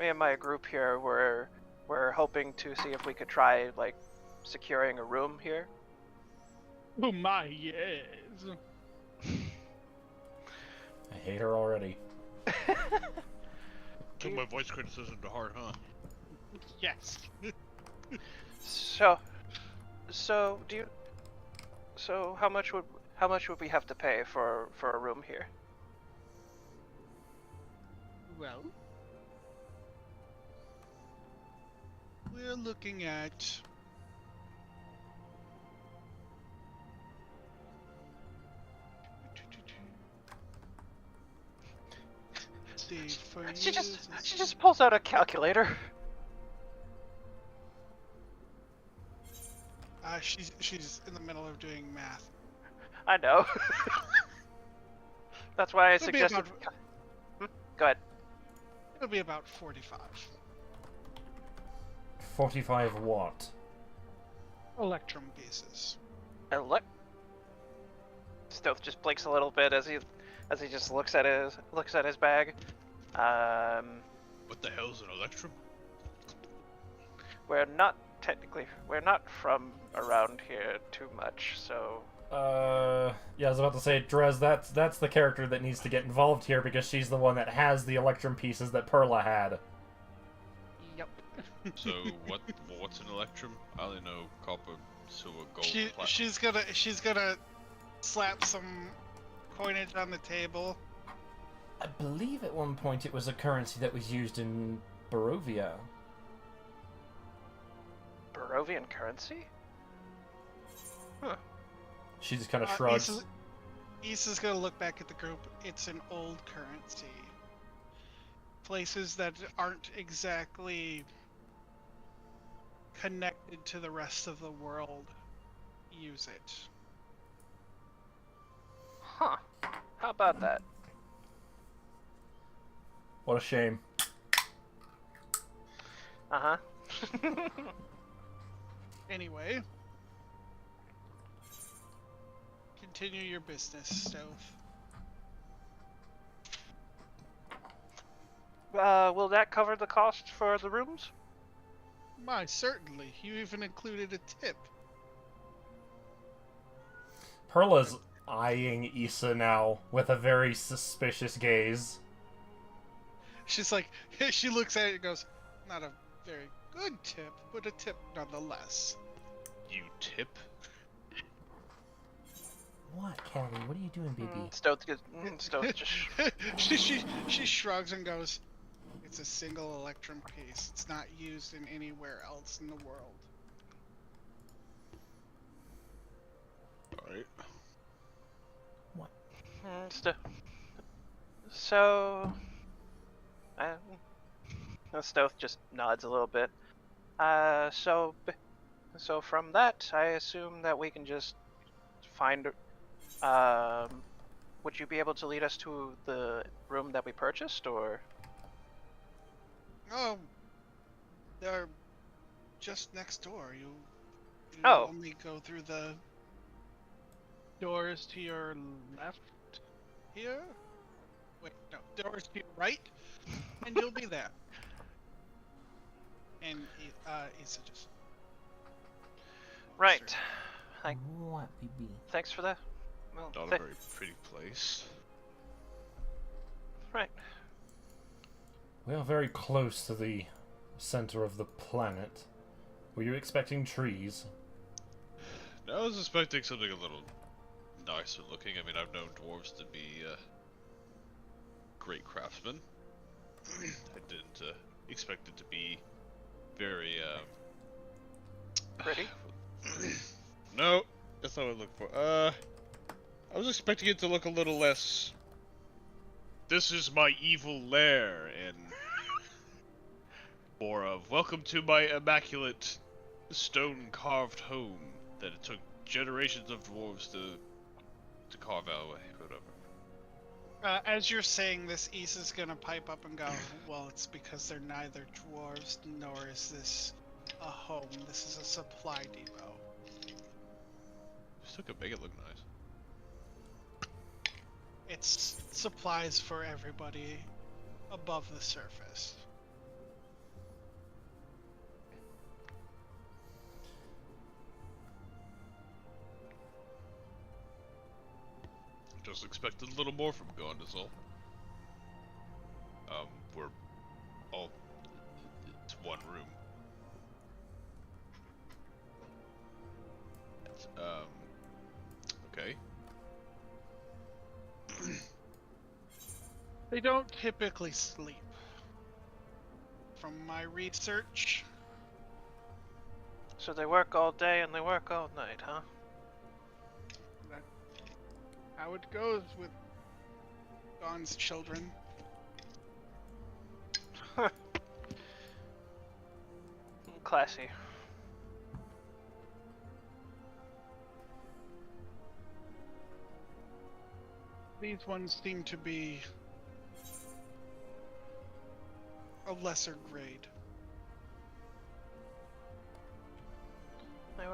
and my group here we're hoping to see if we could try like securing a room here. Oh my, yes. I hate her already. Took my voice criticism to heart, huh? Yes. So how much would we have to pay for a room here? Well, we're looking at D for She you. just pulls out a calculator. She's in the middle of doing math. I know. That's why I It'll be suggested. Go ahead. It'll be about 45 45 what? electrum pieces. And look. Stealth just blinks a little bit as he just looks at his bag. What the hell's an electrum? We're not from around here too much, so Yeah, I was about to say, Drez, that's the character that needs to get involved here because she's the one that has the electrum pieces that Perla had. Yep. So what's an electrum? I only know copper, silver, gold, platinum. She's gonna slap some coinage on the table. I believe at one point it was a currency that was used in Barovia. Barovian currency? Huh. She just kind of shrugs. Issa's gonna look back at the group. It's an old currency. Places that aren't exactly connected to the rest of the world use it. Huh. How about that? What a shame. Uh-huh. Anyway, continue your business, Stealth. Will that cover the cost for the rooms? My, certainly. You even included a tip. Perla's eyeing Issa now with a very suspicious gaze. She's like, she looks at it and goes, not a very good tip, but a tip nonetheless. You tip? What, Callie? What are you doing, baby? Stealth just She shrugs and goes, it's a single electrum piece. It's not used in anywhere else in the world. Alright. So, Stealth just nods a little bit. So from that, I assume that we can just find. Would you be able to lead us to the room that we purchased, or? Oh, they're just next door. You Oh. only go through the doors to your left here. Wait, no, doors to your right, and you'll be there. And Issa just Right. Like, What, baby? thanks for that. Well, Not a very pretty place. right. We are very close to the center of the planet. Were you expecting trees? No, I was expecting something a little nicer looking. I mean, I've known dwarves to be great craftsmen. I didn't expect it to be very Pretty. No, that's not what I looked for. I was expecting it to look a little less. This is my evil lair, and more of welcome to my immaculate stone-carved home that it took generations of dwarves to carve out. Whatever. as you're saying this, Issa's gonna pipe up and go, well, it's because they're neither dwarves, nor is this a home. This is a supply depot. Still could make it look nice. It's supplies for everybody above the surface. Just expected a little more from Gondazol. We're all. It's one room. Okay. They don't typically sleep. From my research, So they work all day and they work all night, huh? that's how it goes with Gon's children. classy. These ones seem to be a lesser grade. I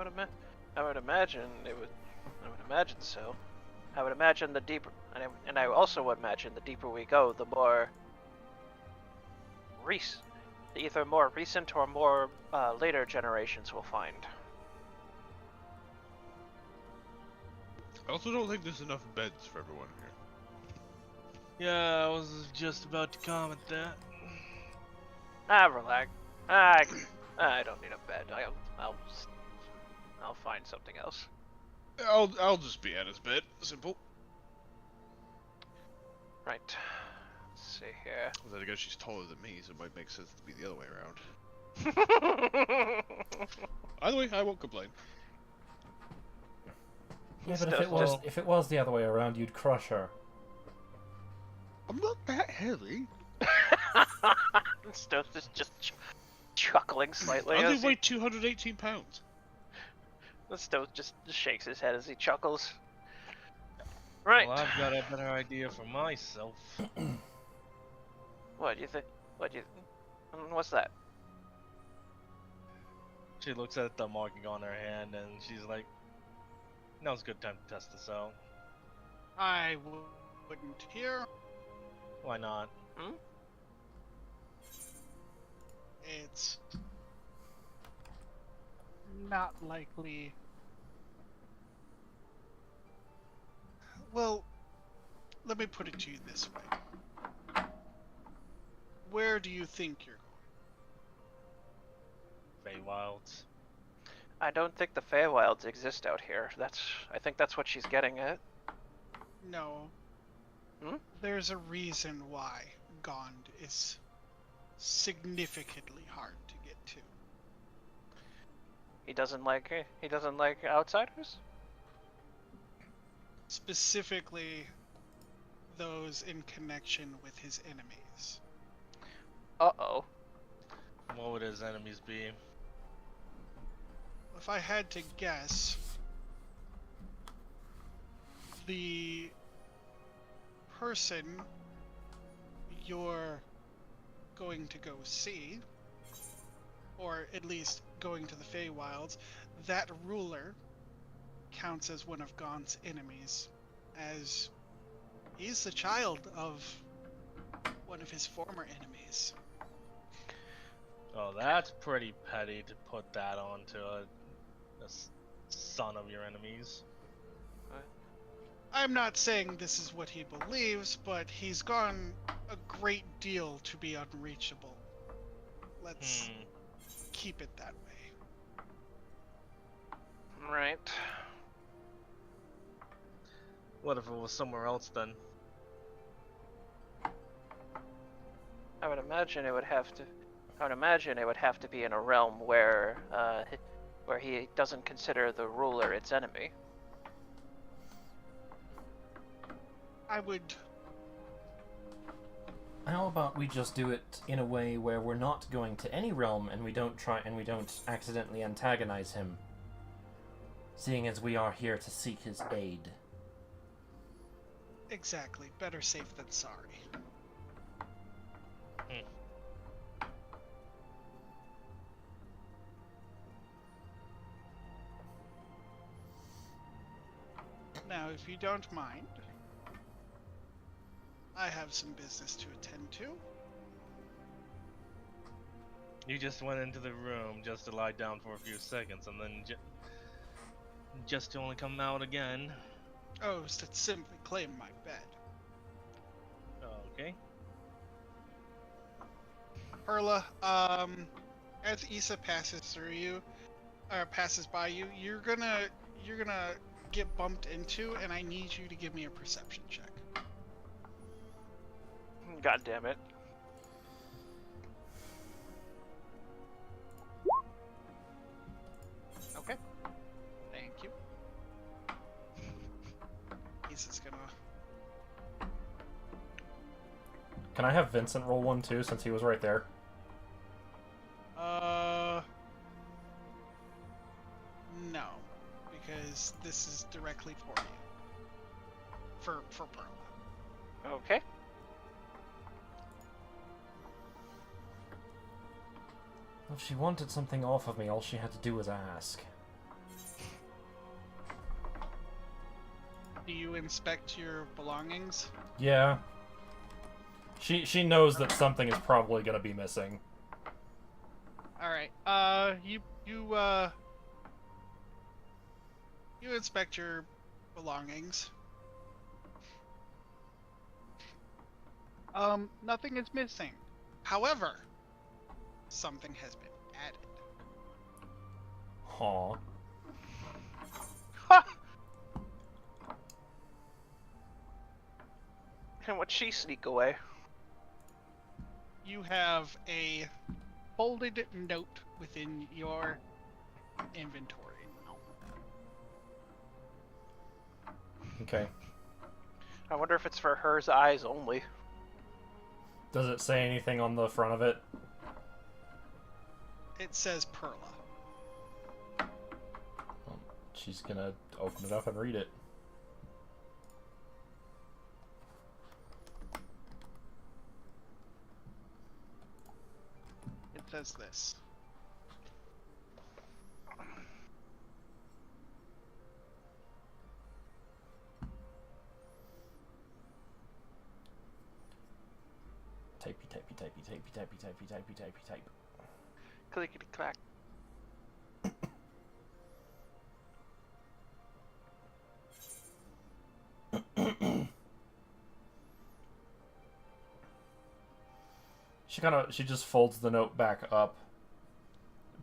would imagine it would. I would imagine so. I would imagine the deeper, and I also would imagine the deeper we go, the more either more recent or more later generations will find. I also don't think there's enough beds for everyone here. Yeah, I was just about to comment that. Relax. I don't need a bed. I'll find something else. I'll just be at his bed. Simple. Right. Let's see here. Then I guess she's taller than me, so it might make sense to be the other way around. Either way, I won't complain. Yeah, but if it was the other way around, you'd crush her. I'm not that heavy. Stone's just chuckling slightly. I only As weigh 218 pounds. the Stone just shakes his head as he chuckles. Right. Well, I've got a better idea for myself. What do you think? What's that? She looks at the marking on her hand and she's like, now's a good time to test this out. I wouldn't hear. Why not? It's not likely. Well, let me put it to you this way. Where do you think you're going? Feywilds. I don't think the Feywilds exist out here. I think that's what she's getting at. No. Hmm? There's a reason why Gond is significantly hard to get to. He doesn't like outsiders? Specifically, those in connection with his enemies. Uh-oh. What would his enemies be? If I had to guess, the person you're going to go see, or at least going to the Feywilds, that ruler counts as one of Gond's enemies, as he's the child of one of his former enemies. Oh, that's pretty petty to put that onto a son of your enemies. I'm not saying this is what he believes, but he's gone a great deal to be unreachable. Let's keep it that way. Right. What if it was somewhere else then? I would imagine it would have to be in a realm where he doesn't consider the ruler its enemy. How about we just do it in a way where we're not going to any realm and we don't accidentally antagonize him, seeing as we are here to seek his aid. Exactly. Better safe than sorry. Now, if you don't mind, I have some business to attend to. You just went into the room just to lie down for a few seconds and then just to only come out again. Oh, to simply claim my bed. Okay. Perla, as Issa passes through you, or passes by you, you're gonna get bumped into, and I need you to give me a perception check. God damn it. Okay. Thank you. Issa's gonna. Can I have Vincent roll one too, since he was right there? is directly for you. For Pearl. Okay. If she wanted something off of me, all she had to do was ask. Do you inspect your belongings? Yeah. She knows that something is probably gonna be missing. All right. You inspect your belongings. Nothing is missing. However, something has been added. Aw. Ha! And what'd she sneak away? You have a folded note within your inventory. Okay. I wonder if it's for hers eyes only. Does it say anything on the front of it? It says Perla. Well, she's gonna open it up and read it. It says this. Typey. Clickety clack. She just folds the note back up,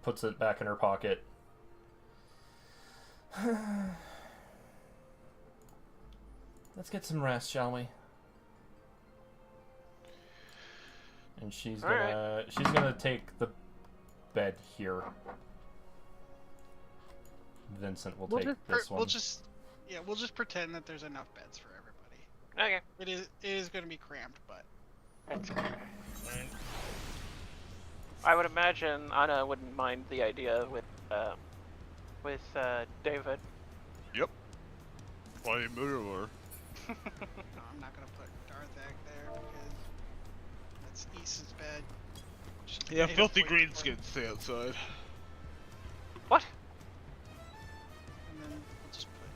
puts it back in her pocket. Let's get some rest, shall we? And she's gonna take the bed here. Vincent will take this one. We'll just pretend that there's enough beds for everybody. Okay. It is going to be cramped, but That's okay. I would imagine Anna wouldn't mind the idea with David. Yep. Why murderer? no, I'm not going to put Darthak there because that's Issa's bed. She's Yeah, made filthy of wood. greenskins stay outside. What? And then we'll just put.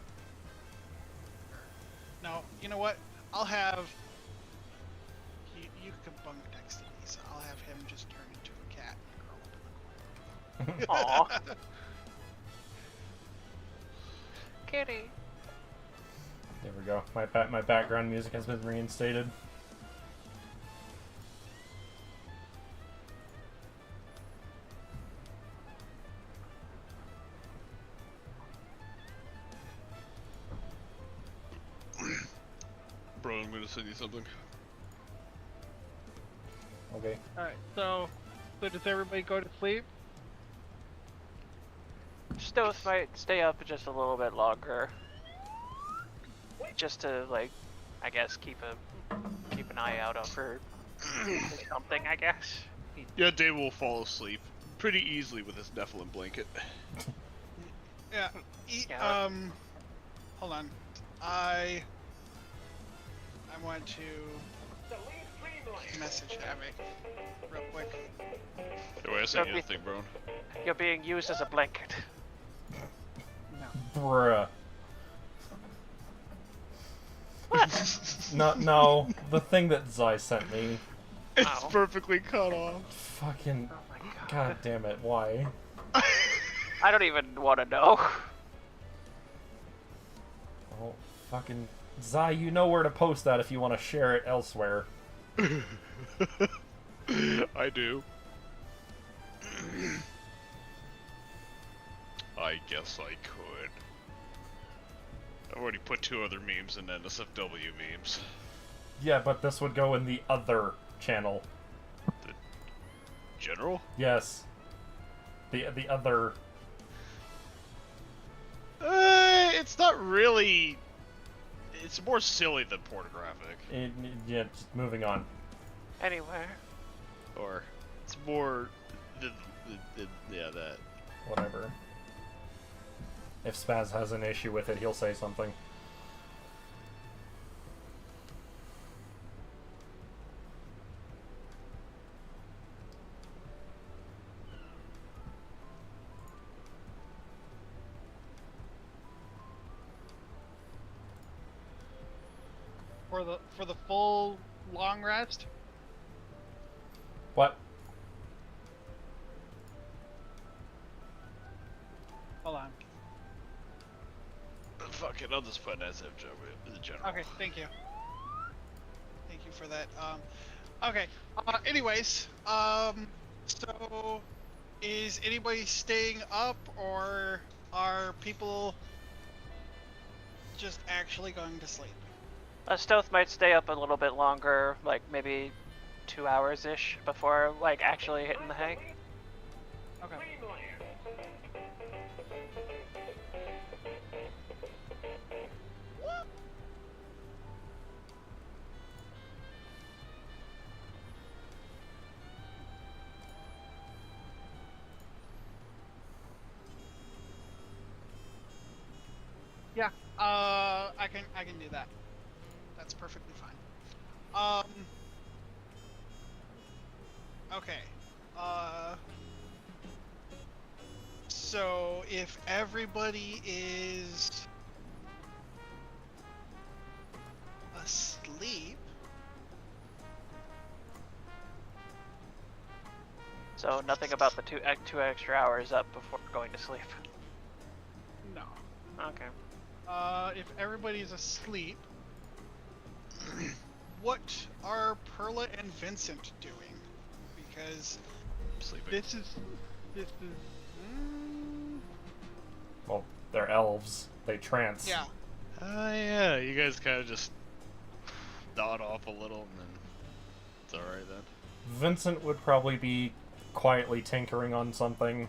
No, you know what? I'll have. You can bunk next to Issa. I'll have him just turn into a cat and curl up in the corner. Aw. Kitty. There we go. My background music has been reinstated. Bro, I'm gonna send you something. Okay. Alright, so does everybody go to sleep? Stoth might stay up just a little bit longer. Just to, like, I guess keep an eye out for something, I guess. Yeah, Dave will fall asleep pretty easily with his Nephilim blanket. Yeah. Yeah. Hold on. I want to message Havoc real quick. Anyway, I sent you a thing, bro. You're being used as a blanket. No. Bruh. No, the thing that Zai sent me. It's Ow. perfectly cut off. Fucking. Oh my god. God damn it, why? I don't even want to know. Oh, fucking. Zai, you know where to post that if you want to share it elsewhere. I do. I guess I could. I've already put 2 other memes in NSFW memes. Yeah, but this would go in the other channel. General? Yes. The other. It's not really. It's more silly than pornographic. Yeah, just moving on. Anywhere. Or it's more. Yeah, that. Whatever. if Spaz has an issue with it, he'll say something. For the full long rest. What? Hold on. Fuck it, I'll just put SFJ in the general. Okay, thank you. Thank you for that. Okay. Anyways, so is anybody staying up, or are people just actually going to sleep? Stealth might stay up a little bit longer, like maybe 2 hours-ish before like actually hitting the hay. Okay. Yeah, I can do that. That's perfectly fine. Okay. So if everybody is asleep, So nothing about the two extra hours up before going to sleep. no. Okay. If everybody's asleep, what are Perla and Vincent doing? Because Sleeping. this is. Well, they're elves. They trance. Yeah. Yeah, you guys kind of just nod off a little, and then it's alright then. Vincent would probably be quietly tinkering on something.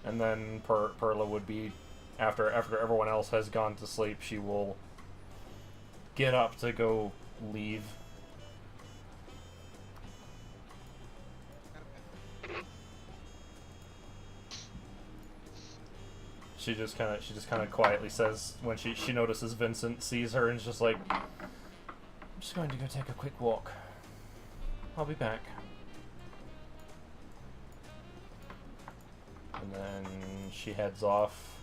And then Perla would be, after everyone else has gone to sleep, she will get up to go leave. She just kind of quietly says when she notices Vincent sees her, and is just like, I'm just going to go take a quick walk. I'll be back. And then she heads off.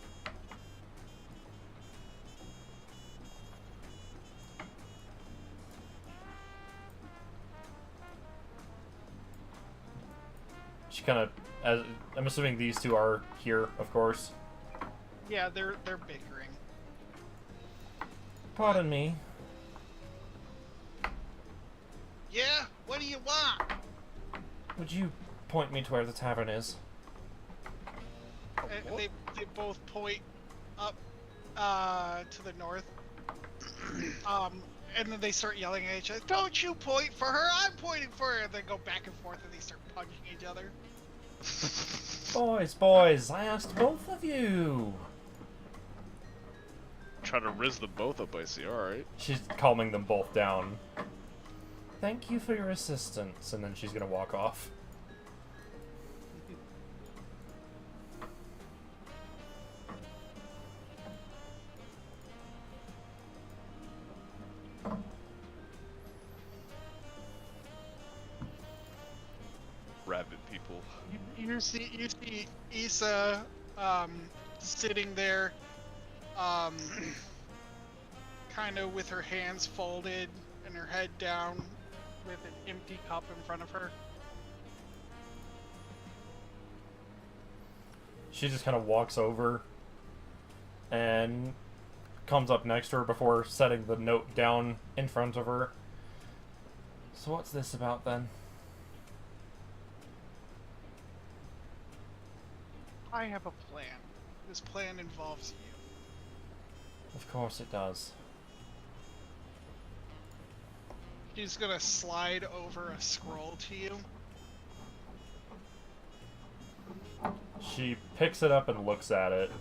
She kind of, as I'm assuming these two are here, of course. Yeah, they're bickering. Pardon me. Yeah, what do you want? Would you point me to where the tavern is? And they both point up to the north. And then they start yelling at each other. Don't you point for her, I'm pointing for her. And they go back and forth and they start punching each other. Boys, I asked both of you. Try to riz them both up, I see, alright. She's calming them both down. Thank you for your assistance, and then she's gonna walk off. Rabid people. You see Issa sitting there, kind of with her hands folded and her head down, with an empty cup in front of her. She just kind of walks over and comes up next to her before setting the note down in front of her. So what's this about then? I have a plan. This plan involves you. Of course it does. She's gonna slide over a scroll to you. She picks it up and looks at it.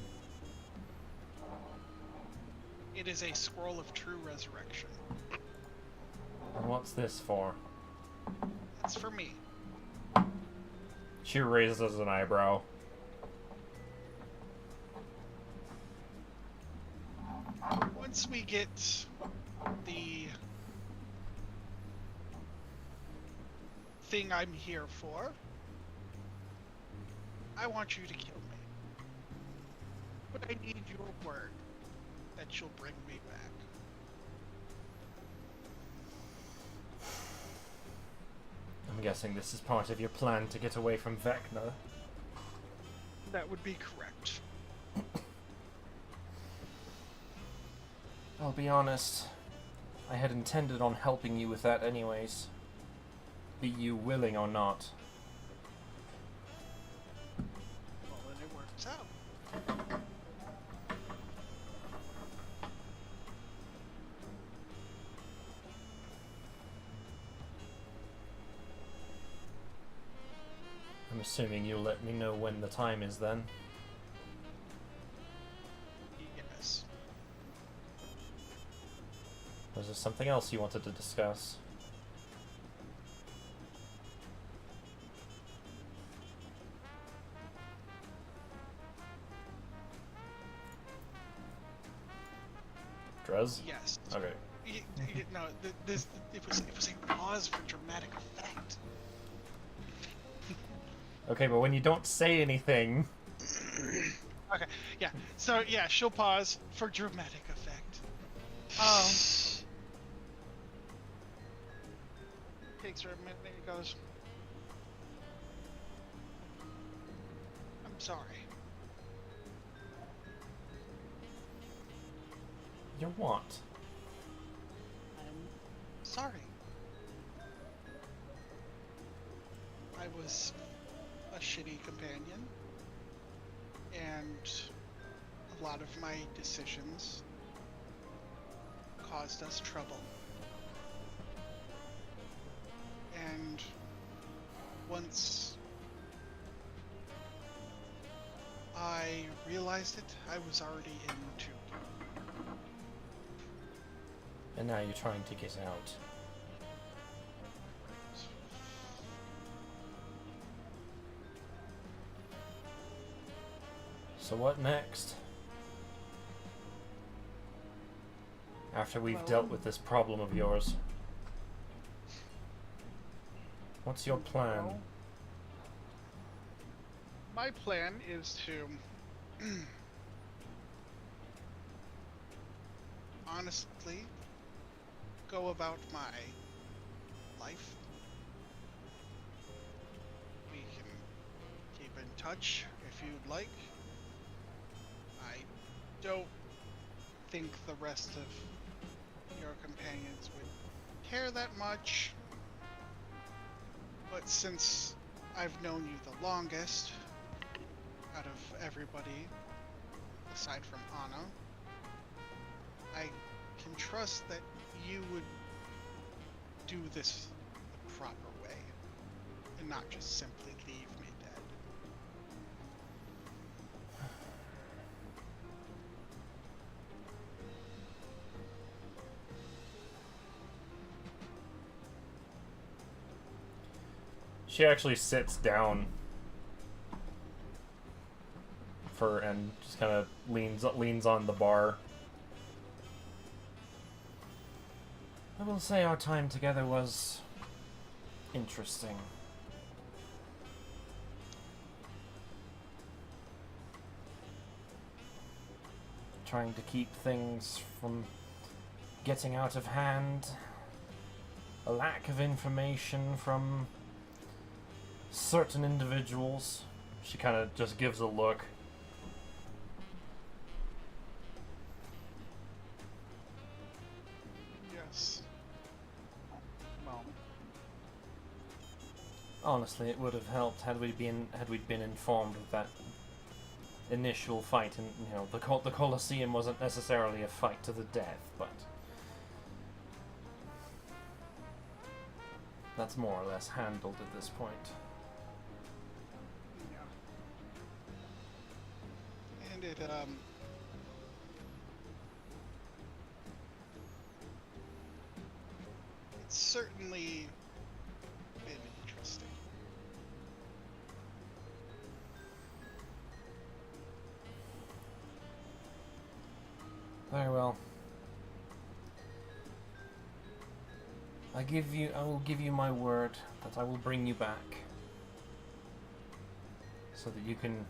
It is a scroll of true resurrection. And what's this for? It's for me. She raises an eyebrow. Once we get the thing I'm here for, I want you to kill me. But I need your word that you'll bring me back. I'm guessing this is part of your plan to get away from Vecna. That would be correct. I'll be honest. I had intended on helping you with that anyways. Be you willing or not. Well, then it works out. I'm assuming you'll let me know when the time is then. Yes. Was there something else you wanted to discuss? Drez? Yes. Okay. No, it was a pause for dramatic effect. Okay, but when you don't say anything... Okay, yeah. So yeah, she'll pause for dramatic effect. Takes her a minute. He goes, "I'm sorry." You what? I'm sorry. I was a shitty companion, and a lot of my decisions caused us trouble. And once I realized it, I was already in too deep. And now you're trying to get out. So what next? After we've dealt with this problem of yours. What's your plan? Well, my plan is to honestly go about my life. We can keep in touch if you'd like. I don't think the rest of your companions would care that much. But since I've known you the longest out of everybody, aside from Anna, I can trust that you would do this the proper way and not just simply leave me dead. She actually sits down and just kind of leans on the bar. I will say our time together was interesting. Trying to keep things from getting out of hand. A lack of information from certain individuals. She kind of just gives a look. Yes. Well, Honestly, it would have helped had we been informed of that initial fight, and you know, the Colosseum wasn't necessarily a fight to the death, but that's more or less handled at this point. yeah. And it's certainly been interesting. I will give you my word that I will bring you back. So that you can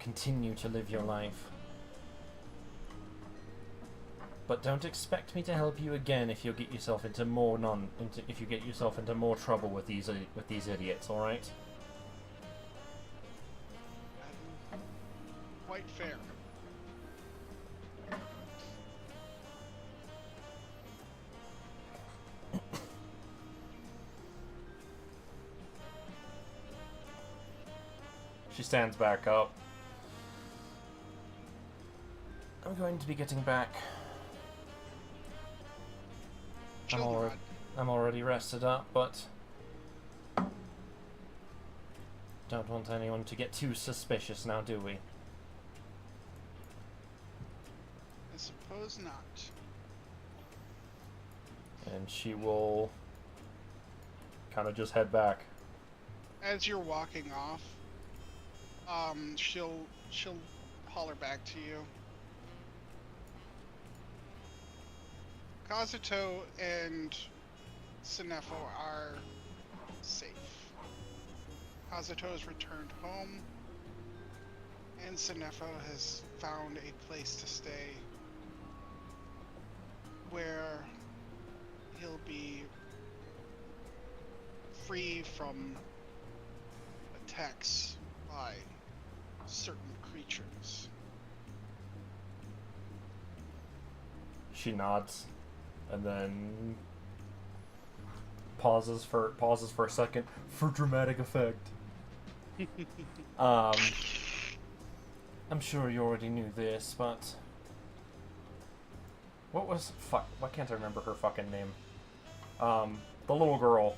continue to live your life. But don't expect me to help you again if you get yourself into more trouble with these idiots, all right? Quite fair. She stands back up. I'm going to be getting back. I'm already rested up, but don't want anyone to get too suspicious now, do we? I suppose not. And she will kind of just head back. As you're walking off, she'll holler back to you. Kazuto and Sinefo are safe. Kazuto has returned home, and Sinefo has found a place to stay where he'll be free from attacks by certain creatures. She nods, and then pauses for a second for dramatic effect. I'm sure you already knew this, but why can't I remember her fucking name? The little girl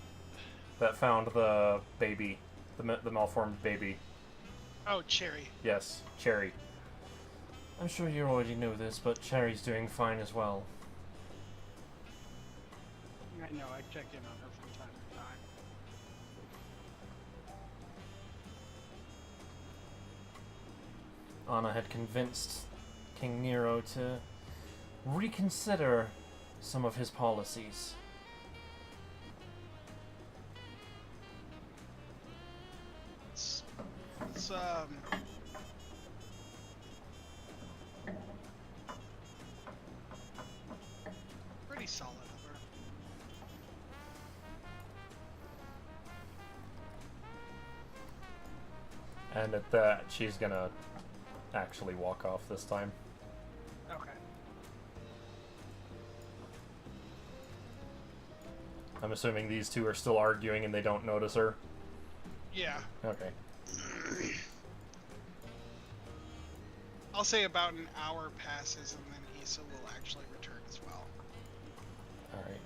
that found the baby, the malformed baby. Oh, Cherry. Yes, Cherry. I'm sure you already knew this, but Cherry's doing fine as well. I know, I check in on her from time to time. Anna had convinced King Nero to reconsider some of his policies. It's pretty solid of her. And at that, she's gonna actually walk off this time. Okay. I'm assuming these two are still arguing and they don't notice her. Yeah. Okay. I'll say about an hour passes and then Issa will actually return as well. Alright.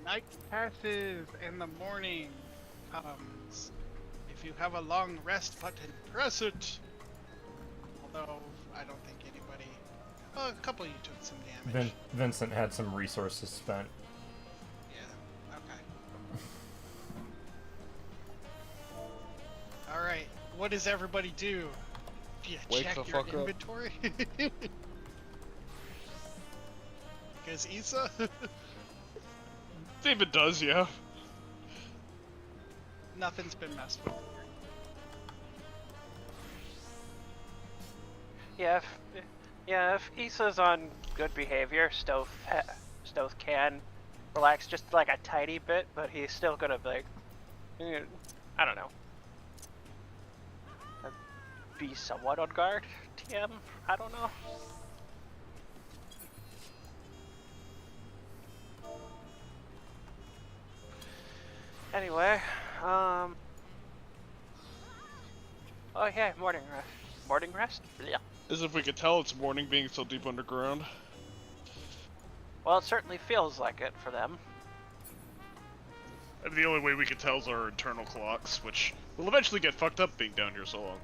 Night passes and the morning comes. If you have a long rest button, press it. Although, I don't think anybody... Well, a couple of you took some damage. Vincent had some resources spent. Yeah, okay. Alright, what does everybody do? Do you Wake check the your fuck up. inventory? Because Issa? David does, yeah. Nothing's been messed with here. If Issa's on good behavior, Stoth can relax just like a tiny bit, but he's still gonna be like, I don't know, be somewhat on guard. TM, I don't know. Anyway, oh yeah, morning rest. Morning rest? Yeah. As if we could tell it's morning being so deep underground. Well, it certainly feels like it for them. And the only way we could tell is our internal clocks, which will eventually get fucked up being down here so long.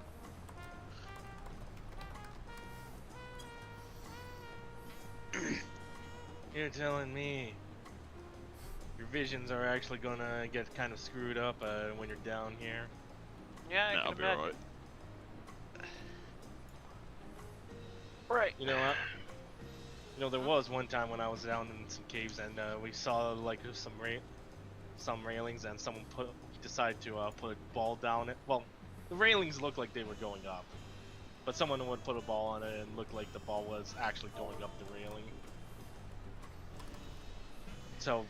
You're telling me. your visions are actually gonna get kind of screwed up when you're down here. Yeah, I Nah, can I'll be imagine. alright. Right. You know what? You know, there was one time when I was down in some caves and we saw like some railings, and someone decided to put a ball down it. Well, the railings looked like they were going up, but someone would put a ball on it and looked like the ball was actually going up the railing. So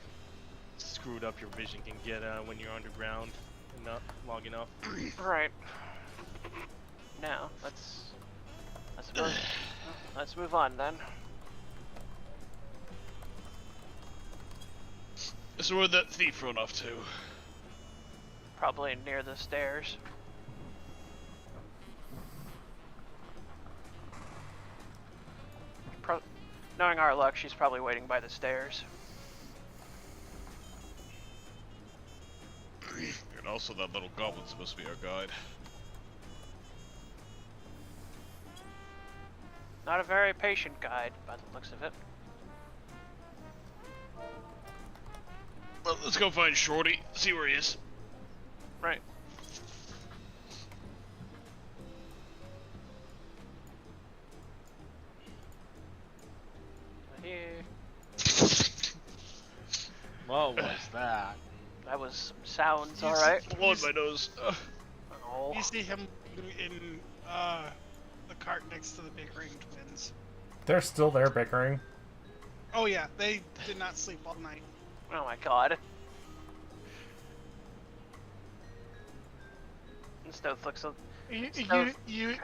screwed up your vision can get when you're underground and not long enough. Right. Now, let's move on then. So where'd that thief run off to? Probably near the stairs. Knowing our luck, she's probably waiting by the stairs. And also that little goblin's supposed to be our guide. Not a very patient guide, by the looks of it. Well, let's go find Shorty, see where he is. Right. Here. What was that? That was some sounds, You alright. Blood my nose. Oh. You see him in the cart next to the bickering twins. They're still there bickering. Oh yeah, they did not sleep all night. Oh my god. And Stoth looks up. You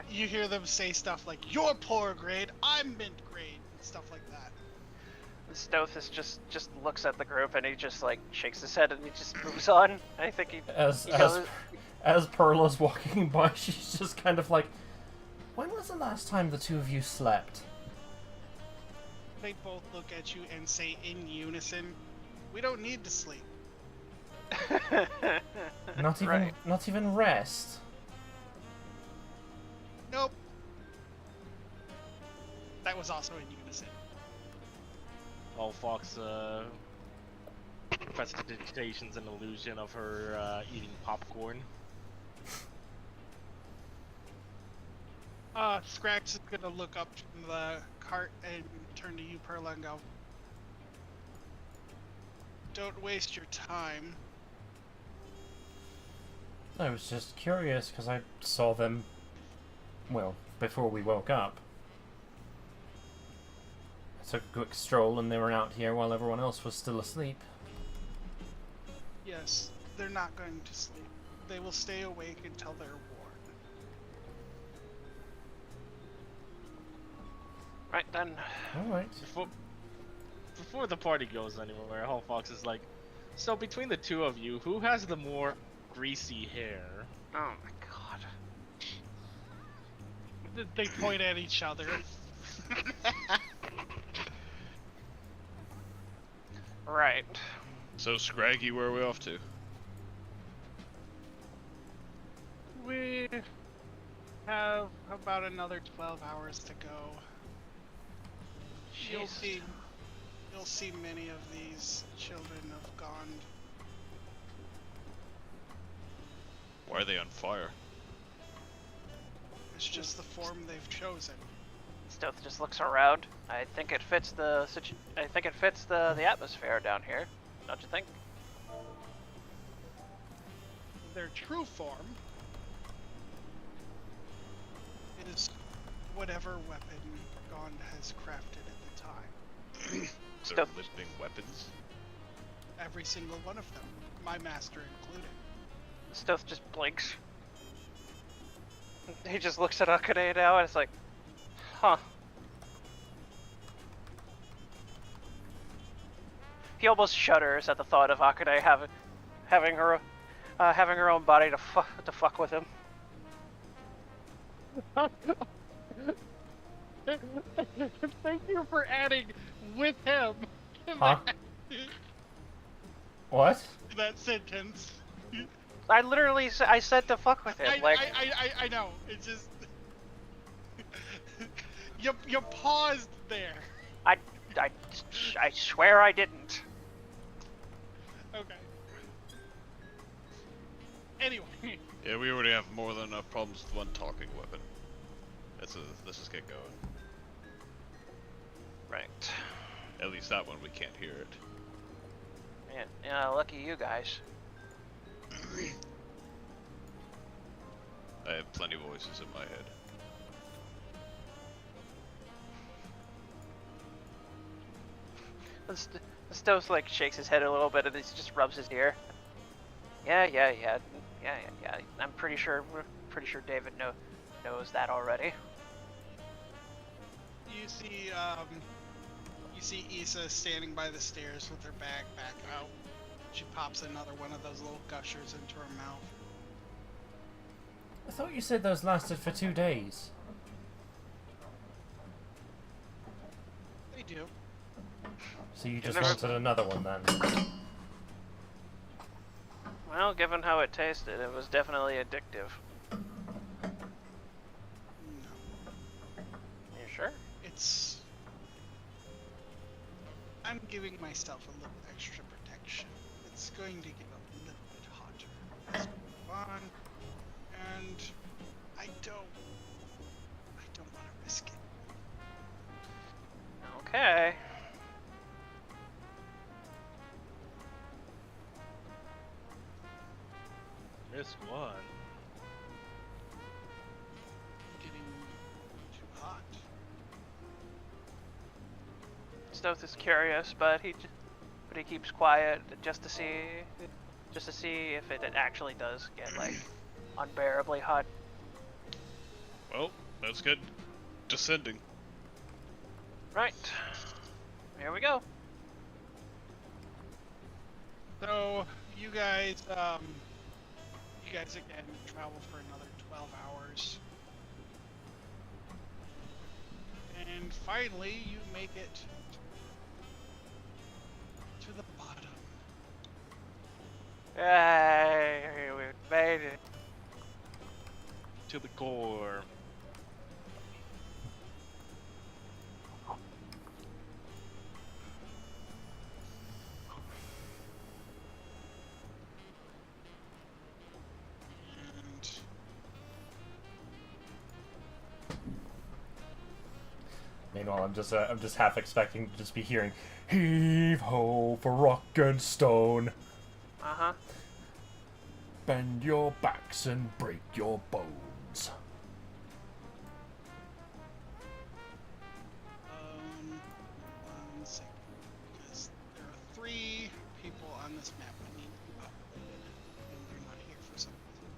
hear them say stuff like, "You're poor grade, I'm mint grade," and stuff like that. Stoth is just looks at the group and he just like shakes his head and he just moves on. I think he As Perla's walking by, she's just kind of like, when was the last time the two of you slept? They both look at you and say in unison, "We don't need to sleep." Not even rest. Nope. That was also in unison. All Fox prestidigitation's an illusion of her eating popcorn. Scrax is gonna look up from the cart and turn to you, Perla, and go, "Don't waste your time." I was just curious because I saw them, well, before we woke up. I took a quick stroll and they were out here while everyone else was still asleep. Yes, they're not going to sleep. They will stay awake until they're warned. Right then. Alright. Before the party goes anywhere, Hall Fox is like, so between the two of you, who has the more greasy hair? Oh my god. They point at each other. Right. So Scraggy, where are we off to? We have about another 12 hours to go. You'll see many of these children of Gond. Why are they on fire? It's just the form they've chosen. Stoth just looks around. I think it fits the atmosphere down here. Don't you think? Their true form is whatever weapon Gond has crafted at the time. They're Stuff. living weapons. Every single one of them, my master included. Stoth just blinks. He just looks at Akane now and it's like, huh. He almost shudders at the thought of Akane having her own body to fuck with him. Thank you for adding with him to Huh? What? that sentence. I literally I said to fuck with him. I know. It's just you paused there. I swear I didn't. Anyway, Yeah, we already have more than enough problems with one talking weapon. Let's just get going. Right. At least that one we can't hear it. Man, yeah, lucky you guys. I have plenty of voices in my head. The Stove's like shakes his head a little bit and he just rubs his ear. Yeah. I'm pretty sure David knows that already. you see Issa standing by the stairs with her bag back out. She pops another one of those little gushers into her mouth. I thought you said those lasted for 2 days. They do. So you just never- wanted another one then? Well, given how it tasted, it was definitely addictive. No, You sure? it's. I'm giving myself a little extra protection. It's going to get a little bit hotter as we move on, and I don't want to risk it. Okay. Risk one. Getting too hot. Stoth is curious, but he keeps quiet just to see if it actually does get like unbearably hot. Well, that's good. Descending. Right. Here we go. So you guys again travel for another 12 hours, and finally you make it to the bottom. Yay, we made it. To the core. And Meanwhile, I'm just half expecting to just be hearing, "Heave ho for rock and stone, Uh-huh. bend your backs and break your bones." one second, because there are 3 people on this map that need to be uploaded, and they're not here for some reason.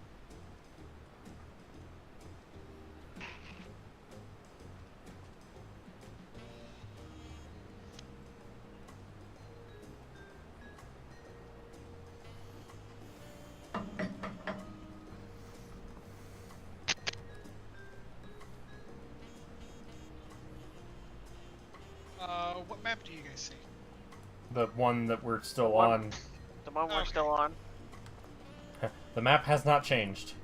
What map do you guys see? The one that we're still One. on. The one we're Okay. still on. The map has not changed.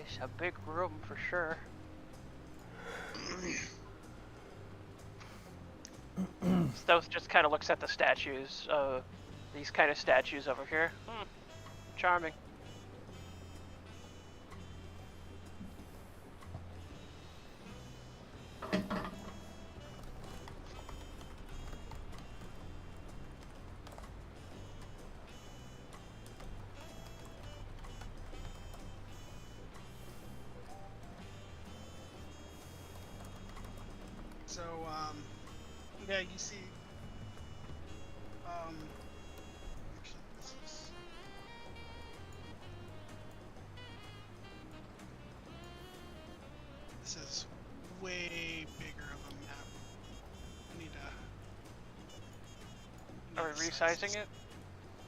It's a big room for sure. Stealth just kind of looks at the statues, these kind of statues over here. Charming. So, yeah, you see, actually, this is way bigger of a map. I need to. Are we resizing it?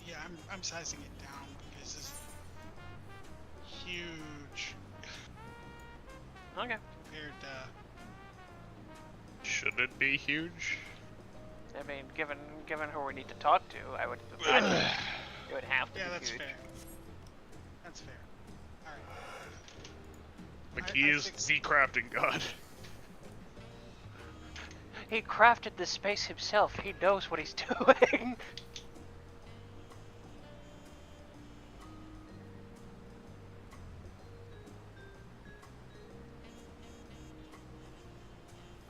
Yeah, I'm sizing it down because this is huge Okay. compared to. Should it be huge? I mean, given who we need to talk to, I would imagine it would have to Yeah, be that's huge. fair. That's fair. Alright. McKee is think the crafting god. He crafted this space himself. He knows what he's doing.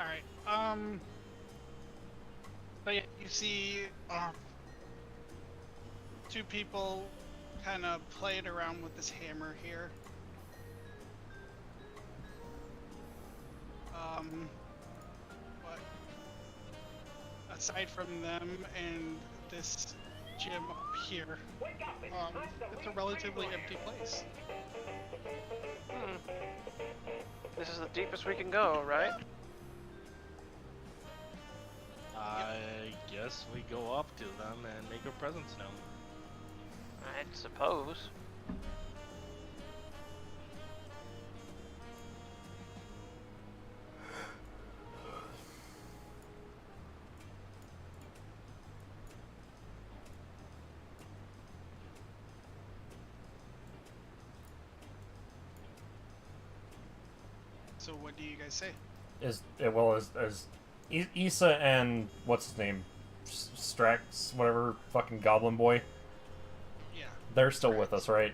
Alright, but yeah, you see, two people kind of playing around with this hammer here. But aside from them and this gym up here, it's a relatively empty place. This is the deepest we can go, right? I guess we go up to them and make our presence known. I suppose. So what do you guys say? As Issa and what's his name, Strax, whatever, fucking Goblin Boy. Yeah. They're still with us, right?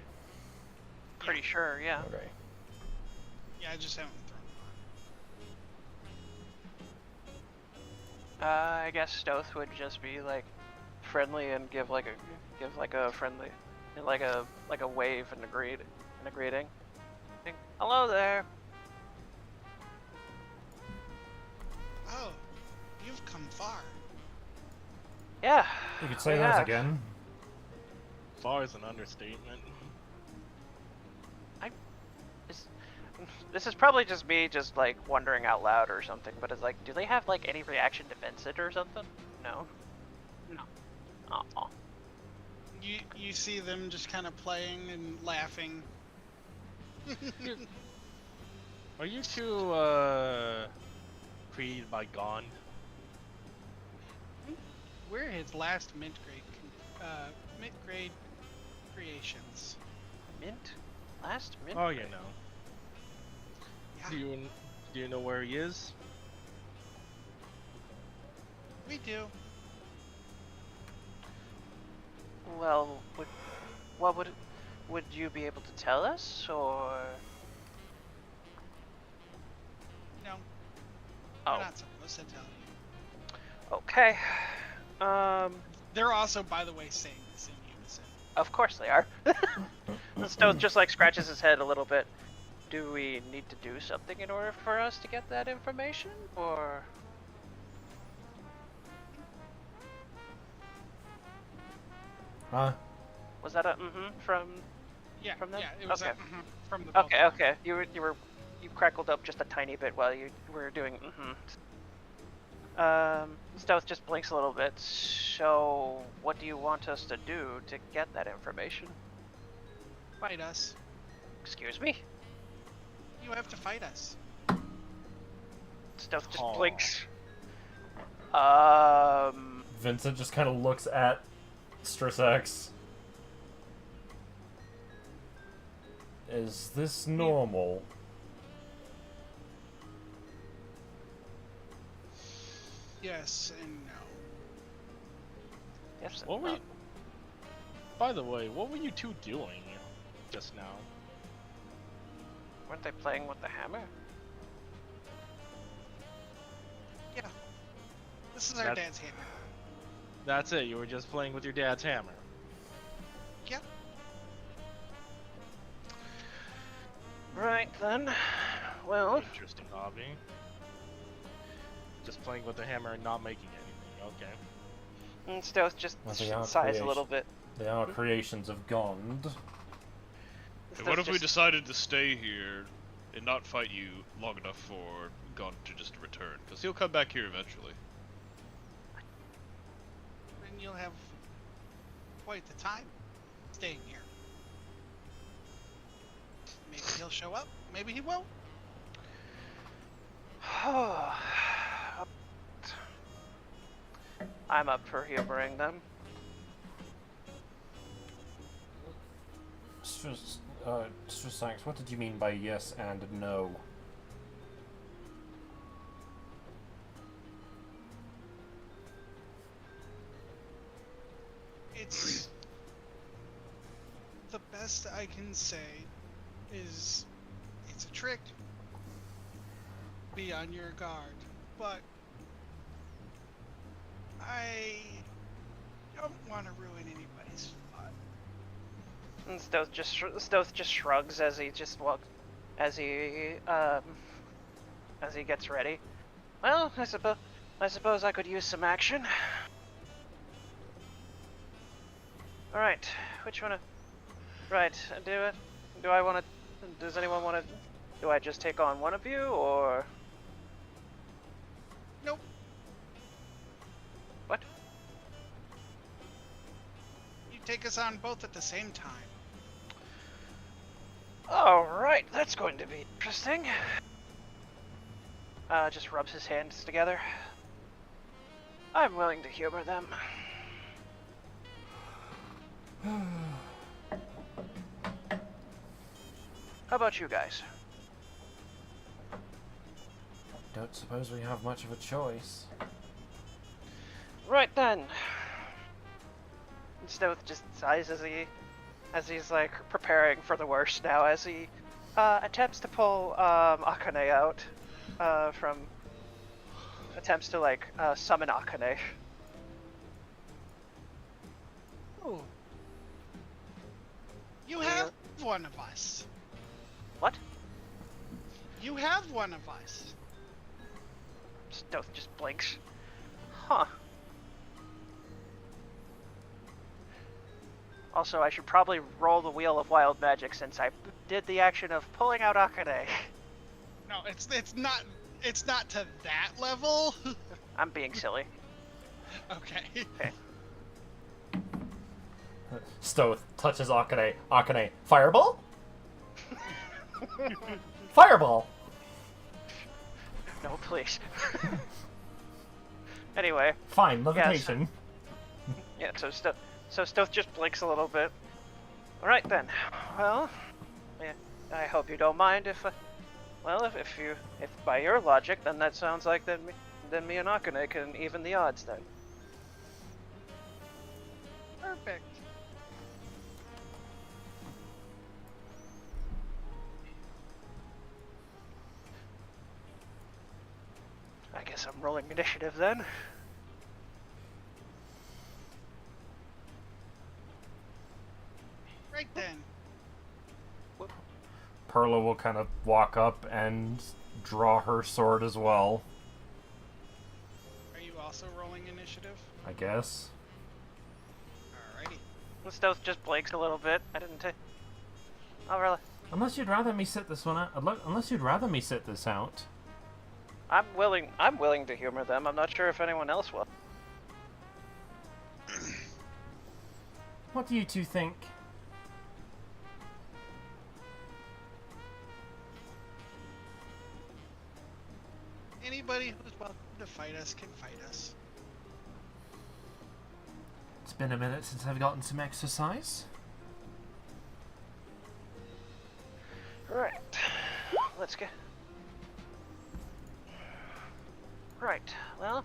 Pretty sure, yeah. Okay. Yeah, I just haven't thrown them I guess Stoth would just be like friendly and give like a friendly, like a wave and a greeting. Hello there. on. Oh, you've come far. Yeah. You could say we that have. again. Far is an understatement. This is probably just me just like wondering out loud or something, but it's like, do they have like any reaction to Vincent or something? No. No. Aw. You see them just kind of playing and laughing. Are you two, created by Gone? We're his last mid grade creations. Mint? Last mint? Oh, you know. Yeah, Do you know where he is? we do. Well, would you be able to tell us, or? No, Oh, we're not supposed to tell you. okay. They're also, by the way, saying this in unison. Of course they are. Stoth just like scratches his head a little bit. Do we need to do something in order for us to get that information, or? Huh? Was that a from? Yeah, From them? yeah, it was Okay. from the both Okay, of them. okay. You crackled up just a tiny bit while you were doing Stealth just blinks a little bit. So, what do you want us to do to get that information? Fight us. Excuse me? You have to fight us. Stealth just Aw. blinks. Vincent just kind of looks at Strissax. Is this normal? Yes and no. Yes. What were you... By the way, what were you two doing just now? Weren't they playing with the hammer? Yeah. This is our That- dad's hammer. That's it, you were just playing with your dad's hammer. Yep. Right then. Well, Interesting hobby. Just playing with the hammer and not making anything, okay. Stealth just Well, they are sighs a little bit. They are creations of Gond. And what if we decided to stay here and not fight you long enough for Gon to just return? Because he'll come back here eventually. And you'll have quite the time staying here. Maybe he'll show up. Maybe he won't. I'm up for humoring them. Shanks, what did you mean by yes and no? It's the best I can say is it's a trick. Be on your guard, but I don't want to ruin anybody's fun. And Stealth just shrugs as he as he gets ready. Well, I suppose I could use some action. All right, which one? Right, do I want to? Does anyone want to? Do I just take on one of you, or? Nope. What? You take us on both at the same time. All right, that's going to be interesting. Just rubs his hands together. I'm willing to humor them. How about you guys? Don't suppose we have much of a choice. Right then. Stealth just sighs as he's like preparing for the worst now, as he attempts to pull Akane out attempts to like summon Akane. Oh. You have one of us. What? You have one of us. Stealth just blinks. Huh. Also, I should probably roll the wheel of wild magic since I did the action of pulling out Akane. No, it's not to that level. I'm being silly. Okay. Okay. Stoth touches Akane. Akane, fireball? Fireball! No, please. Anyway. Fine, levitation. Yeah, so Stealth just blinks a little bit. Alright then. Well, yeah, I hope you don't mind if by your logic, then that sounds like then me and Akane can even the odds then. Perfect. I guess I'm rolling initiative then. Right then. Perla will kind of walk up and draw her sword as well, Are you also rolling initiative? I guess. Alrighty. Stealth just blinks a little bit. I didn't take. Oh really? Unless you'd rather me sit this one out. Unless you'd rather me sit this out. I'm willing to humor them. I'm not sure if anyone else will. What do you two think? Anybody who's welcome to fight us can fight us. It's been a minute since I've gotten some exercise. Right. Let's get. Right. Well.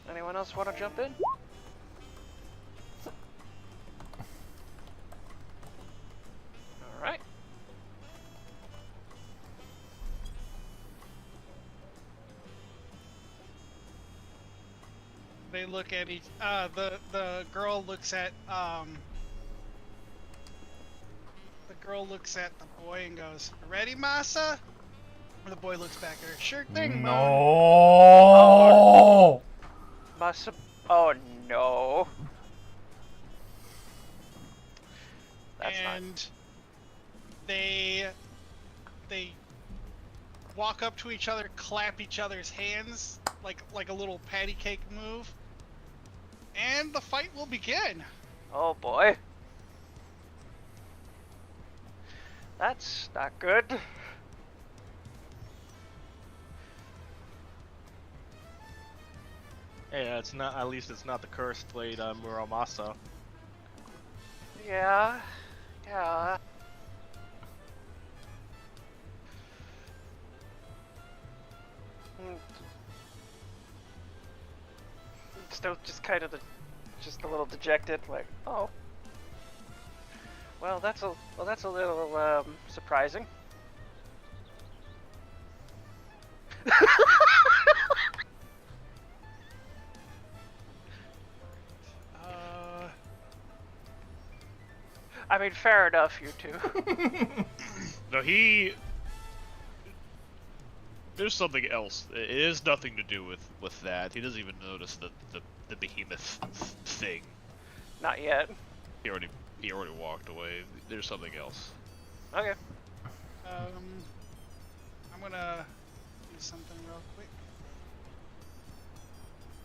Anyone else want to jump in? All right. They look at each. The girl looks at The girl looks at the boy and goes, "Ready, Masa?" And the boy looks back at her. "Sure thing, Mom." No. Must. Oh no. That's And they walk up to each other, clap each other's hands like a little patty cake move, and the fight will begin. not. Oh boy. That's not good. Hey, it's not. At least it's not the cursed blade Muramasa. Yeah. Yeah. Hmm. Still just kind of just a little dejected, like, oh. Well, that's a little surprising. I mean, fair enough, you two. No, there's something else. It has nothing to do with that. He doesn't even notice the behemoth thing. Not yet. He already walked away. There's something else. Okay. I'm gonna do something real quick.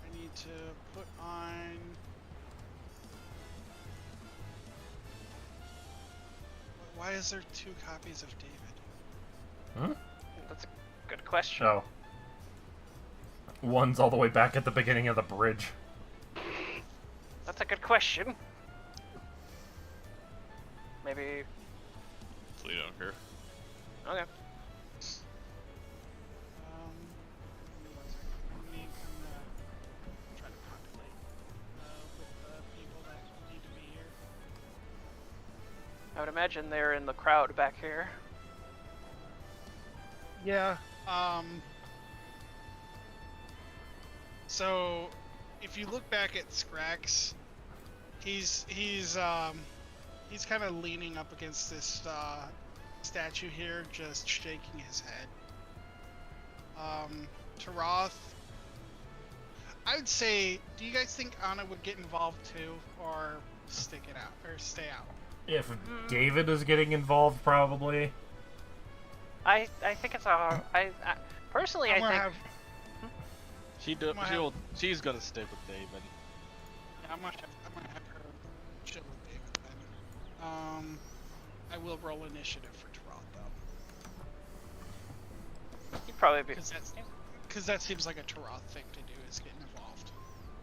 I need to put on. Why is there 2 copies of David? Huh? That's a good question. Oh. One's all the way back at the beginning of the bridge. That's a good question. Maybe. So you don't care. Okay. I'm gonna try to populate with the people that need to be here. I would imagine they're in the crowd back here. Yeah. So, if you look back at Scrax, he's kind of leaning up against this statue here, just shaking his head. Taroth, I would say, do you guys think Anna would get involved too, or stick it out, or stay out? If David is getting involved, probably. I think it's a. I personally, I'm I gonna think. have- She's gonna stick with David. I'm gonna have her chill with David then. I will roll initiative for Taroth though, He'd probably be. because that seems like a Taroth thing to do, is getting involved.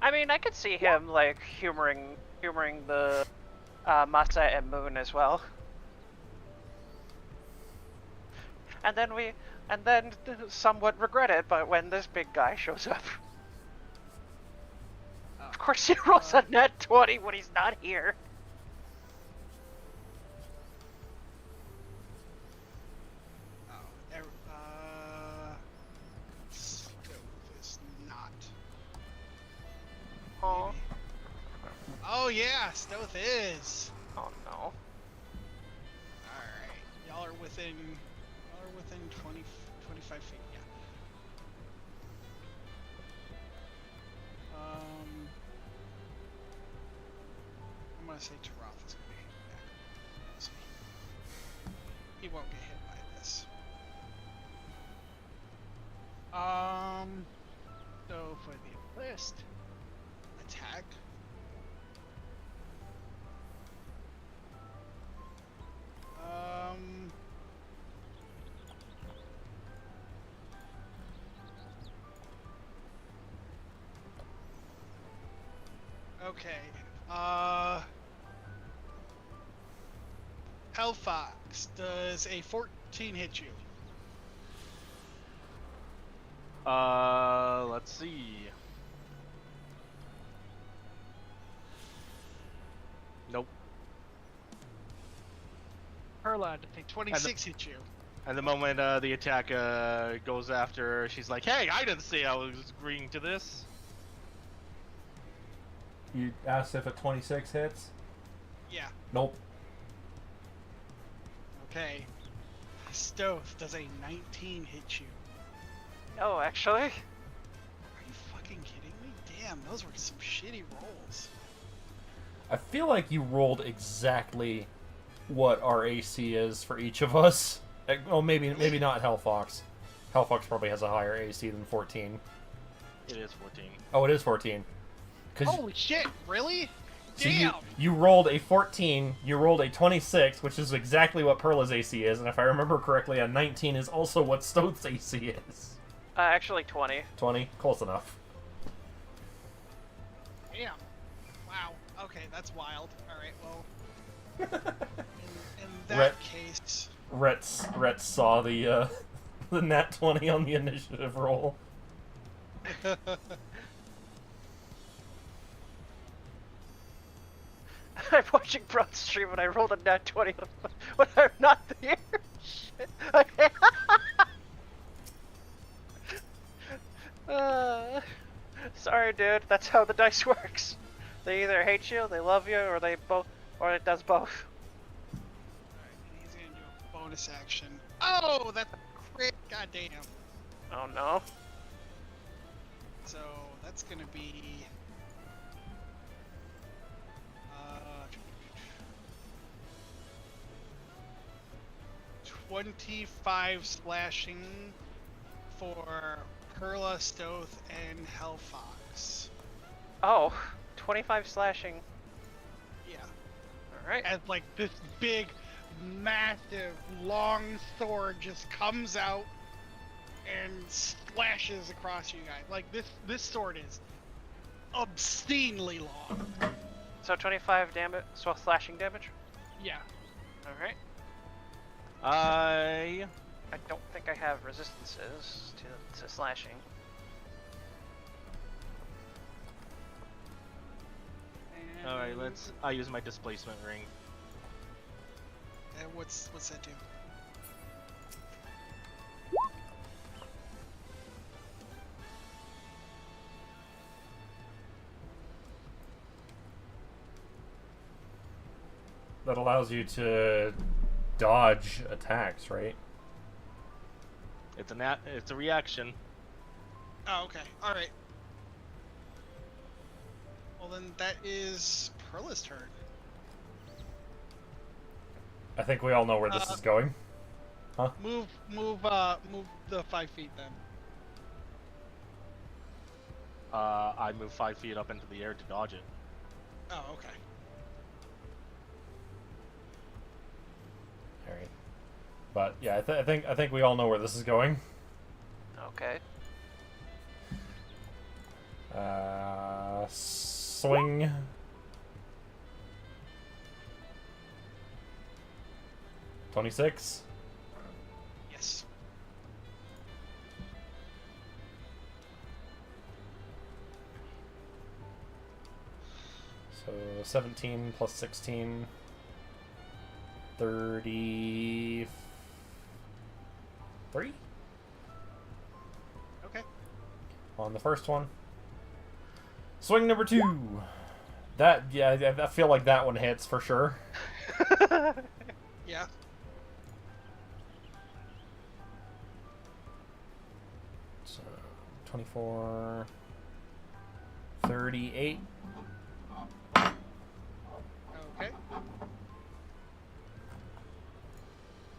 I mean, I could see him like humoring the Masa and Moon as well. And then somewhat regret it, but when this big guy shows up. Of course he rolls a net 20 when he's not here. Is not. Oh. Oh yeah, stealth is. Oh no. All right, y'all are within 20, 25 feet. Yeah. I'm gonna say Taroth is gonna be back. So he won't get hit by this. So for the list attack. Okay. Hellfox, does a 14 hit you? Let's see. Nope. Perla, A 26 hit you. And the moment the attack goes after her, she's like, "Hey, I didn't say I was agreeing to this." You asked if a 26 hits? Yeah. Nope. Okay. Stoth, does a 19 hit you? No, actually. Are you fucking kidding me? Damn, those were some shitty rolls. I feel like you rolled exactly what our AC is for each of us. Oh, maybe not Hellfox. Hellfox probably has a higher AC than 14. It is 14. Oh, it is 14. Holy shit, really? So Damn! you rolled a 14, you rolled a 26, which is exactly what Perla's AC is, and if I remember correctly, a 19 is also what Stoth's AC is. Actually 20. 20? Close enough. Damn. Wow. Okay, that's wild. Alright, well. In that case. Retz saw the the nat 20 on the initiative roll. I'm watching Broad stream and I rolled a nat 20 when I'm not there. Shit. Sorry, dude. That's how the dice works. They either hate you, they love you, or they both, or it does both. Alright, he's gonna do a bonus action. Oh, that's a crit. Goddamn. Oh no. So that's gonna be 25 slashing for Perla, Stoth, and Hellfox. Oh, 25 slashing. Yeah. Alright. And like this big, massive, long sword just comes out and slashes across you guys. Like this sword is obscenely long. So 25 damage, so slashing damage? Yeah. Alright. I I don't think I have resistances to slashing. Alright, I use my displacement ring. And what's that do? That allows you to dodge attacks, right? It's a reaction. Oh, okay. Alright. Well then that is Perla's turn. I think we all know where this is going. Move the 5 feet then. I move 5 feet up into the air to dodge it. Oh, okay. Alright. But yeah, I think we all know where this is going. Okay. Swing. $26. Yes. So 17 plus 16. 33? Okay. On the first one. Swing number 2. That, yeah, I feel like that one hits for sure. Yeah. So 24, 38. Okay.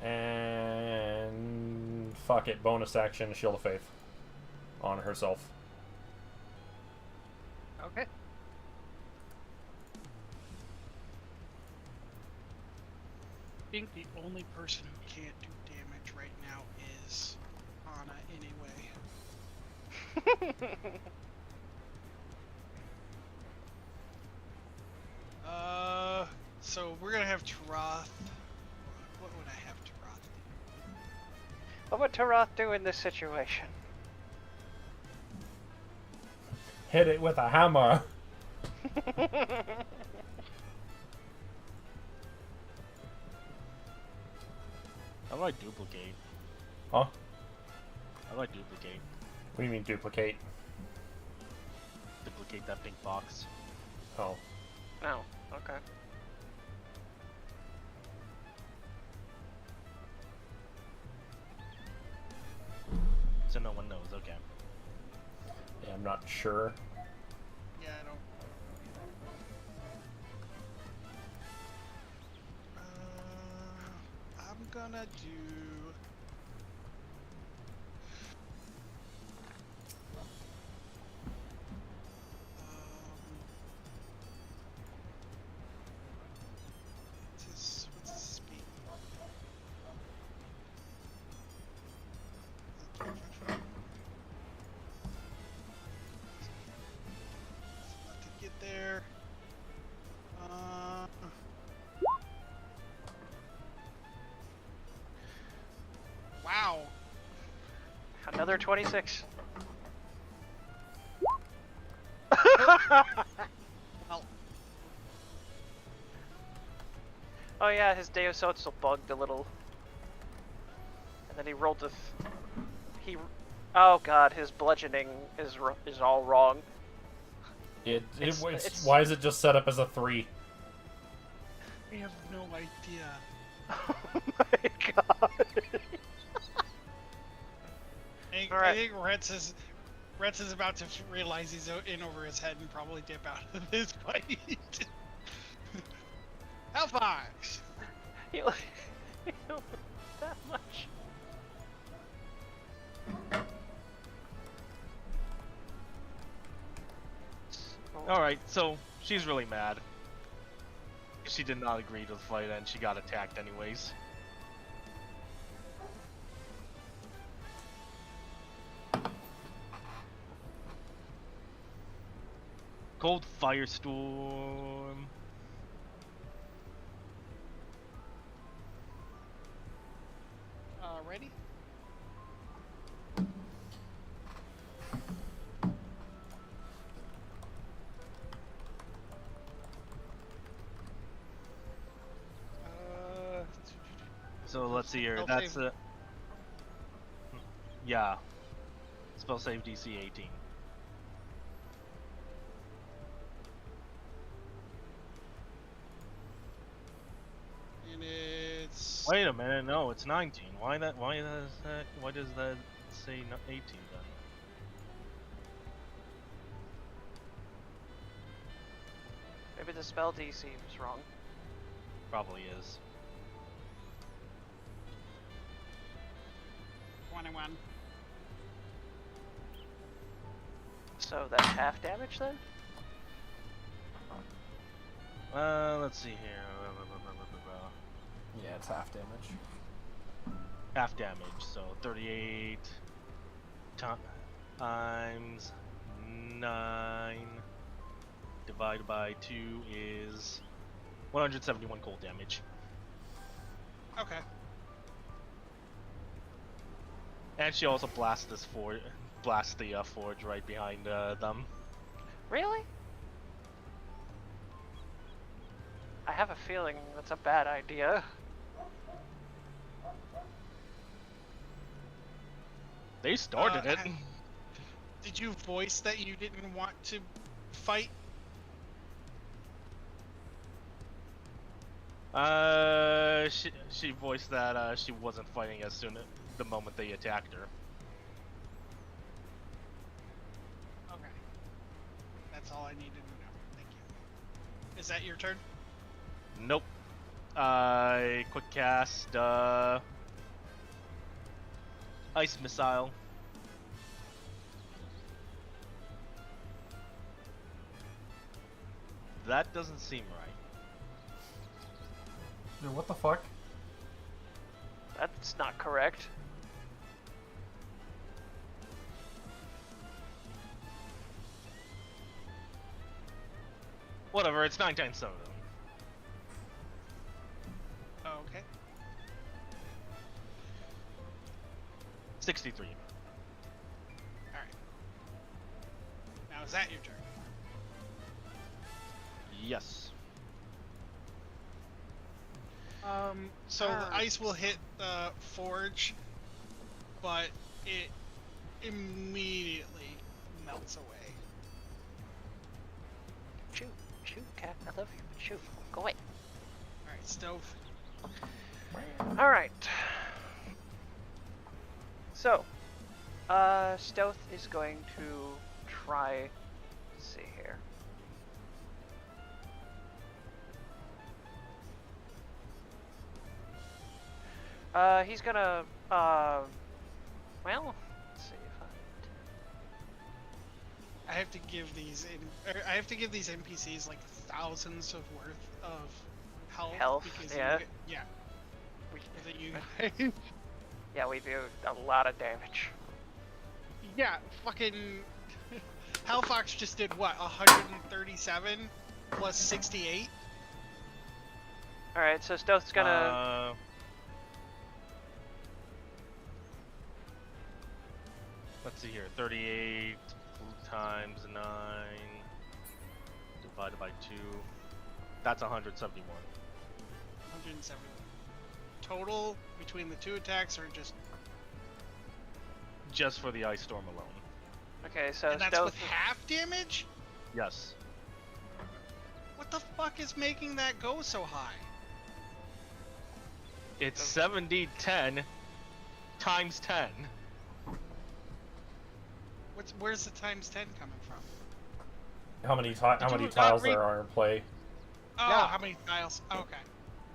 And fuck it, bonus action, Shield of Faith on herself. Okay. I think the only person who can't do damage right now is Anna anyway. So we're gonna have Taroth. What would I have Taroth do? What would Taroth do in this situation? Hit it with a hammer. How do I duplicate? Huh? How do I duplicate? What do you mean duplicate? Duplicate that pink box. Oh. Oh, okay. So no one knows, okay. Yeah, I'm not sure. Yeah, I don't. I'm gonna do. What's this speed? Not to get there. Wow. Another 26. Well, Oh yeah, his Deus Ex bugged a little. And then he rolled a... Oh god, his bludgeoning is all wrong. It's why is it just set up as a 3? we have no idea. Oh my god. I Alright. think Retz is about to realize he's in over his head and probably dip out of this fight. Hellfox! Heal that much. Alright, so she's really mad. She did not agree to the fight and she got attacked anyways. Cold Firestorm. Ready? So let's see here. Spell That's save. yeah. Spell save DC 18. And it's. Wait a minute, no, it's 19. Why does that say 18 then? Maybe the spell DC was wrong. Probably is. 21. So that's half damage then? Let's see here. Yeah, it's half damage. Half damage, so 38 times 9 divided by 2 is 171 cold damage. Okay. And she also blasts the forge right behind them. Really? I have a feeling that's a bad idea. They started it. Did you voice that you didn't want to fight? She voiced that she wasn't fighting as soon the moment they attacked her. Okay. That's all I needed to know. Thank you. Is that your turn? Nope. Quick cast, Ice Missile. That doesn't seem right. Dude, what the fuck? That's not correct. Whatever, it's 9 times 7 of them. 63. Alright. Now is that your turn? Yes. So the ice will hit the forge, but it immediately melts away. Shoot, shoot, cat. I love you. Shoot, go away. Alright, stove. All right. So, Stealth is going to try. Let's see here. He's gonna. Well, let's see if I have to give these I have to give these NPCs like thousands of worth of health. Health, Because yeah. Yeah. we. That you Yeah, we do a lot of damage. Yeah, fucking Hellfox just did what? 137 plus 68? All right, so Stealth's gonna. Let's see here. 38 times 9 divided by 2. That's 171. 171. Total between the two attacks, or Just for the ice storm alone. Okay, so and that's Stealth. with half damage? Yes. What the fuck is making that go so high? It's 70-10 times 10. Where's the times 10 coming from? How many you tiles not read- there are in play? Oh, Yeah. how many tiles? Oh, okay.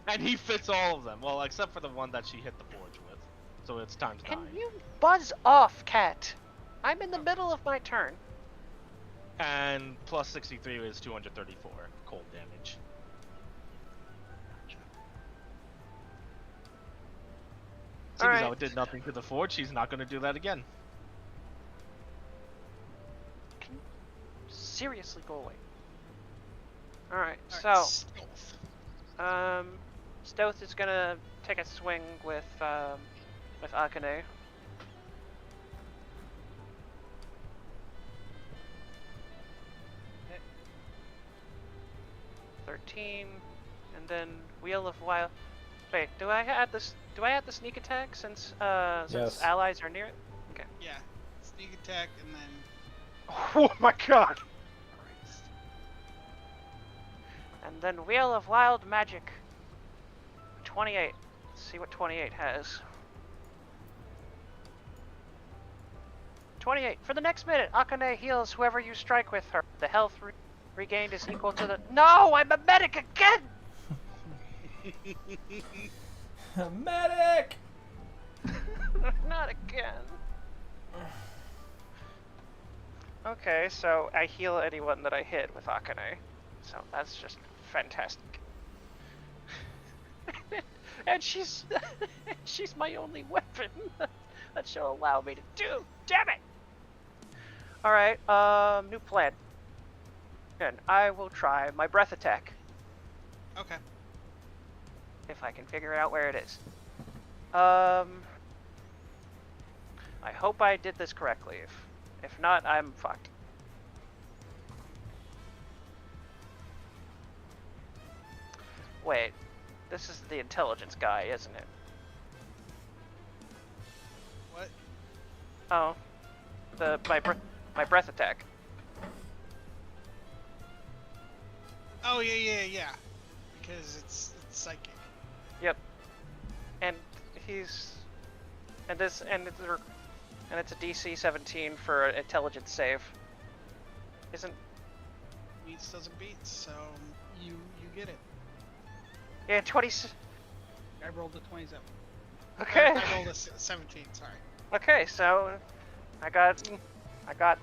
And he fits all of them. Well, except for the one that she hit the forge with. So it's times 9. Can you buzz off, cat? I'm in the middle of my turn. And plus 63 is 234 cold damage. Seeing as how Alright. it did nothing to the forge, she's not going to do that again. Seriously, go away. Alright, Alright, so stealth. Stealth is gonna take a swing with Akane. Hit. 13, and then Wheel of Wild. Wait, do I add this? Do I add the sneak attack since Yes. allies are near it? Okay. Yeah, sneak attack and then. Oh my god! And then Wheel of Wild Magic. 28. Let's see what 28 has. 28. For the next minute, Akane heals whoever you strike with her. The health regained is equal to the. No! I'm a medic again! Medic! Not again. Okay, so I heal anyone that I hit with Akane. So that's just fantastic. And she's she's my only weapon that she'll allow me to do. Damn it! Alright, new plan. Then I will try my breath attack. Okay. If I can figure out where it is. I hope I did this correctly. If not, I'm fucked. Wait, this is the intelligence guy, isn't it? What? Oh, my breath attack. Oh yeah. Because it's psychic. Yep. And it's a DC 17 for an intelligence save. Isn't? Meets doesn't beat, so you get it. Yeah, 20. I rolled a 27. Okay. I rolled a 17. Sorry. Okay, so I got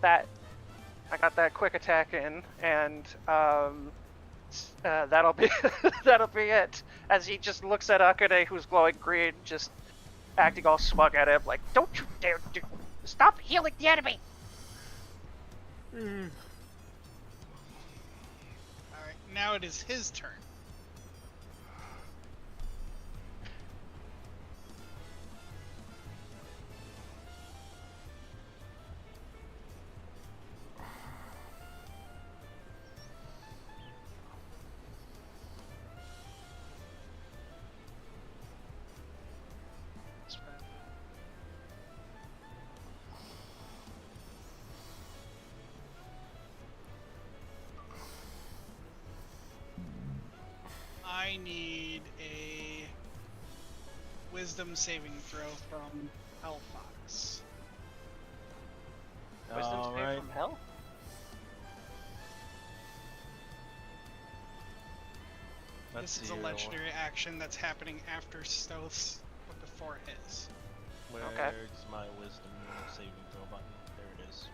that quick attack in, and that'll be that'll be it. As he just looks at Akane, who's glowing green, just acting all smug at him, like, "Don't you dare stop healing the enemy!" All right. Now it is his turn. need a wisdom saving throw from Hellfox. Wisdom save Alright. from hell? This is a legendary action that's happening after Stealth's, but before his. Where's Okay. my wisdom saving throw button? There it is.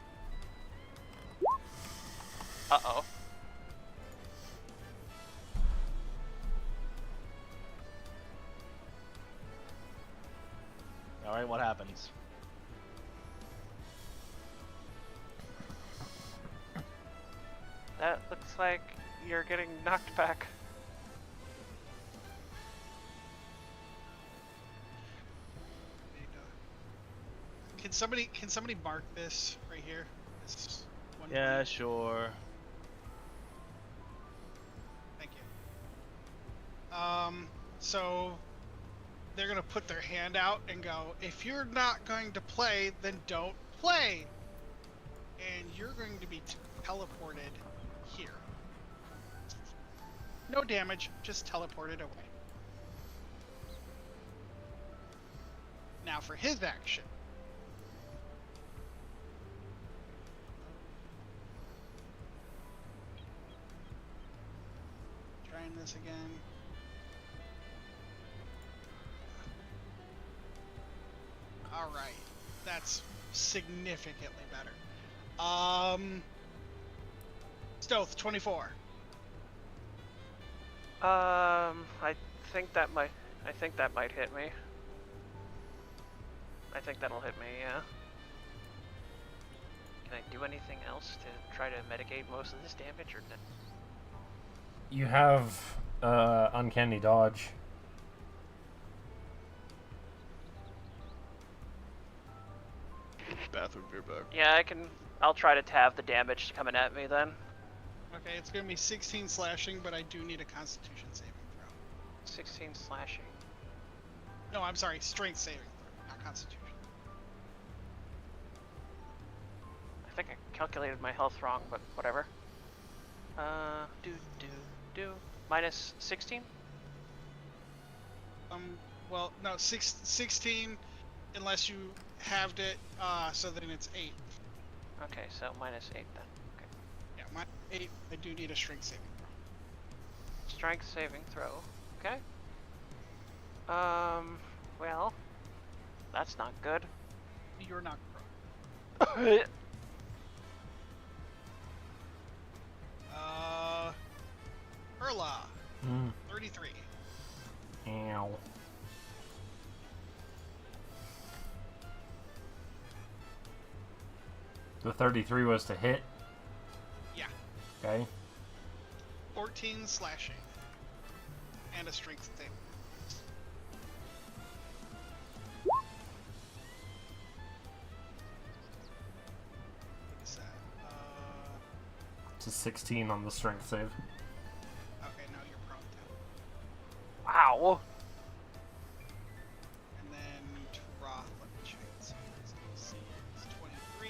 Uh-oh. Alright, what happens? That looks like you're getting knocked back. Can somebody mark this right here? This one Yeah, point? sure. Thank you. So they're gonna put their hand out and go, if you're not going to play, then don't play. And you're going to be teleported here. No damage, just teleported away. Now for his action. Trying this again. Alright. That's significantly better. Stealth 24. I think that might hit me. I think that'll hit me, yeah. Can I do anything else to try to mitigate most of this damage, or no? You have uncanny dodge. Bathroom beer back. Yeah, I'll try to tab the damage coming at me then. Okay, it's gonna be 16 slashing, but I do need a Constitution saving throw. 16 slashing. No, I'm sorry, Strength saving throw, not Constitution. I think I calculated my health wrong, but whatever. Minus 16? Well, no, 16, unless you halved it, so then it's 8. Okay, so minus 8 then. Okay. Yeah, my 8. I do need a Strength saving throw. Strength saving throw. Okay. Well, that's not good. You're not prone. Erla, 33. Ow. The 33 was to hit. Yeah. Okay. 14 slashing. And a strength thing. What is that? It's a 16 on the strength save. Okay, now you're prone now. Wow. And then Troth, let me check and see what his AC is. 23.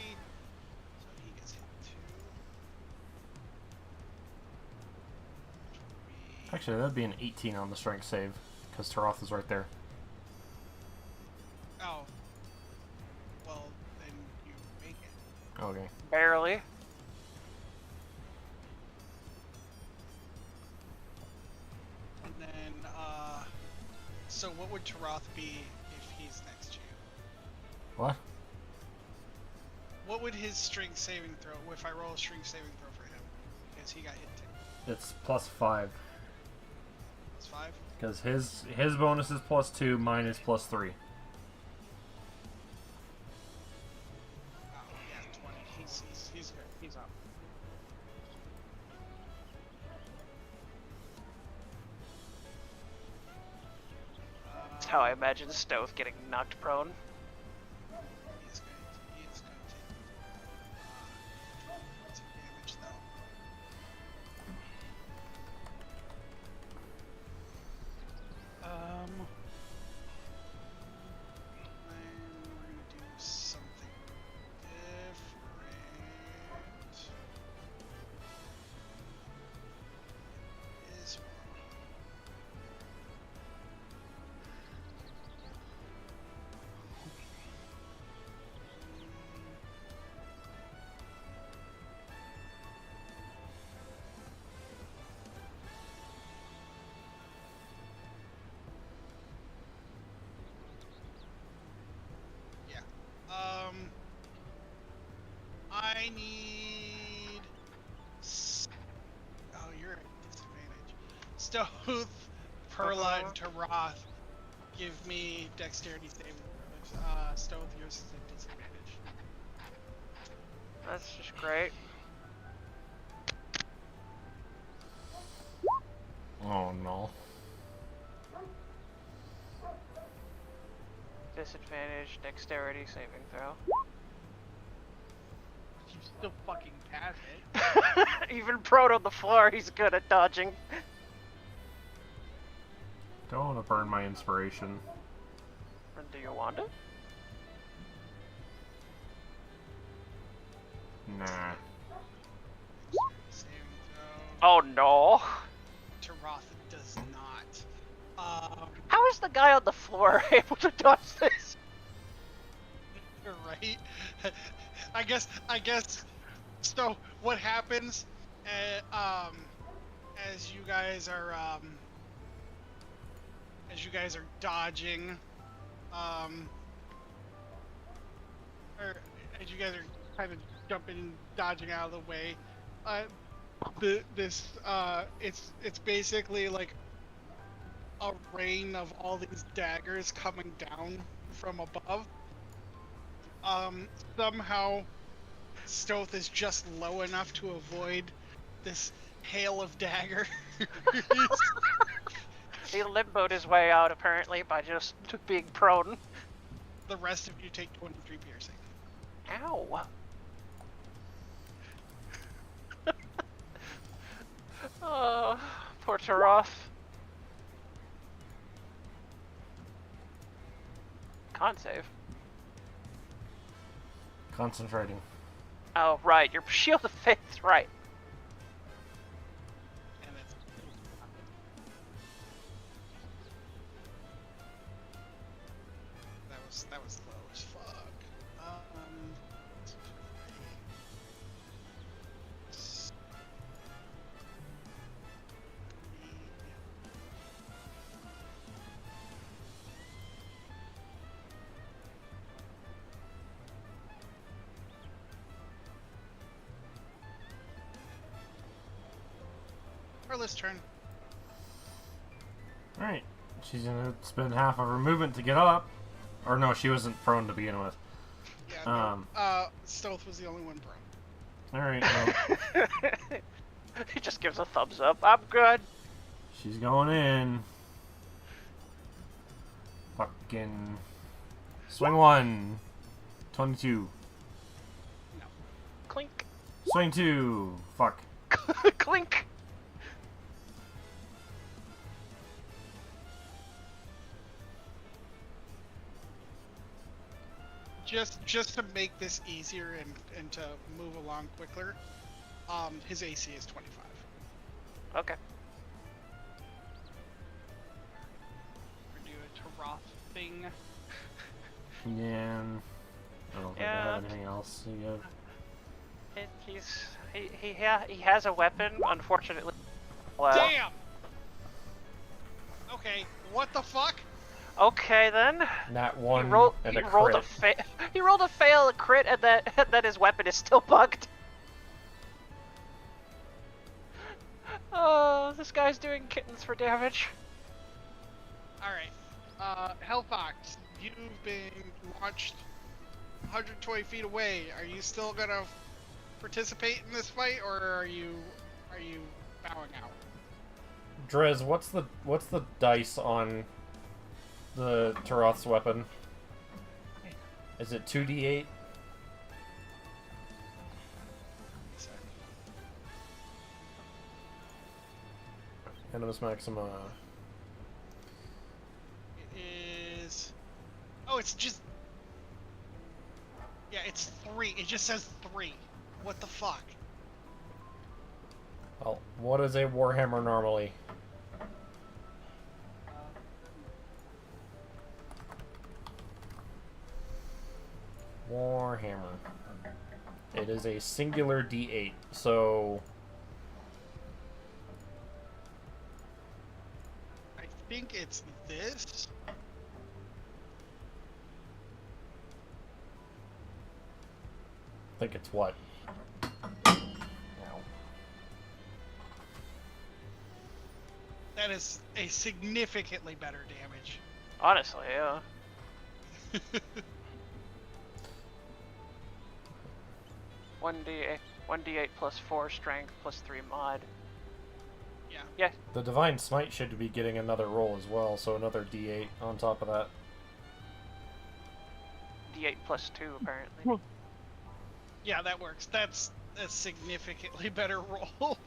So he gets hit too. Which would be- Actually, that'd be an 18 on the strength save, because Taroth is right there. Oh. Well, then you make it. Okay. Barely. And then, so what would Taroth be if he's next to you? What? What would his strength saving throw, if I roll a strength saving throw for him? Because he got hit too. It's plus 5. Plus 5? Because his bonus is plus 2, mine is plus 3. Oh, yeah, 20. He's good. He's up. That's how I imagine Stoth getting knocked prone. He is going to some damage though. Then we're gonna do something different. This one. I need. Oh, you're at disadvantage. Stoth, Perla, and Taroth. Give me dexterity saving throws. Stoth, yours is at disadvantage. That's just great. Oh no. Disadvantage, dexterity saving throw. You still fucking pass it. Even prone on the floor, he's good at dodging. Don't want to burn my inspiration. And do you want it? Nah. Saving throw. Oh no. Taroth does not. How is the guy on the floor able to dodge this? You're right. I guess. So what happens? As you guys are dodging, or as you guys are kind of jumping, dodging out of the way, it's basically like a rain of all these daggers coming down from above. Somehow Stoth is just low enough to avoid this hail of daggers. He limboed his way out apparently by just being prone. The rest of you take 23 piercing. Ow. Oh, poor Taroth. Con save. Concentrating. Oh, right, your shield of faith, right. And that's that was low as fuck. Perla's turn. Alright. She's gonna spend half of her movement to get up. Or no, she wasn't prone to begin with. Yeah. Stoth was the only one prone. Alright, well, He just gives a thumbs up. I'm good. she's going in. Fucking. Swing 1. 22. Clink. Swing 2. Fuck. Clink. Just to make this easier and to move along quicker, his AC is 25. Okay. Or do a Taroth thing. Yeah. I don't think I Yeah. have anything else to give. He has a weapon, unfortunately. Well, Damn! Okay, what the fuck? okay then. Nat He 1 rolled. and He a rolled crit. he rolled a fail, a crit, and that his weapon is still bugged. Oh, this guy's doing kittens for damage. Alright. Hellfox, you've been launched 120 feet away. Are you still gonna participate in this fight, or are you bowing out? Drez, what's the dice on the Taroth's weapon? Is it 2d8? Animus Maxima. It is. Oh, it's just. Yeah, it's 3. It just says 3. What the fuck? Well, what is a Warhammer normally? Warhammer. It is a singular d8, so I think it's this. I think it's what? Ow. That is a significantly better damage. Honestly, yeah. 1d8 plus 4 strength plus 3 mod. Yeah. Yeah, The Divine Smite should be getting another roll as well, so another d8 on top of that. d8 plus 2 apparently. Yeah, that works. That's a significantly better roll.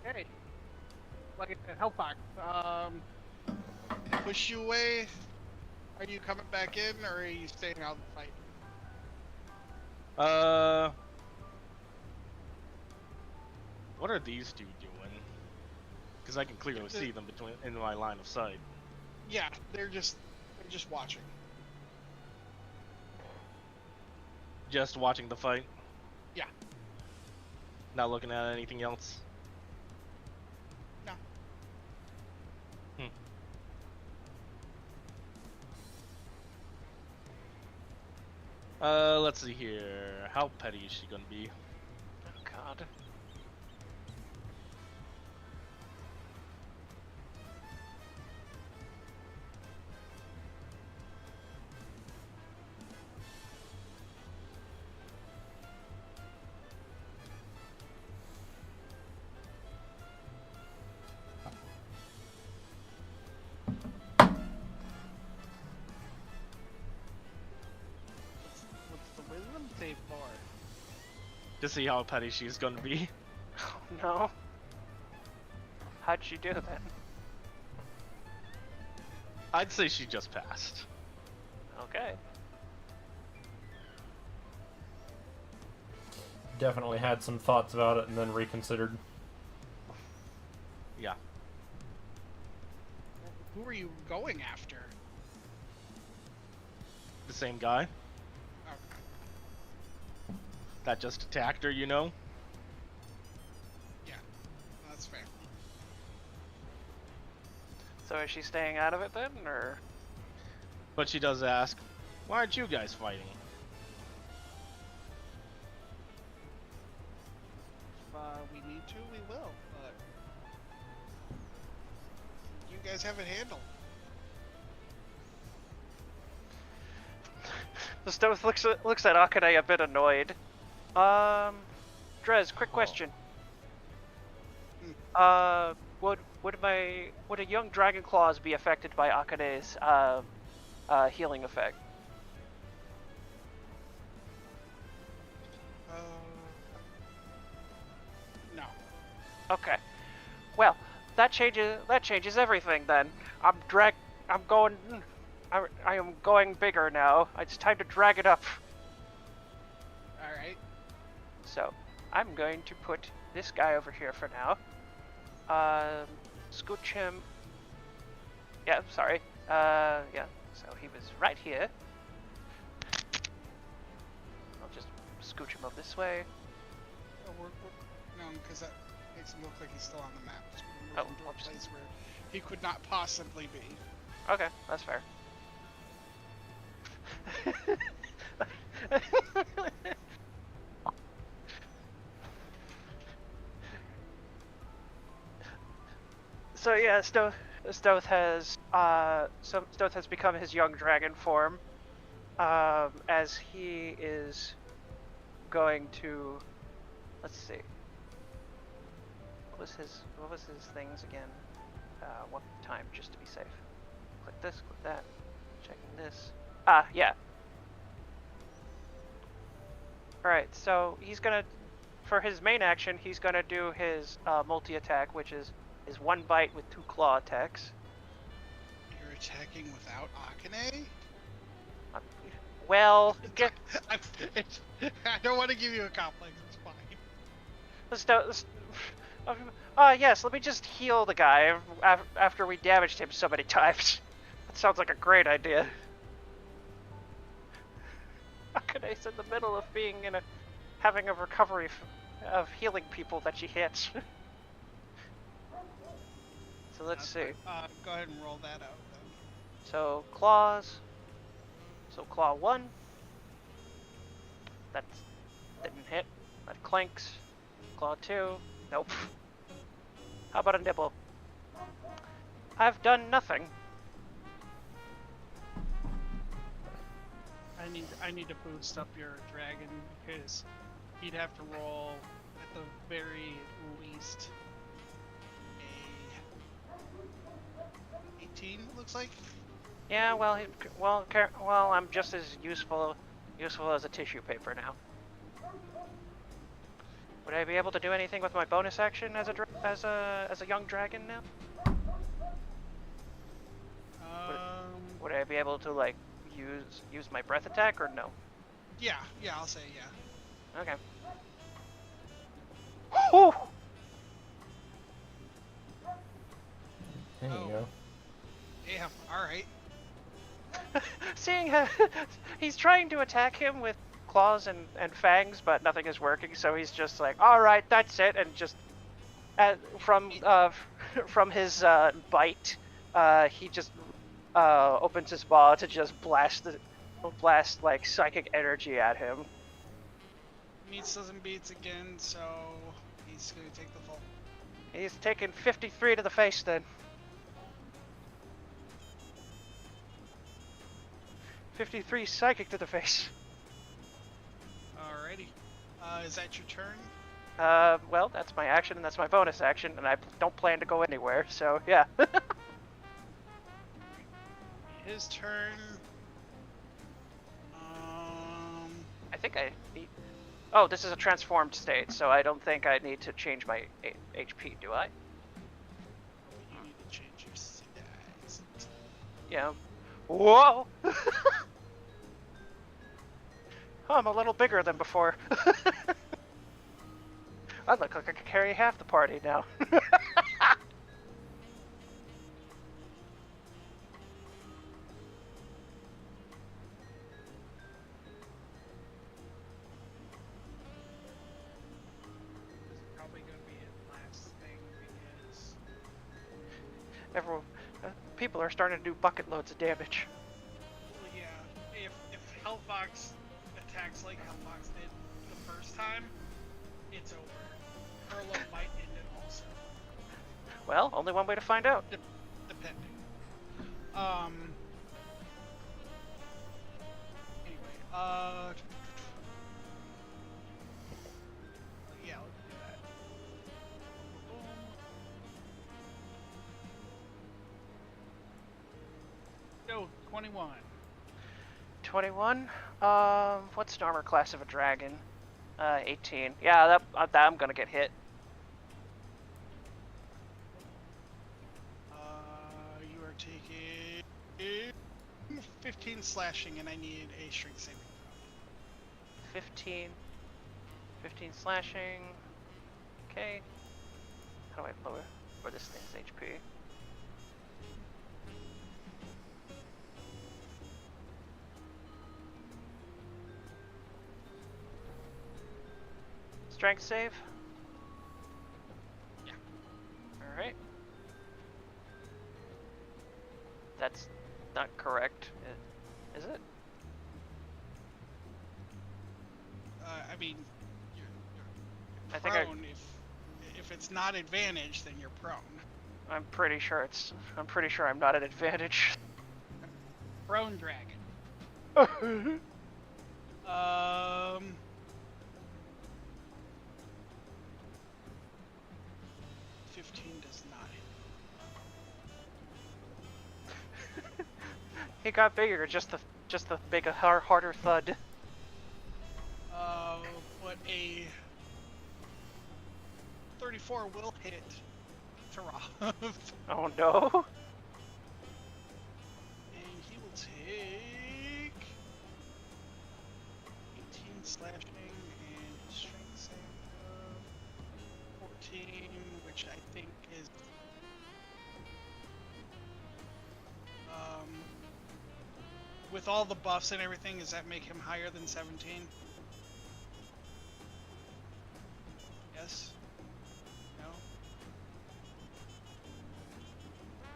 Okay. Like I said, Hellfox. Push you away. Are you coming back in, or are you staying out of the fight? What are these two doing? Because I can clearly see them in my line of sight. Yeah, they're just watching. Just watching the fight. Yeah. Not looking at anything else. No. Let's see here. How petty is she gonna be? Oh god. What's the wisdom save for? To see how petty she's gonna be. Oh no. How'd she do that? I'd say she just passed. Okay. Definitely had some thoughts about it and then reconsidered. Yeah. Who are you going after? The same guy Okay. that just attacked her, you know? Yeah, that's fair. So is she staying out of it then, or? But she does ask, why aren't you guys fighting? If we need to, we will. But you guys have it handled. The Stoic looks at Akane a bit annoyed. Drez, quick question. Would a young dragon claws be affected by Akane's healing effect? No. Okay. Well, that changes everything then. I am going bigger now. It's time to drag it up. All right. So, I'm going to put this guy over here for now. Scooch him. Yeah, sorry. Yeah. So he was right here. I'll just scooch him up this way. Oh, no, because that makes him look like he's still on the map. Just move Oh, him to a whoops. place where he could not possibly be. Okay, that's fair. So yeah, Stoth has become his young dragon form, as he is going to, let's see, what was his things again? One time just to be safe. Click this, click that, checking this. Yeah. Alright, so he's gonna, for his main action, he's gonna do his multi-attack, which is one bite with 2 claw attacks. You're attacking without Akane? Well, I don't want to give you a complex. It's fine. yes, let me just heal the guy after we damaged him so many times. That sounds like a great idea. Akane's in the middle of being having a recovery of healing people that she hits. So let's see. Go ahead and roll that out then. So claws. So claw 1. That didn't hit. That clinks. Claw 2. Nope. How about a nibble? I've done nothing. I need to boost up your dragon because he'd have to roll at the very least a 18. It looks like. Yeah, well, I'm just as useful as a tissue paper now. Would I be able to do anything with my bonus action as a young dragon now? Would I be able to like use my breath attack or no? Yeah, I'll say yeah. Okay. Whew! There you Oh. go. Damn. All right. Seeing how he's trying to attack him with claws and fangs, but nothing is working, so he's just like, all right, that's it, and just from his bite, he just opens his maw to just blast like psychic energy at him. Meets doesn't beats again, so he's gonna take the fall. He's taking 53 to the face then. 53 psychic to the face. Alrighty. Is that your turn? Well, that's my action and that's my bonus action, and I don't plan to go anywhere, so yeah. His turn. I think I need... Oh, this is a transformed state, so I don't think I need to change my HP, do I? You need to change your size. Yeah. Whoa! I'm a little bigger than before. I look like I could carry half the party now. Probably gonna be his last thing because Everyone, people are starting to do bucket loads of damage. well, yeah, if Hellfox attacks like Hellfox did the first time, it's over. Perla might end it also, Well, only one way to find out. depending. Anyway, yeah, let's do that. Boom. No, 21. 21. What's an armor class of a dragon? 18. Yeah, that I'm gonna get hit. You are taking 15 slashing, and I need a strength saving throw. 15 slashing. Okay. How do I lower this thing's HP? Strength save? Yeah. Alright. That's not correct, is it? I mean, you're I think prone. If it's not advantage, then you're prone. I'm pretty sure I'm not at advantage. Prone dragon. 15 does not hit. He got bigger, just the big harder thud. But a 34 will hit Taroth. Oh no. And he will take 18 slashing and strength save of 14, which I think is with all the buffs and everything, does that make him higher than 17? Yes? No?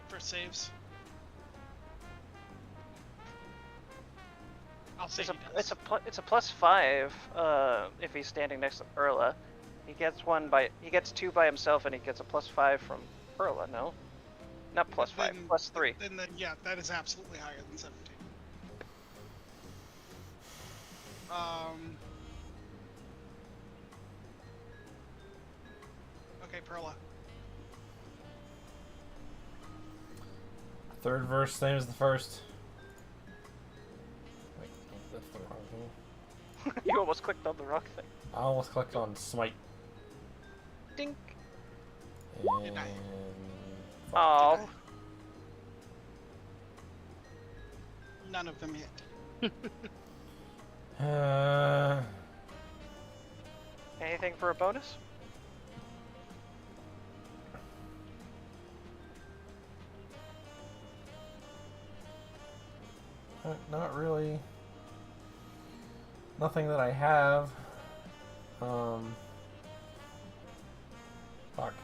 For saves? say It's a he does. it's a +5 if he's standing next to Erla. He gets two by himself, and he gets a +5 from Erla. No, not +5, Then- +3. Then yeah, that is absolutely higher than 17. Okay, Perla. Third verse, same as the first. Wait, that's the wrong thing. You almost clicked on the wrong thing. I almost clicked on smite. Dink. And... Oh, None of them hit. anything for a bonus? Not really. Nothing that I have. Fuck.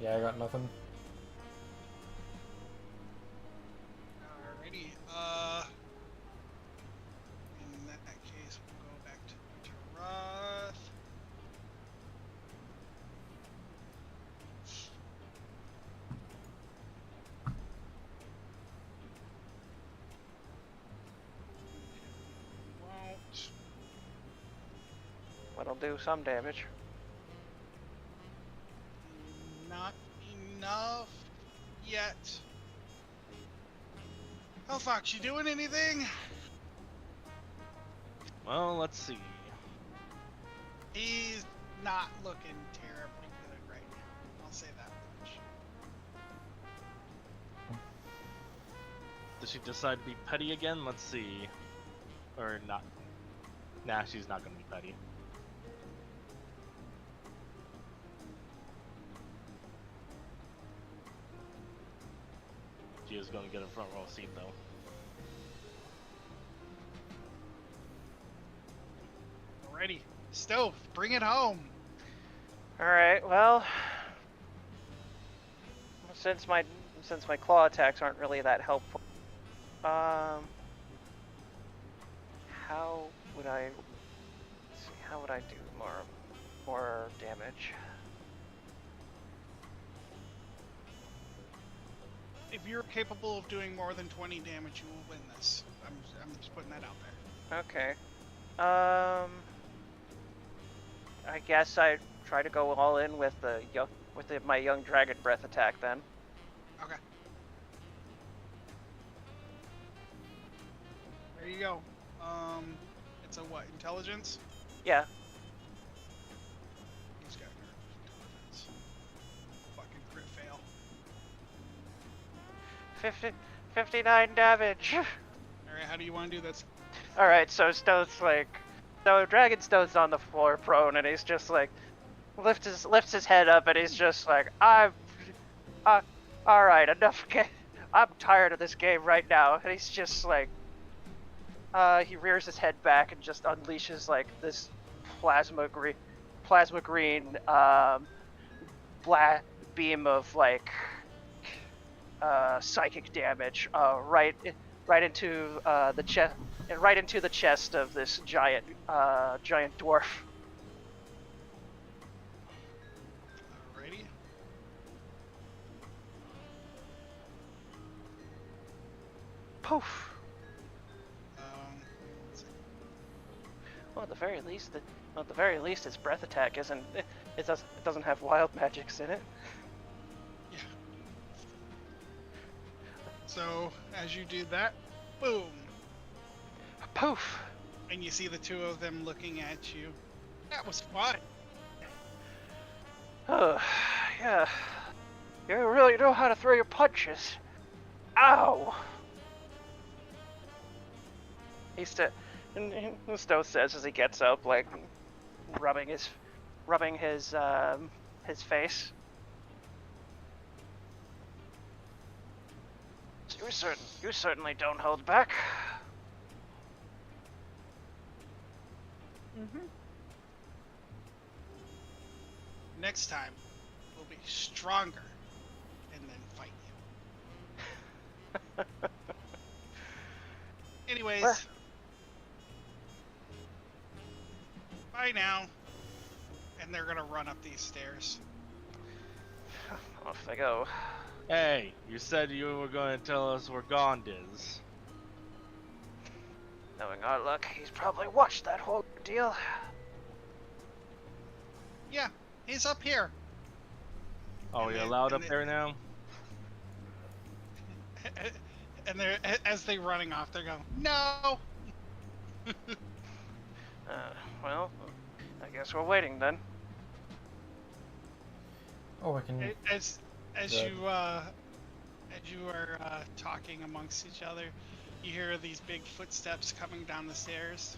Yeah, I got nothing. Alrighty. In that case, we'll go back to Roth. Won't. That'll do some damage. Not enough yet. Hellfox, you doing anything? Well, let's see. He's not looking terribly good right now. I'll say that much. Does she decide to be petty again? Let's see. Or not. Nah, she's not gonna be petty. She is gonna get a front row seat though. Alrighty. Stove, bring it home. All right. Well, since my claw attacks aren't really that helpful, how would I? Let's see, how would I do more damage? If you're capable of doing more than 20 damage, you will win this. I'm just putting that out there. Okay. I guess I try to go all in with my young dragon breath attack then. Okay. There you go. It's a what? Intelligence? Yeah. He's got intelligence. Fucking crit fail. 59 damage. Alright, how do you want to do this? All right, so Dragon Stone's on the floor, prone, and he's just like lifts his head up, and he's just like, all right, enough. I'm tired of this game right now, and he's just like, he rears his head back and just unleashes like this plasma green black beam of like psychic damage right into the chest. And right into the chest of this giant dwarf. Alrighty. Poof. Let's see. Well, at the very least, its breath attack isn't. It doesn't have wild magics in it. Yeah. So, as you do that, boom! Poof. And you see the two of them looking at you. That was fun! Oh, yeah. You really know how to throw your punches. Ow! Stowe says as he gets up, like rubbing his face. You certainly don't hold back. Next time, we'll be stronger and then fight you. Anyways. Well. Bye now. And they're gonna run up these stairs. Off they go. Hey, you said you were going to tell us where Gond is. Knowing our luck, he's probably watched that whole deal. Yeah, he's up here. Oh, And you're they- allowed and up they- there now? And they're as they running off, they're going, no. Well, I guess we're waiting then. Oh, I can. As Good. you are talking amongst each other, you hear these big footsteps coming down the stairs.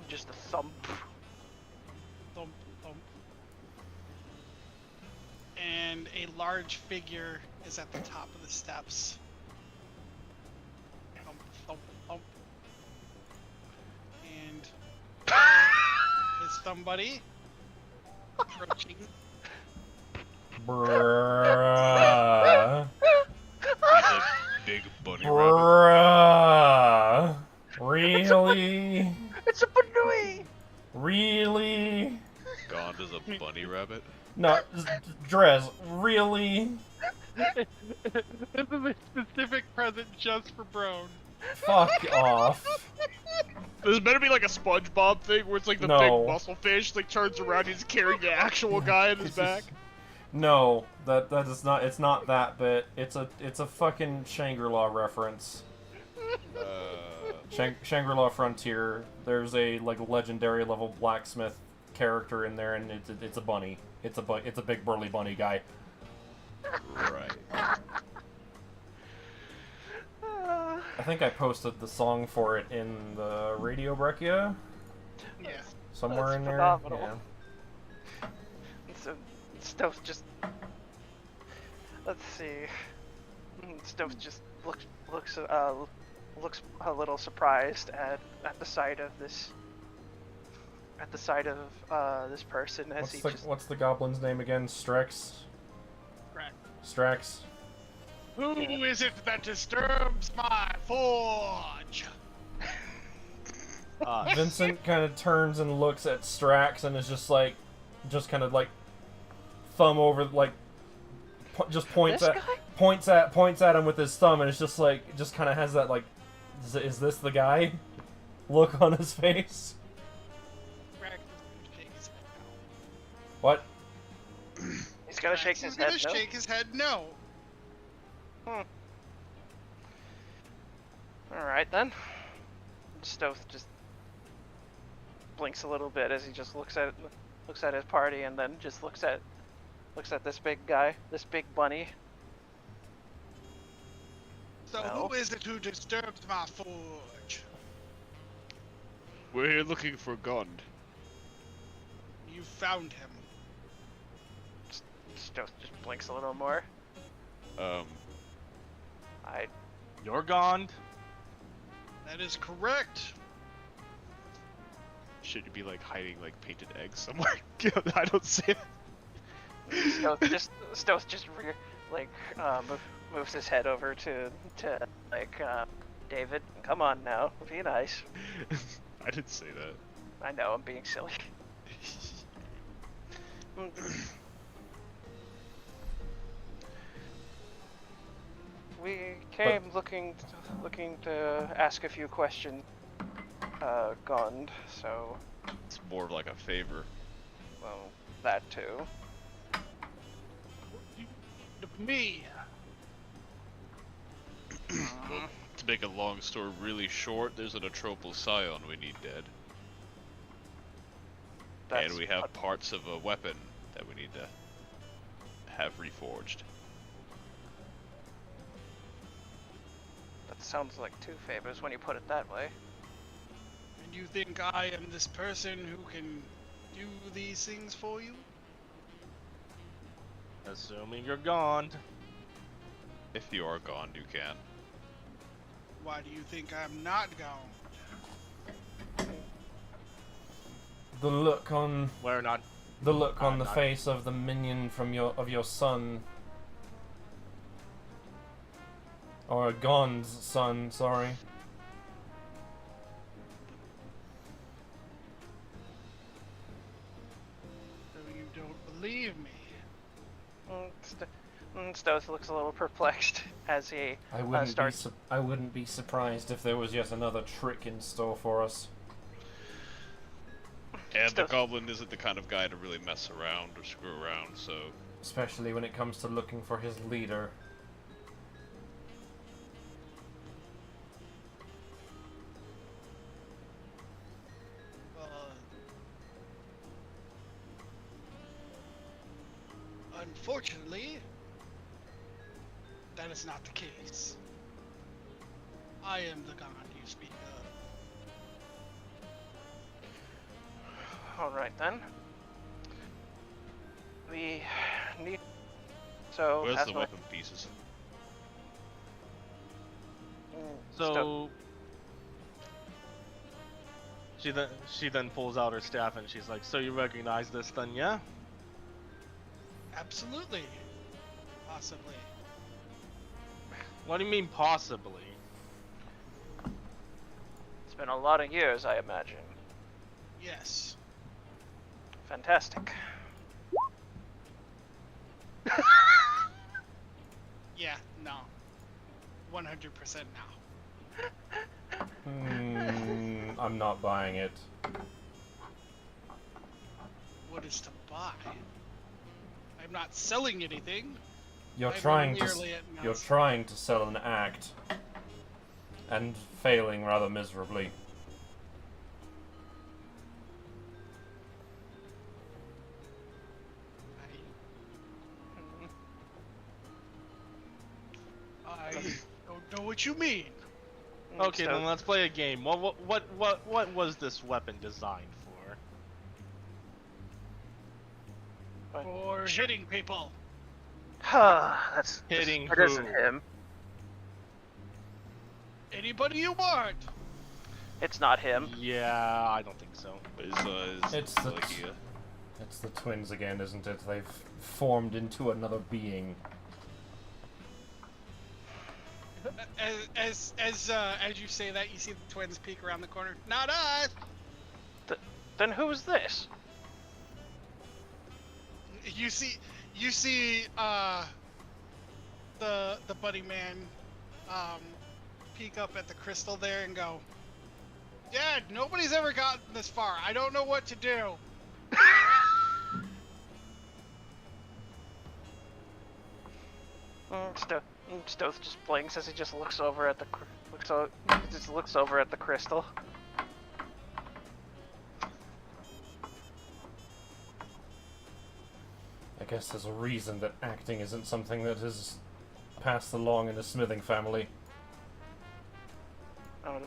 Just a thump. Thump, thump. And a large figure is at the top of the steps. Thump, thump, thump. And his thumb buddy approaching. Bruh. He's a big bunny rabbit. Bruh. Really? It's a Banui! Really? Gond is a bunny rabbit. No, Drez, really? This is a specific present just for Brone. Fuck off. This better be like a SpongeBob thing where it's like the No. big muscle fish like turns around, he's carrying the actual guy on his It's back. just- No, that is not. It's not that bit. It's a fucking Shangri-La reference. Shangri-La Frontier. There's a like legendary level blacksmith character in there, and it's a bunny. It's a big burly bunny guy. Right. I think I posted the song for it in the Radio Breccia Yeah. somewhere That's in there. phenomenal. Yeah. So, Stove just... Let's see. Stove just looks a little surprised at the sight of this... At the sight of this person as What's the goblin's name again? Strax? Strax. Who is it that disturbs my forge? Vincent kind of turns and looks at Strax and is just kind of like thumb over, like just points This at guy? points at him with his thumb, and it's just like kind of has that like, is this the guy? Look on his face. Rack is gonna shake his head no. What? He's gonna shake He's his gonna head, no? shake his head no. Alright then. Stove just blinks a little bit as he just looks at his party, and then just looks at this big guy, this big bunny. So No. who is it who disturbs my forge? We're here looking for Gond. You found him. Stove just blinks a little more. You're Gond? That is correct. Should you be like hiding like painted eggs somewhere? I don't see it. Stove just moves his head over to David. Come on now, be nice. I didn't say that. I know I'm being silly. We came looking to ask a few questions, Gond. So, It's more of like a favor. well, that too. Me. To make a long story really short, there's an atropal scion we need dead. And we have parts of a weapon that we need to have reforged. That sounds like two favors when you put it that way. And you think I am this person who can do these things for you? Assuming you're Gond. If you are Gond, you can. Why do you think I'm not gone? The look on We're not. the not- face of the minion from your son Or Gon's son, sorry. So you don't believe me? Stoth looks a little perplexed as he starts. I wouldn't be surprised if there was yet another trick in store for us. And the Stuff. goblin isn't the kind of guy to really mess around or screw around, so... Especially when it comes to looking for his leader. Unfortunately, that is not the case. I am the god you speak of. All right then. We need. So. Where's as the my- weapon pieces? So she then pulls out her staff and she's like, "So you recognize this then, yeah?" Absolutely. Possibly. What do you mean possibly? It's been a lot of years, I imagine. Yes. Fantastic. Yeah, no. 100% now. I'm not buying it. What is to buy? I'm not selling anything. You're I'm trying merely to. at You're mouse. trying to sell an act, and failing rather miserably. I don't know what you mean. Okay, So- then let's play a game. What was this weapon designed for? For hitting people. That's Hitting That isn't who? him. Anybody you want. It's not him. Yeah, I don't think so. It's the It's the twins again, isn't it? They've formed into another being. As you say that, you see the twins peek around the corner. Not us. Then who's this? You see the buddy man peek up at the crystal there and go, Dad, nobody's ever gotten this far. I don't know what to do. Stoth just blinks as he just looks over at the looks over at the crystal. I guess there's a reason that acting isn't something that is passed along in the smithing family. I would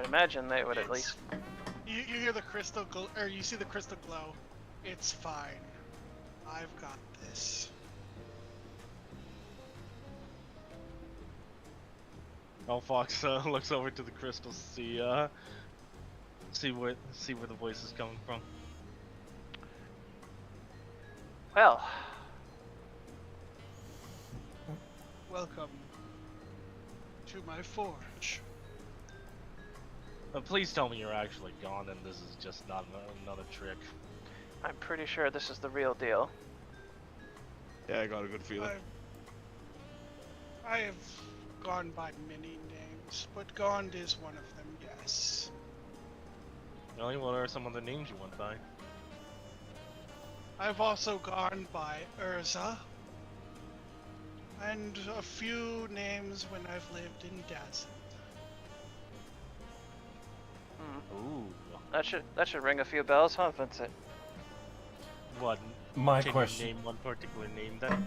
imagine they would at least. You hear the crystal or you see the crystal glow. It's fine. I've got this. Fox looks over to the crystal to see where the voice is coming from. Well, Welcome to my forge. Please tell me you're actually gone and this is just not another trick. I'm pretty sure this is the real deal. Yeah, I got a good feeling. I have gone by many names, but Gond is one of them, yes. Really? What are some of the names you went by? I've also gone by Urza, and a few names when I've lived in Dazzle. Ooh. That should ring a few bells, huh, Vincent? What? My Can question. you name one particular name then?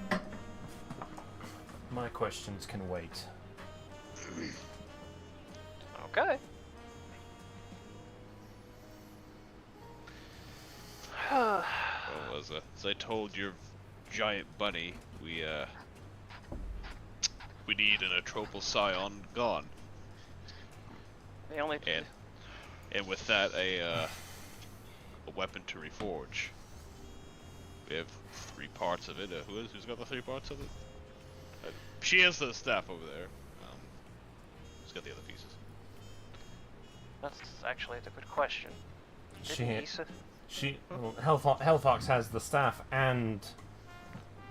My questions can wait. Okay. Well, as I told your giant bunny, we need an atropal scion gone, The only and with that a weapon to reforge. We have 3 parts of it. Who's got the 3 parts of it? She has the staff over there. She's got the other pieces. That's actually a good question. She, Didn't well, Hellfox has the staff and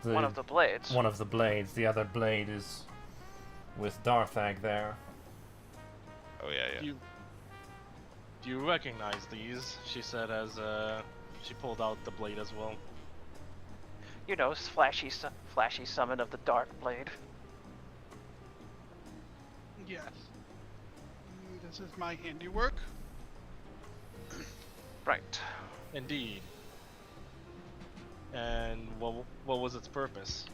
one of the blades. one of the blades. The other blade is with Darthag there. Oh yeah. Do you recognize these? She said as she pulled out the blade as well. You know, flashy summon of the dark blade. Yes. This is my handiwork. Right. Indeed. And what was its purpose?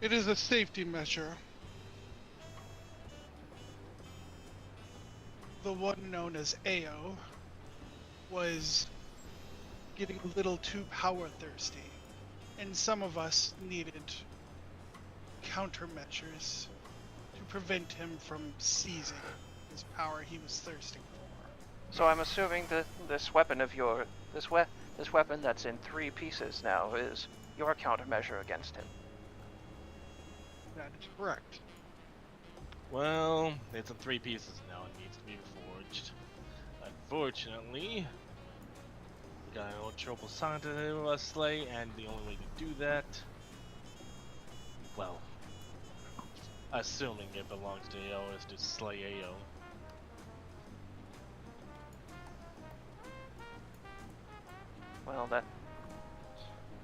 It is a safety measure. The one known as AO was getting a little too power thirsty, and some of us needed countermeasures to prevent him from seizing his power he was thirsting for. So I'm assuming that this weapon of this weapon that's in 3 pieces now is your countermeasure against him. That is correct. Well, it's in 3 pieces now. It needs to be forged. Unfortunately, we got an old Trouble Santa to slay, and the only way to do that, well, assuming it belongs to AO, is to slay AO.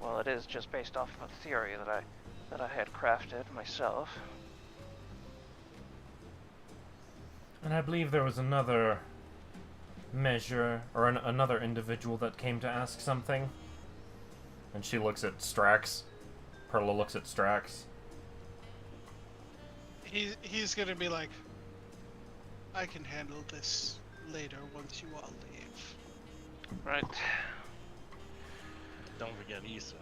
Well, it is just based off of a theory that I had crafted myself. And I believe there was another measure, or another individual that came to ask something. And she looks at Strax. Perla looks at Strax. He's gonna be like, I can handle this later once you all leave. Right. Don't forget Issa,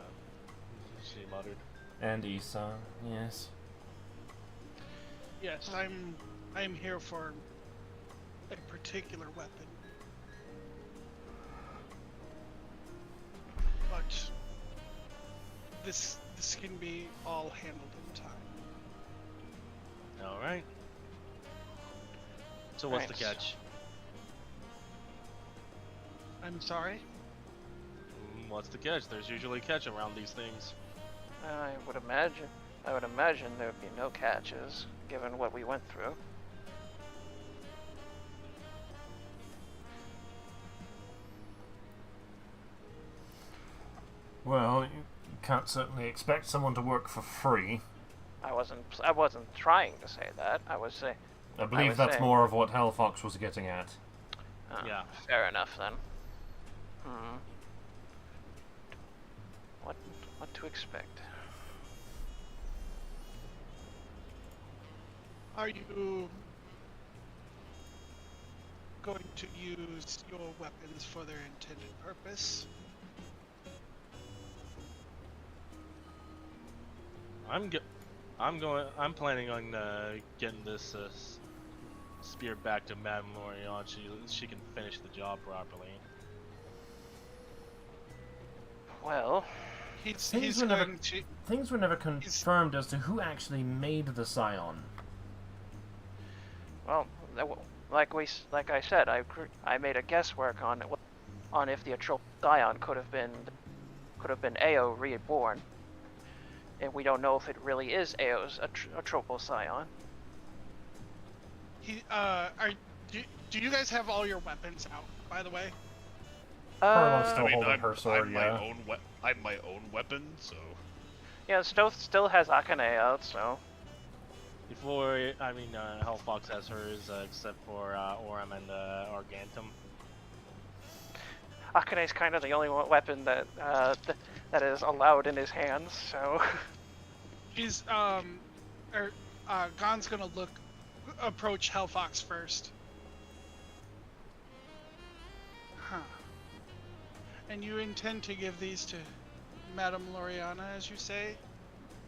she muttered. And Issa, yes. Yes, I'm here for a particular weapon. But this can be all handled in time. Alright. So what's the Right. catch? I'm sorry? What's the catch? There's usually a catch around these things. I would imagine there would be no catches, given what we went through. Well, you can't certainly expect someone to work for free. I wasn't trying to say that. I was saying. I believe was that's saying- more of what Hellfox was getting at. Yeah. Fair enough then. What to expect? Are you going to use your weapons for their intended purpose? I'm planning on getting this spear back to Madame Lorion. She can finish the job properly. Well, He's going to. Things were never confirmed as to who actually made the Scion. well, like I said, I made a guesswork on if the Atropal Scion could have been Ao reborn, and we don't know if it really is Ao's Atropal Scion. Do you guys have all your weapons out, by the way? Perla's still I mean, holding her sword, yeah. I'm my own weapon, so. Yeah, Stoth still has Akane out, so. Hellfox has hers, except for Orim and Argantum. Akane's kind of the only weapon that that is allowed in his hands, so. He's Gon's gonna approach Hellfox first. Huh. And you intend to give these to Madame Loriana, as you say?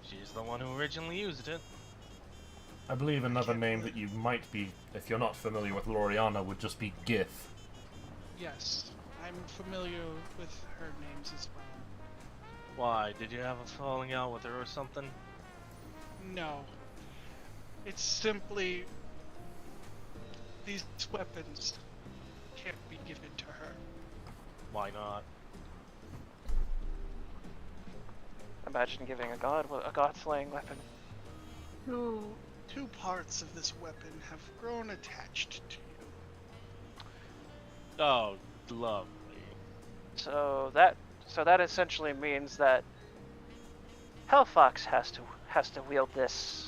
She's the one who originally used it. I believe another name that you might be, if you're not familiar with Loriana, would just be Gith. Yes, I'm familiar with her names as well. Why? Did you have a falling out with her or something? No. It's simply these weapons can't be given to her. Why not? Imagine giving a god-slaying weapon. Two parts of this weapon have grown attached to you. Oh, lovely. So that essentially means that Hellfox has to wield this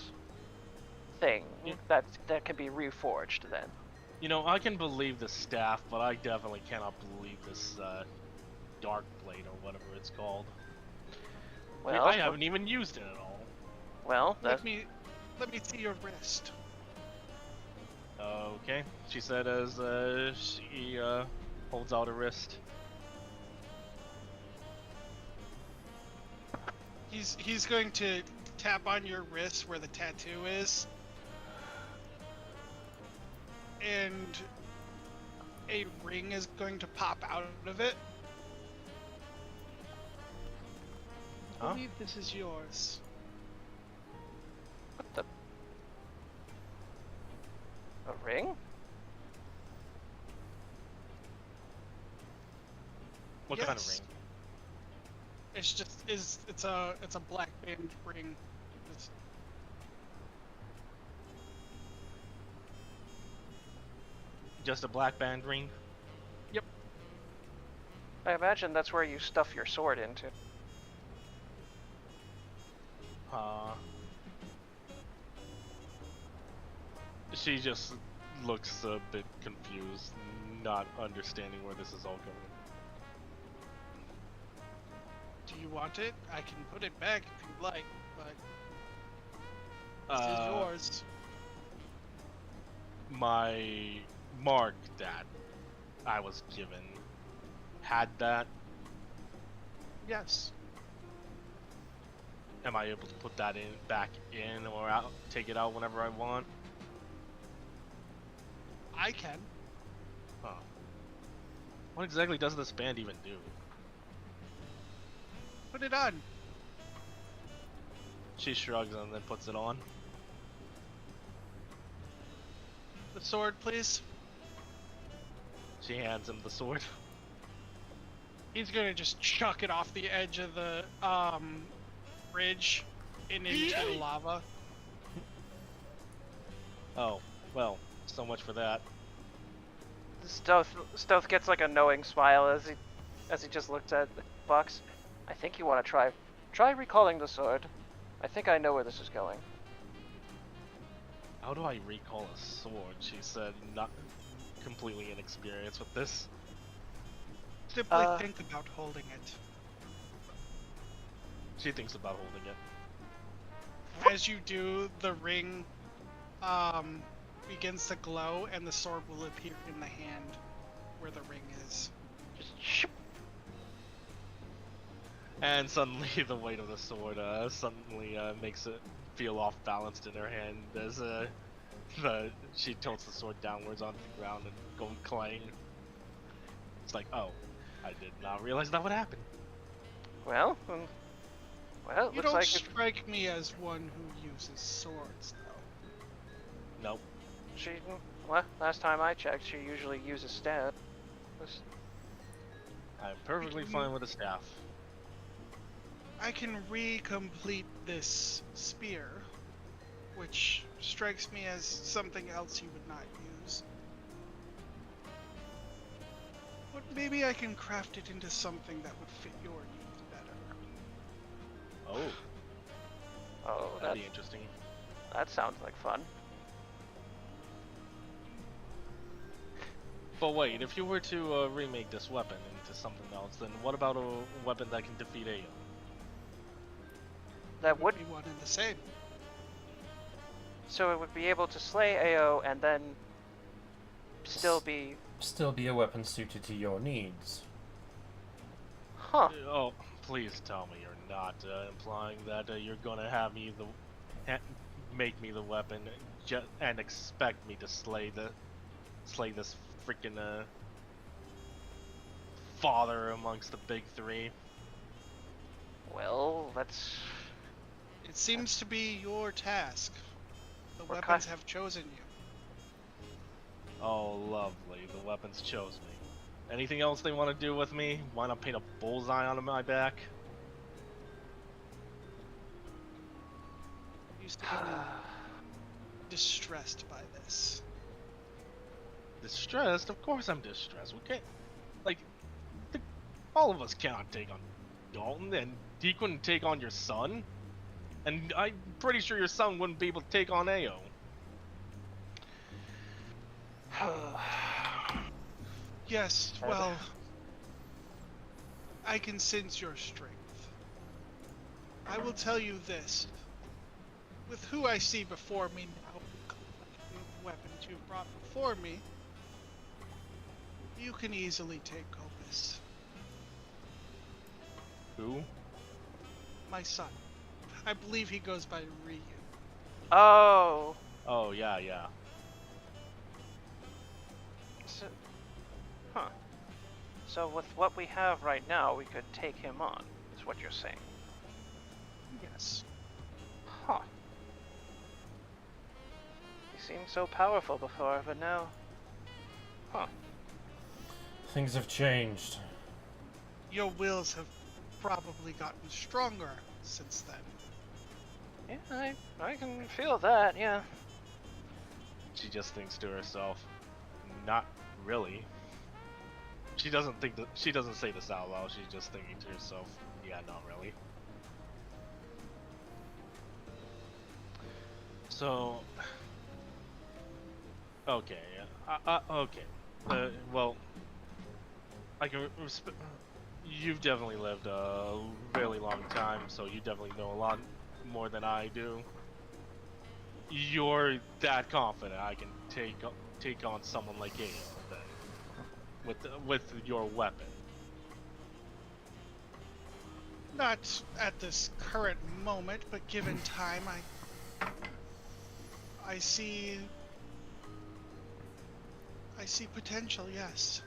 thing Yeah. that can be reforged then. You know, I can believe the staff, but I definitely cannot believe this dark blade or whatever it's called. Well, I haven't even used it at all. well, that, Let me see your wrist. Okay, she said as she holds out her wrist. He's going to tap on your wrist where the tattoo is. And a ring is going to pop out of it. I Huh? believe this is yours. what the? A ring? What kind of Yes. ring? It's just it's a black band ring. It's, Just a black band ring? I imagine that's where you stuff your sword into. She just looks a bit confused, not understanding where this is all going. do you want it? I can put it back if you'd like, but this is yours. My mark that I was given had that. Yes. Am I able to put that back in, or out, take it out whenever I want? I can. Huh. What exactly does this band even do? Put it on. She shrugs and then puts it on. The sword, please. She hands him the sword. He's gonna just chuck it off the edge of the bridge and into the lava. Oh, well, so much for that. Stealth gets like a knowing smile as he just looks at the box. I think you want to try recalling the sword. I think I know where this is going. How do I recall a sword? She said, not completely inexperienced with this. Simply think about holding it. She thinks about holding it. As you do, the ring begins to glow, and the sword will appear in the hand where the ring is. Just shoop. And suddenly the weight of the sword suddenly makes it feel off balanced in her hand as she tilts the sword downwards onto the ground and go clang. It's like, oh, I did not realize that would happen. Well, it You looks don't like strike me as one who uses swords, though. Nope. well, last time I checked, she usually uses staff. I'm perfectly fine with a staff. I can recomplete this spear, which strikes me as something else you would not use. But maybe I can craft it into something that would fit your needs better. Oh, Oh, that'd be interesting. that sounds like fun. But wait, if you were to remake this weapon into something else, then what about a weapon that can defeat AO? That would be one and the same. so it would be able to slay AO and then still be Still be a weapon suited to your needs. huh. Oh, please tell me you're not implying that you're gonna have me make me the weapon and expect me to slay this freaking father amongst the big three. Well, let's. It seems to be your task. The We're weapons cut- have chosen you. Oh, lovely. The weapons chose me. Anything else they want to do with me? Why not paint a bullseye on my back? You seem distressed by this. Distressed? Of course I'm distressed. We can't. Like, all of us cannot take on Dalton, and he couldn't take on your son. And I'm pretty sure your son wouldn't be able to take on Ao. Yes, well, I can sense your strength. I will tell you this. With who I see before me now, the weapons you've brought before me, you can easily take Opus. Who? My son. I believe he goes by Ryu. Oh. Oh, yeah, yeah. So, huh. So with what we have right now, we could take him on. Is what you're saying? Yes. Huh. He seemed so powerful before, but now. Huh. Things have changed. Your wills have probably gotten stronger since then. Yeah, I can feel that. Yeah. She just thinks to herself, not really. She doesn't think that. She doesn't say this out loud. She's just thinking to herself, yeah, not really. So, okay, okay. Well, I can you've definitely lived a really long time, so you definitely know a lot more than I do. You're that confident I can take on someone like Ao then, with your weapon. Not at this current moment, but given time, I see potential, yes.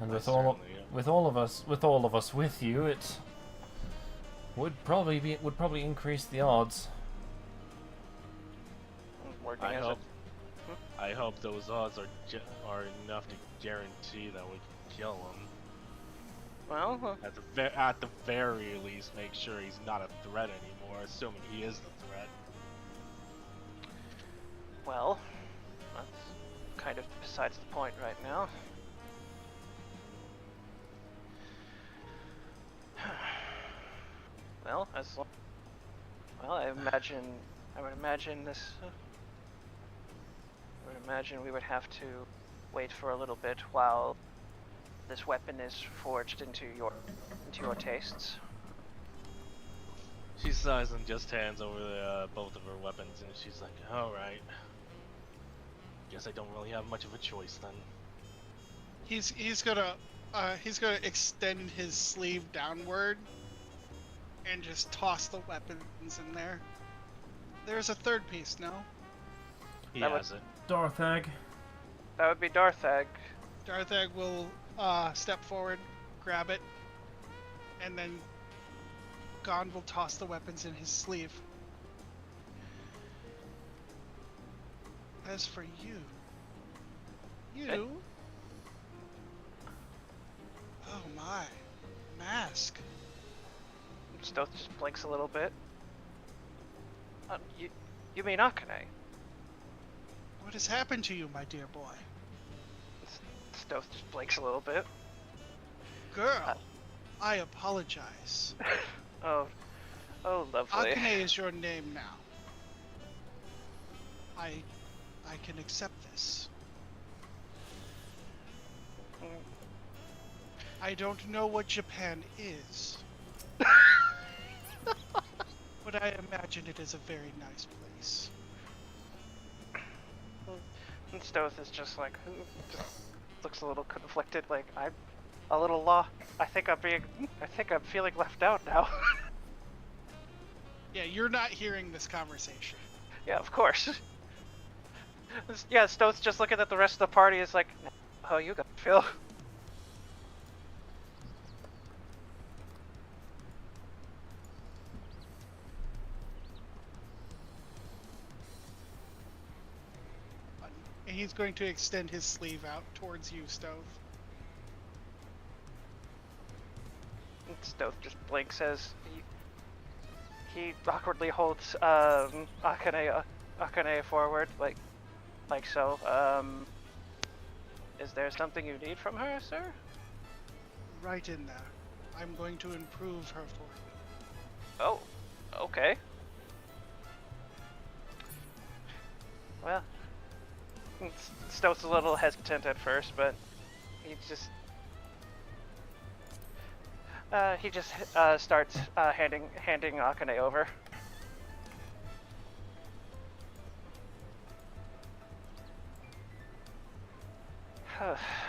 And I with certainly, yeah. with all of us with you, it would probably increase the odds. Working I as hope. I hope those odds are enough to guarantee that we can kill him. Well, At the very least, make sure he's not a threat anymore, assuming he is the threat. well, that's kind of besides the point right now. Well, I would imagine we would have to wait for a little bit while this weapon is forged into your tastes. She sighs and just hands over both of her weapons, and she's like, "All right. Guess I don't really have much of a choice then." He's gonna extend his sleeve downward and just toss the weapons in there. There's a third piece, no? He That has it. Darthag. That would be Darthag. Darthag will step forward, grab it, and then Gon will toss the weapons in his sleeve. As for you, oh my, mask. Stealth just blinks a little bit. You mean Akane? What has happened to you, my dear boy? Stealth just blinks a little bit. Girl, I apologize. Oh, lovely. Akane is your name now. I can accept this. I don't know what Japan is. But I imagine it is a very nice place. And Stoth is just like, just looks a little conflicted, like, I'm a little lost. I think I'm feeling left out now. Yeah, you're not hearing this conversation. Yeah, of course. Yeah, Stoth's just looking at the rest of the party, is like, how you gonna feel? he's going to extend his sleeve out towards you, Stove. Stoth just blinks as he awkwardly holds Akane forward, like so. Is there something you need from her, sir? Right in there. I'm going to improve her for you. Oh, okay. Well, Stoth's a little hesitant at first, but he just starts handing Akane over.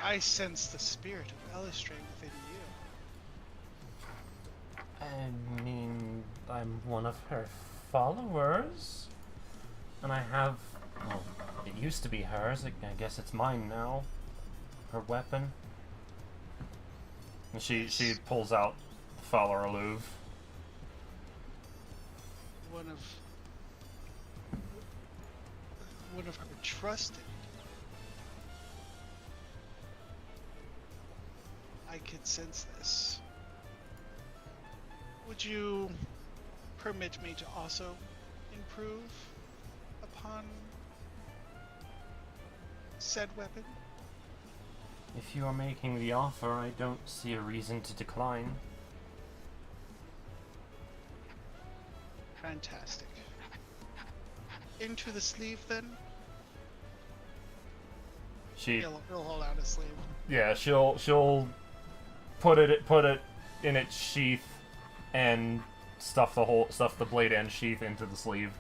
I sense the spirit of Elistray within you. I mean, I'm one of her followers. And I have... Well, it used to be hers. I guess it's mine now. Her weapon. And she pulls out Fowler Alluve. One of her trusted. I could sense this. Would you permit me to also improve upon said weapon? If you are making the offer, I don't see a reason to decline. Fantastic. Into the sleeve, then? He'll hold out his sleeve. Yeah, she'll put it in its sheath and stuff the blade end sheath into the sleeve.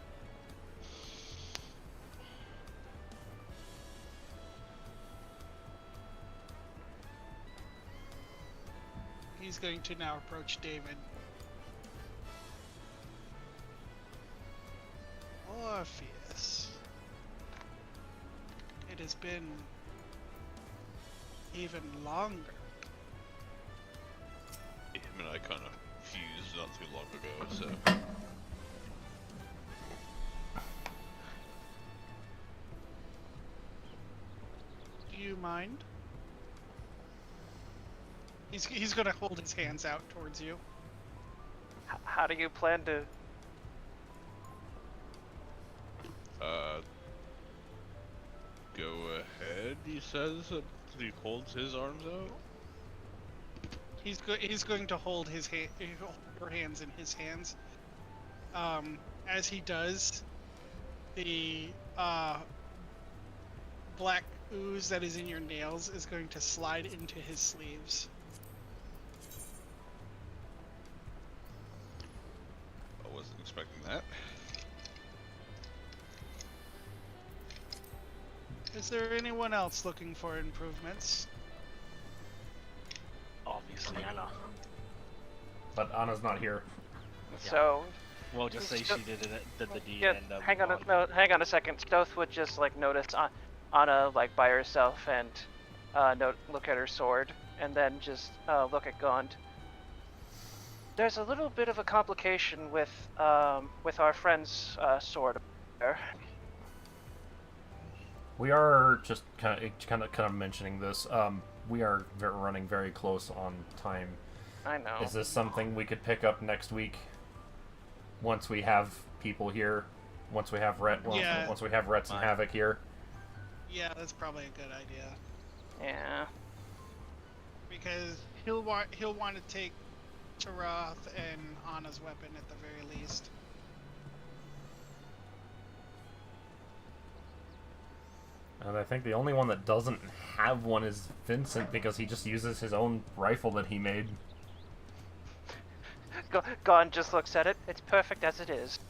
He's going to now approach David. Orpheus. It has been even longer. Him and I kind of fused not too long ago, so. Do you mind? He's gonna hold his hands out towards you. How do you plan to? Go ahead, he says. He holds his arms out. He's going to hold her hands in his hands. As he does, the black ooze that is in your nails is going to slide into his sleeves. I wasn't expecting that. Is there anyone else looking for improvements? Obviously, Anna. But Anna's not here. So. We'll just say she did the deed. Yeah, and hang on a second. Stoth would just notice Anna by herself and look at her sword, and then just look at Gond. There's a little bit of a complication with our friend's sword there. We are just kind of mentioning this. We are running very close on time. I know. Is this something we could pick up next week? Once we have people here, once we have once we have Rets and Havoc here. Yeah, that's probably a good idea. Yeah. Because he'll want to take Tarath and Anna's weapon at the very least. And I think the only one that doesn't have one is Vincent, because he just uses his own rifle that he made. Gond just looks at it. It's perfect as it is.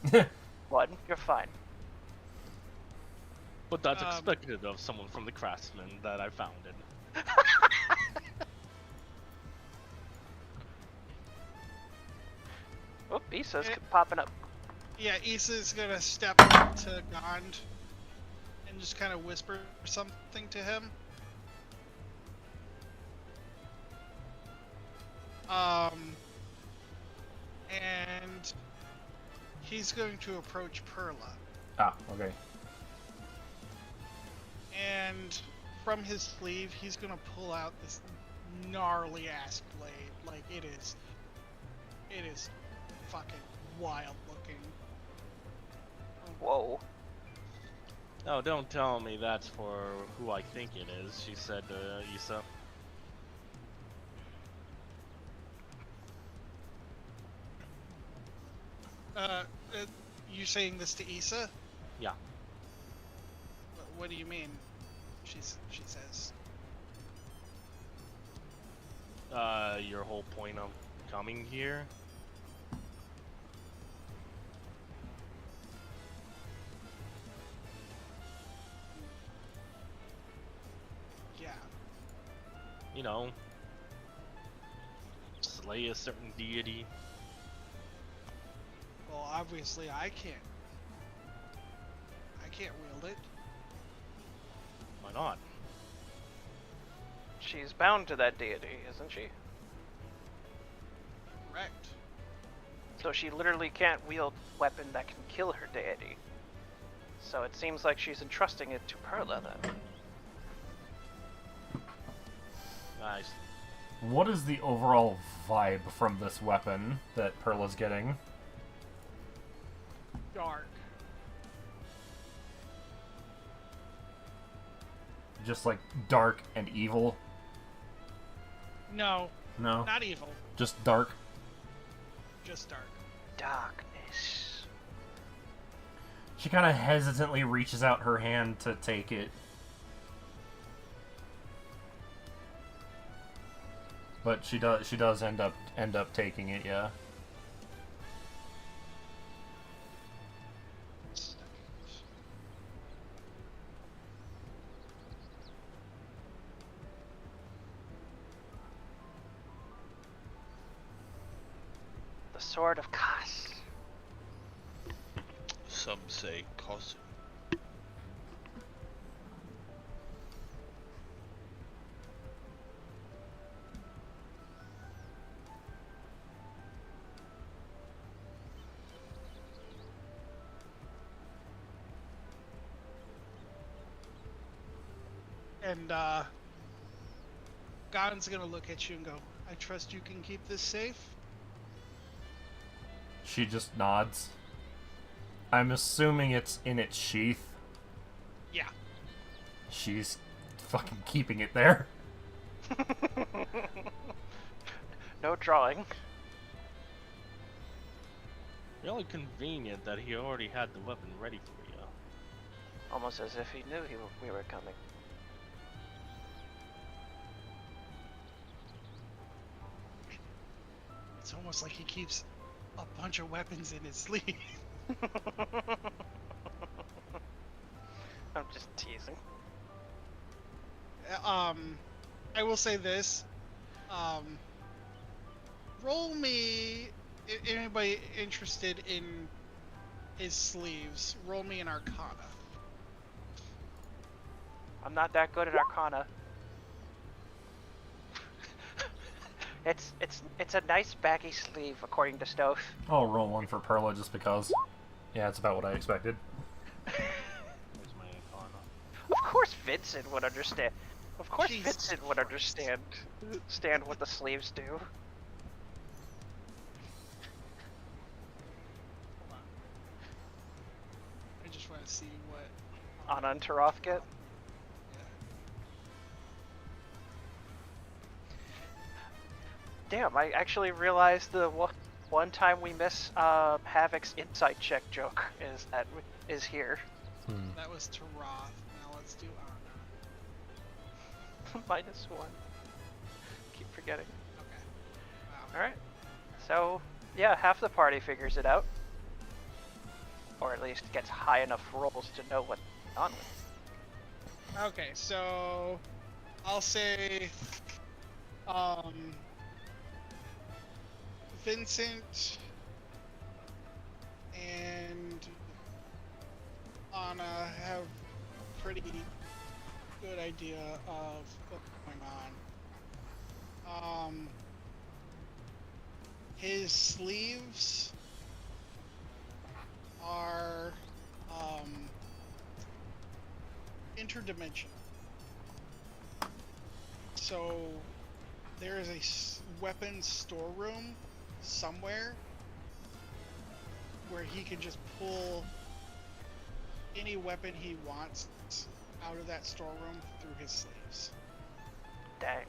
One, you're fine. But that's expected of someone from the Craftsman that I founded. Oh, Issa's popping up. Yeah, Issa's gonna step up to Gond and just kind of whisper something to him. And he's going to approach Perla. Ah, okay. and from his sleeve, he's gonna pull out this gnarly ass blade. Like it is fucking wild looking. Whoa. Oh, don't tell me that's for who I think it is, she said to Issa. You saying this to Issa? Yeah. What do you mean? She says. Your whole point of coming here? Yeah. You know, slay a certain deity. Well, obviously I can't wield it. Why not? She's bound to that deity, isn't she? Correct. So she literally can't wield a weapon that can kill her deity. So it seems like she's entrusting it to Perla then. Nice. What is the overall vibe from this weapon that Perla's getting? Dark. Just like dark and evil? No, No? not evil. Just dark? Just dark. Darkness. She kind of hesitantly reaches out her hand to take it. But she does end up taking it, yeah. The Sword of Kas. Some say Kosu. And Gon's gonna look at you and go, I trust you can keep this safe? She just nods. I'm assuming it's in its sheath. Yeah. She's fucking keeping it there. No drawing. Really convenient that he already had the weapon ready for you. Almost as if he knew we were coming. It's almost like he keeps a bunch of weapons in his sleeve. I'm just teasing. I will say this. Roll me, anybody interested in his sleeves, roll me an Arcana. I'm not that good at Arcana. It's a nice baggy sleeve, according to Stove. I'll roll one for Perla just because. Yeah, it's about what I expected. Where's my Arcana? Of course Vincent would understand. Of course Jesus Vincent would understand what the sleeves do. Hold on. I just want to see what... Anna and Taroth get. Damn, I actually realized the one time we miss Havoc's insight check joke is here. That was Taroth. Now let's do Anna. -1. Keep forgetting. Okay. Wow. Alright. So, yeah, half the party figures it out. Or at least gets high enough rolls to know what's on with. Okay, so I'll say Vincent and Anna have a pretty good idea of what's going on. His sleeves are interdimensional. So there is a weapons storeroom somewhere where he can just pull any weapon he wants out of that storeroom through his sleeves. Dang.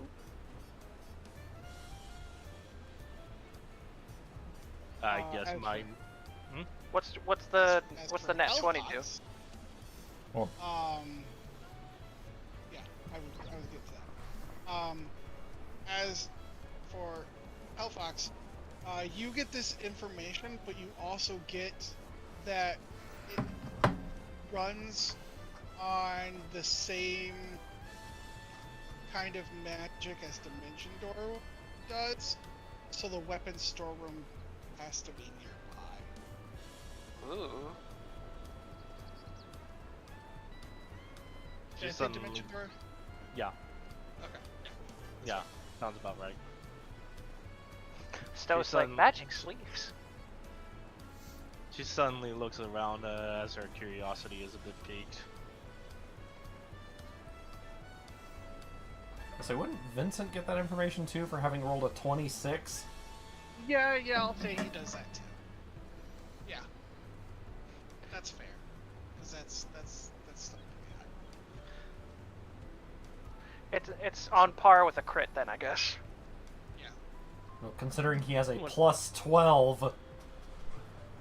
I guess as mine. What's the As what's for the nat 20 do? Hellfox, Well, yeah, I was get to that. As for Hellfox, you get this information, but you also get that it runs on the same kind of magic as Dimension Door does, so the weapons storeroom has to be nearby. Ooh. Did I She's say suddenly, Dimension Door? yeah, Okay. yeah, sounds about right. Stowe's She's like on- magic sleeves. She suddenly looks around as her curiosity is a bit piqued. so wouldn't Vincent get that information too for having rolled a 26? Yeah, I'll say he does that too. Yeah. That's fair. Because that's still pretty high. It's on par with a crit then, I guess. Yeah. Well, considering he has a What? plus 12.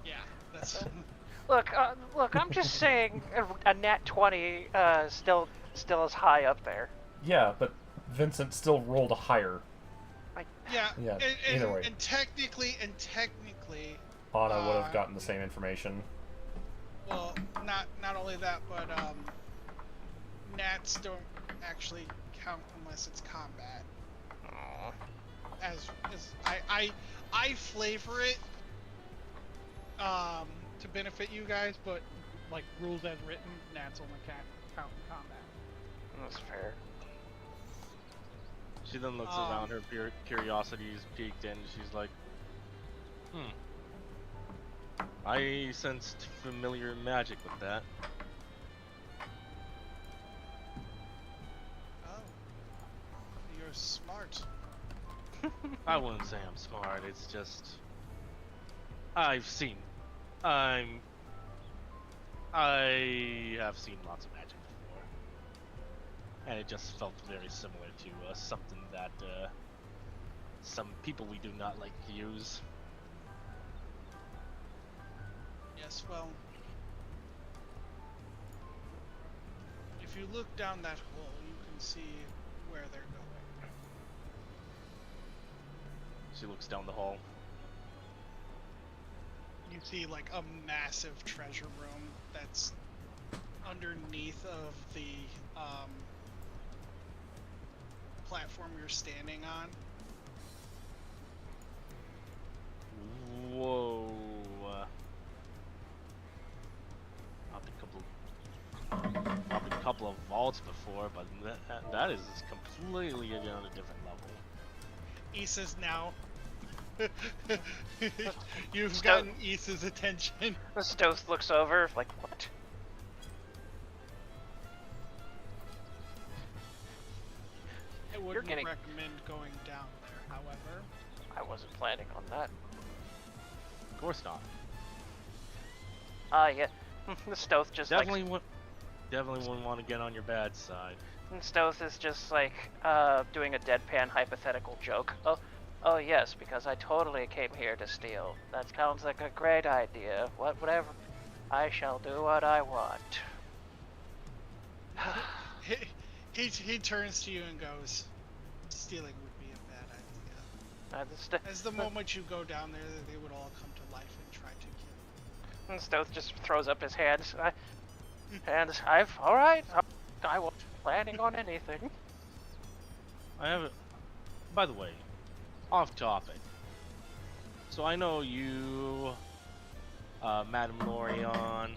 Yeah, that's Look, I'm just saying a nat 20 still is high up there. Yeah, but Vincent still rolled a higher. yeah. Yeah, and, either way. And technically, Anna would have gotten the same information. well, not only that, but nats don't actually count unless it's combat. Aw. As I flavor it to benefit you guys, but like rules as written, nats only count in combat. That's fair. She then looks around, her curiosity is piqued, and she's like, I sensed familiar magic with that. Oh, you're smart. I wouldn't say I'm smart, it's just... I have seen lots of magic before. And it just felt very similar to something that some people we do not like to use. Yes, well, if you look down that hole, you can see where they're going. She looks down the hall. You see like a massive treasure room that's underneath of the platform you're standing on. Whoa. I've been a couple of vaults before, but that is completely on a different level. Issa's now. You've Stoke. gotten Issa's attention. Stoth looks over, like, what? I wouldn't getting- recommend going down there, however. I wasn't planning on that. Of course not. Yeah. The Stoth just Definitely wouldn't want to get on your bad side. like... Stoth is just like, doing a deadpan hypothetical joke. Oh yes, because I totally came here to steal. That sounds like a great idea. Whatever. I shall do what I want. He turns to you and goes, "Stealing would be a bad idea. As the moment you go down there, they would all come to life and try to kill you." And Stoth just throws up his hands. Alright, I wasn't planning on anything. By the way, off topic. So I know you, Madame Lorion,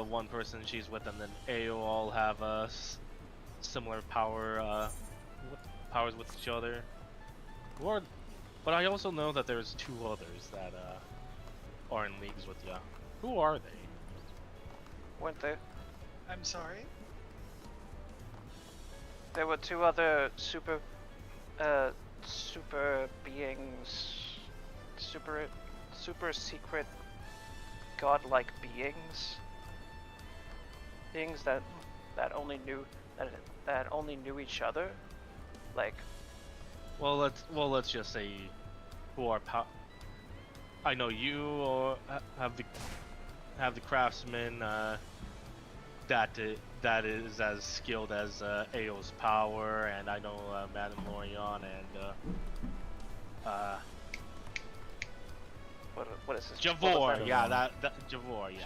one person she's with, and then Ao all have similar powers with each other. But I also know that there's two others that are in leagues with you. Who are they? Weren't there? I'm sorry. There were two other super beings, super secret, godlike beings that only knew that only knew each other, like. Well, let's just say, who are I know you or have the craftsman that is as skilled as Ao's power, and I know Madame Lorion and What is this? Javor. Yeah, that Javor. Yeah.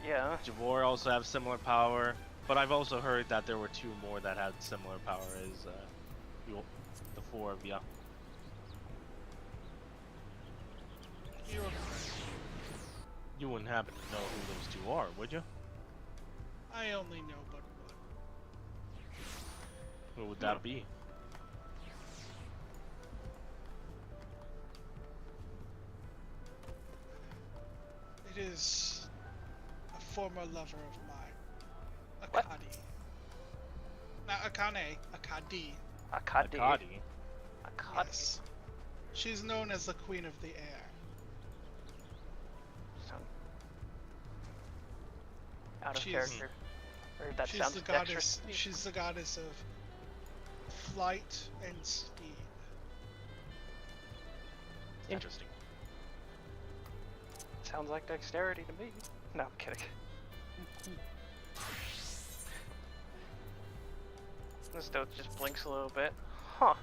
Yeah. Javor also have similar power, but I've also heard that there were two more that had similar power as the four of you. You're correct. You wouldn't happen to know who those two are, would you? I only know but one. Who would that be? It is a former lover of mine. What? Akadi. Not Akane, Akadi. Akadi. Akadi. Akadi. Yes. She's known as the Queen of the Air. Sound out of She's- character. Or that She's sounds the goddess. extra. She's the goddess of flight and speed. Interesting. Sounds like dexterity to me. No, I'm kidding. This dude just blinks a little bit. Huh.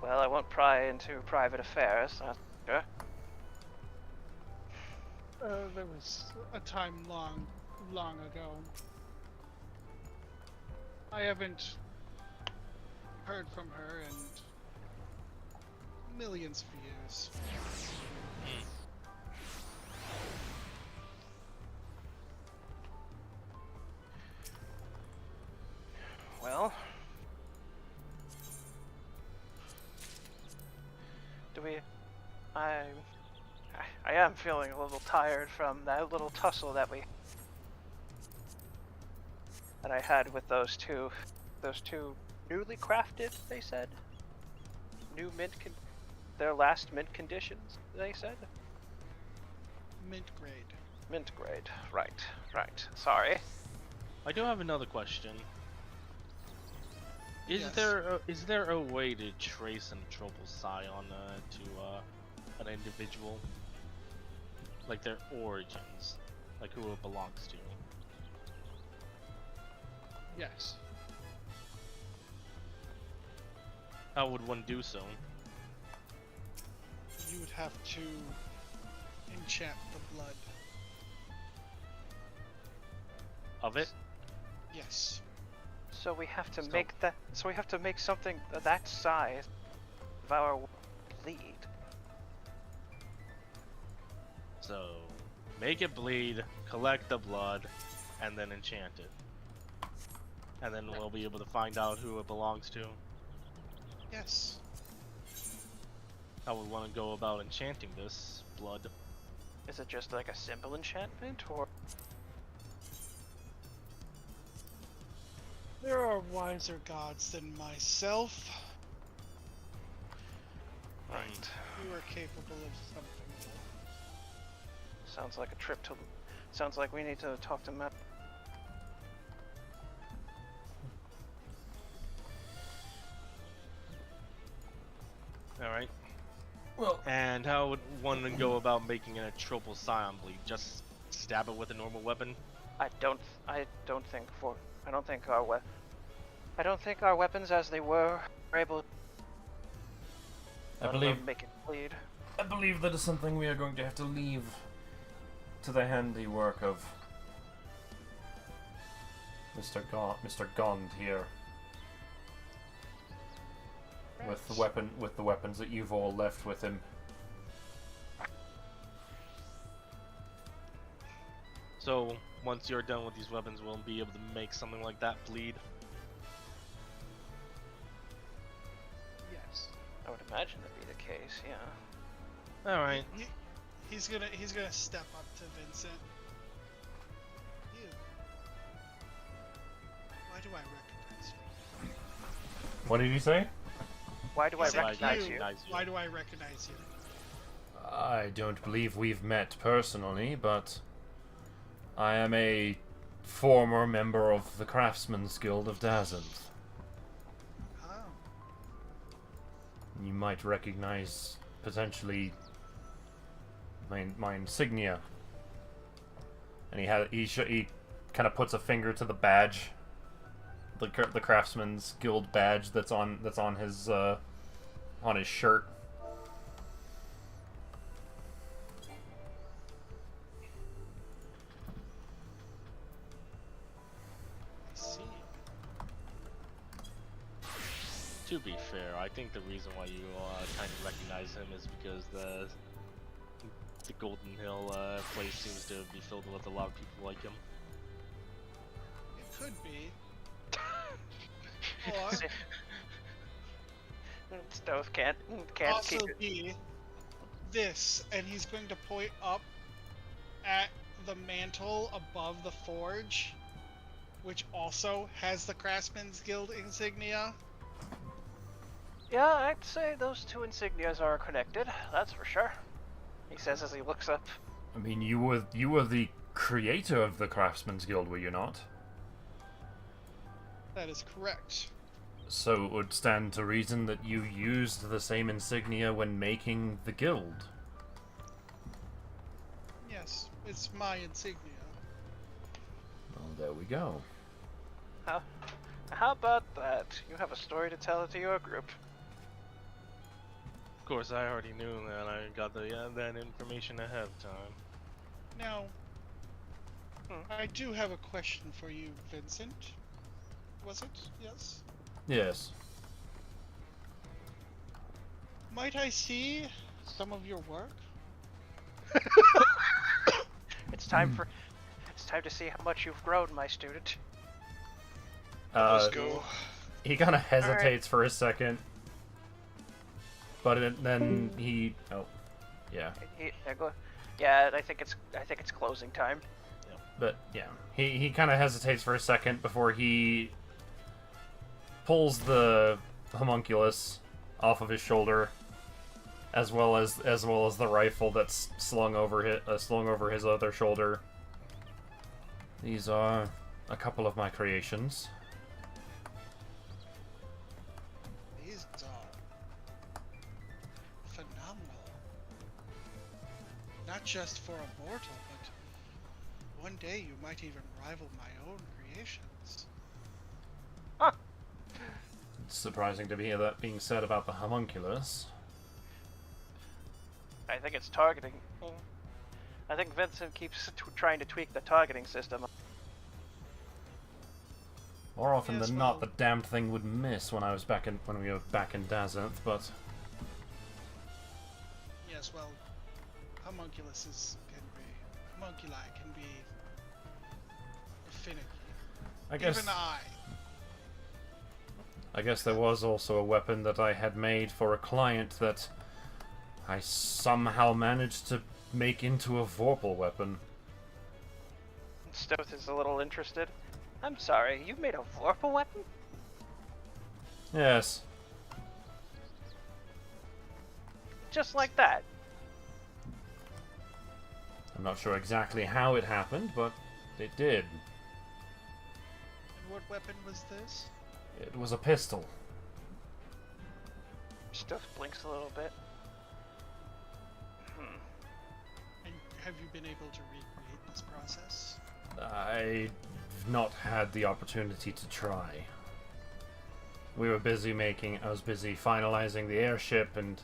Well, I won't pry into private affairs, that's sure. There was a time long ago. I haven't heard from her in millions of years. Well, do we? I am feeling a little tired from that little tussle that I had with those two newly crafted. They said new their last mint conditions. They said Mint grade. mint grade. Right. Sorry. I do have another question. Is Yes. there a way to trace an tropal scion to an individual, like their origins, like who it belongs to? Yes. How would one do so? You would have to enchant the blood. Of it? Yes. So we have to So- make that. So we have to make something that size of our bleed. So, make it bleed, collect the blood, and then enchant it. And then we'll be able to find out who it belongs to. Yes. How would one go about enchanting this blood? Is it just like a simple enchantment, or There are wiser gods than myself right? who are capable of something. Sounds like a trip to. Sounds like we need to talk to Matt. Alright. Well, And how would one go about making a tropal scion bleed? Just stab it with a normal weapon? I don't think our weapons as they were able I to believe make it bleed. I believe that is something we are going to have to leave to the handiwork of Mr. Gond here. With the weapons that you've all left with him. So, once you're done with these weapons, we'll be able to make something like that bleed? imagine to be the case, yeah. All right. He's gonna step up to Vincent. You. Why do I recognize you? What did you say? Why do I He's like, recognize you? Why do I recognize you? I don't believe we've met personally, but I am a former member of the Craftsman's Guild of Dazenth. Oh. You might recognize potentially my insignia. And he kind of puts a finger to the badge, the Craftsman's Guild badge that's on his shirt. I see. To be fair, I think the reason why you kind of recognize him is because the Golden Hill place seems to be filled with a lot of people like him. It could be. Or Stove can't also keep it. be this, and he's going to point up at the mantle above the forge, which also has the Craftsman's Guild insignia. Yeah, I'd say those two insignias are connected. That's for sure. He says as he looks up. I mean, you were the creator of the Craftsman's Guild, were you not? That is correct. So it would stand to reason that you used the same insignia when making the guild. Yes, it's my insignia. Well, there we go. How about that? You have a story to tell to your group. Of course, I already knew that. I got that information ahead of time. Now, I do have a question for you, Vincent. Was it? Yes? Yes. Might I see some of your work? It's time to see how much you've grown, my student. Let's go. He kind of hesitates for a second, but then he. Oh, yeah. Yeah, I think it's closing time. But yeah, he kind of hesitates for a second before he pulls the homunculus off of his shoulder, as well as the rifle that's slung over his other shoulder. These are a couple of my creations. These are phenomenal. Not just for a mortal, but one day you might even rival my own creations. It's surprising to hear that being said about the homunculus. I think it's targeting. I think Vincent keeps trying to tweak the targeting system. More often Yes, than well- not, the damned thing would miss when we were back in Dazenth, but Yes, well, homunculi can be finicky. Even I guess there was also a weapon that I had made for a client that I somehow managed to make into a Vorpal weapon. Stoth is a little interested. I'm sorry, you made a Vorpal weapon? Yes. Just like that? I'm not sure exactly how it happened, but it did. And what weapon was this? It was a pistol. Stoth blinks a little bit. And have you been able to recreate this process? I've not had the opportunity to try. I was busy finalizing the airship and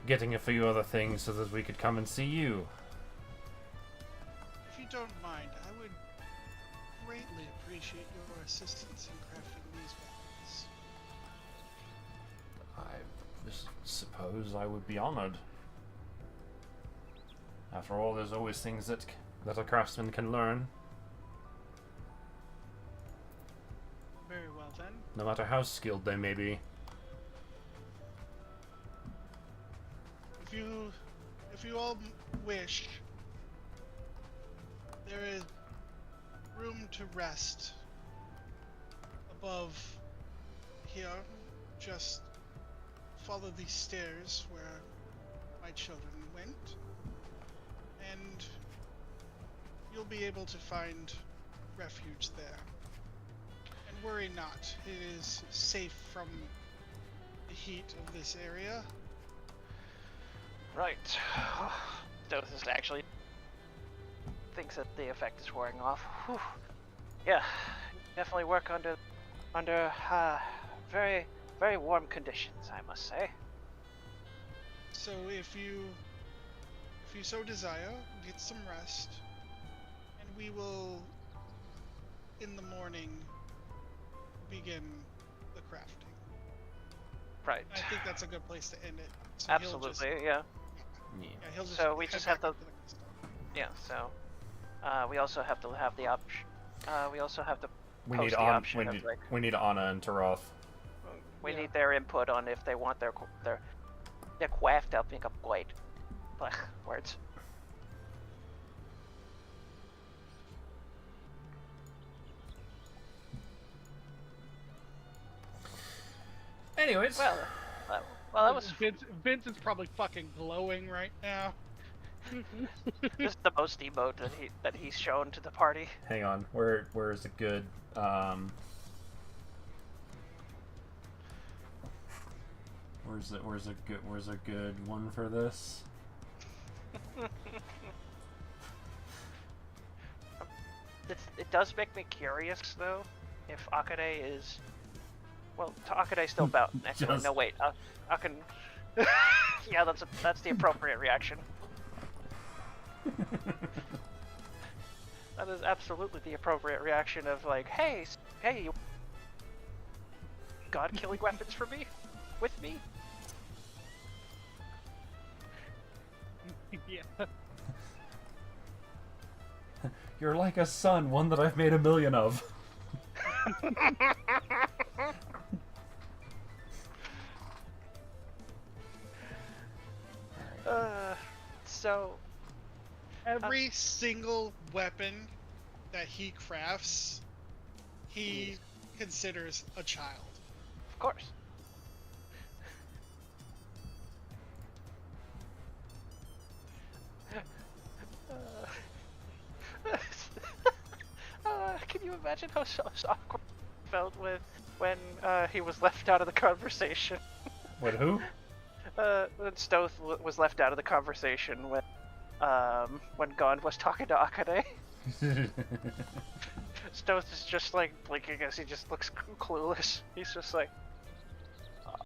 getting a few other things so that we could come and see you. If you don't mind, I would greatly appreciate your assistance in crafting these weapons. I suppose I would be honored. After all, there's always things that a craftsman can learn, Very well then. no matter how skilled they may be. if you all wish, there is room to rest above here. Just follow these stairs where my children went, and you'll be able to find refuge there. And worry not, it is safe from the heat of this area. Right. Stoth is actually thinks that the effect is wearing off. Whew. Yeah, definitely work under very very warm conditions, I must say. So if you so desire, get some rest, and we will, in the morning, begin the crafting. Right. I think that's a good place to end it. So Absolutely, yeah. Yeah, he'll just So we head just back have to- into the crystal. Yeah, so we also have to have the option. We also have to We post need the on. option We of need. like We need Anna and Taroth. we Yeah. need their input on if they want their quaffed up incomplete. Words. Anyways. Well, that was Vince is probably fucking glowing right now. this is the most emote that he's shown to the party. Hang on. Where is it good? Where's a good one for this? It does make me curious though, if Akane is, well, Akane's still about. Actually, Just- no wait, Akan. Yeah, that's the appropriate reaction. That is absolutely the appropriate reaction of like, hey, you God killing weapons for me, with me. Yeah. You're like a son, one that I've made a million of. So Every single weapon that he crafts, he considers a child. of course. Can you imagine how awkward it felt when he was left out of the conversation? Wait, who? When Stoth was left out of the conversation when Gon was talking to Akane. Stoth is just like blinking as he just looks clueless. He's just like,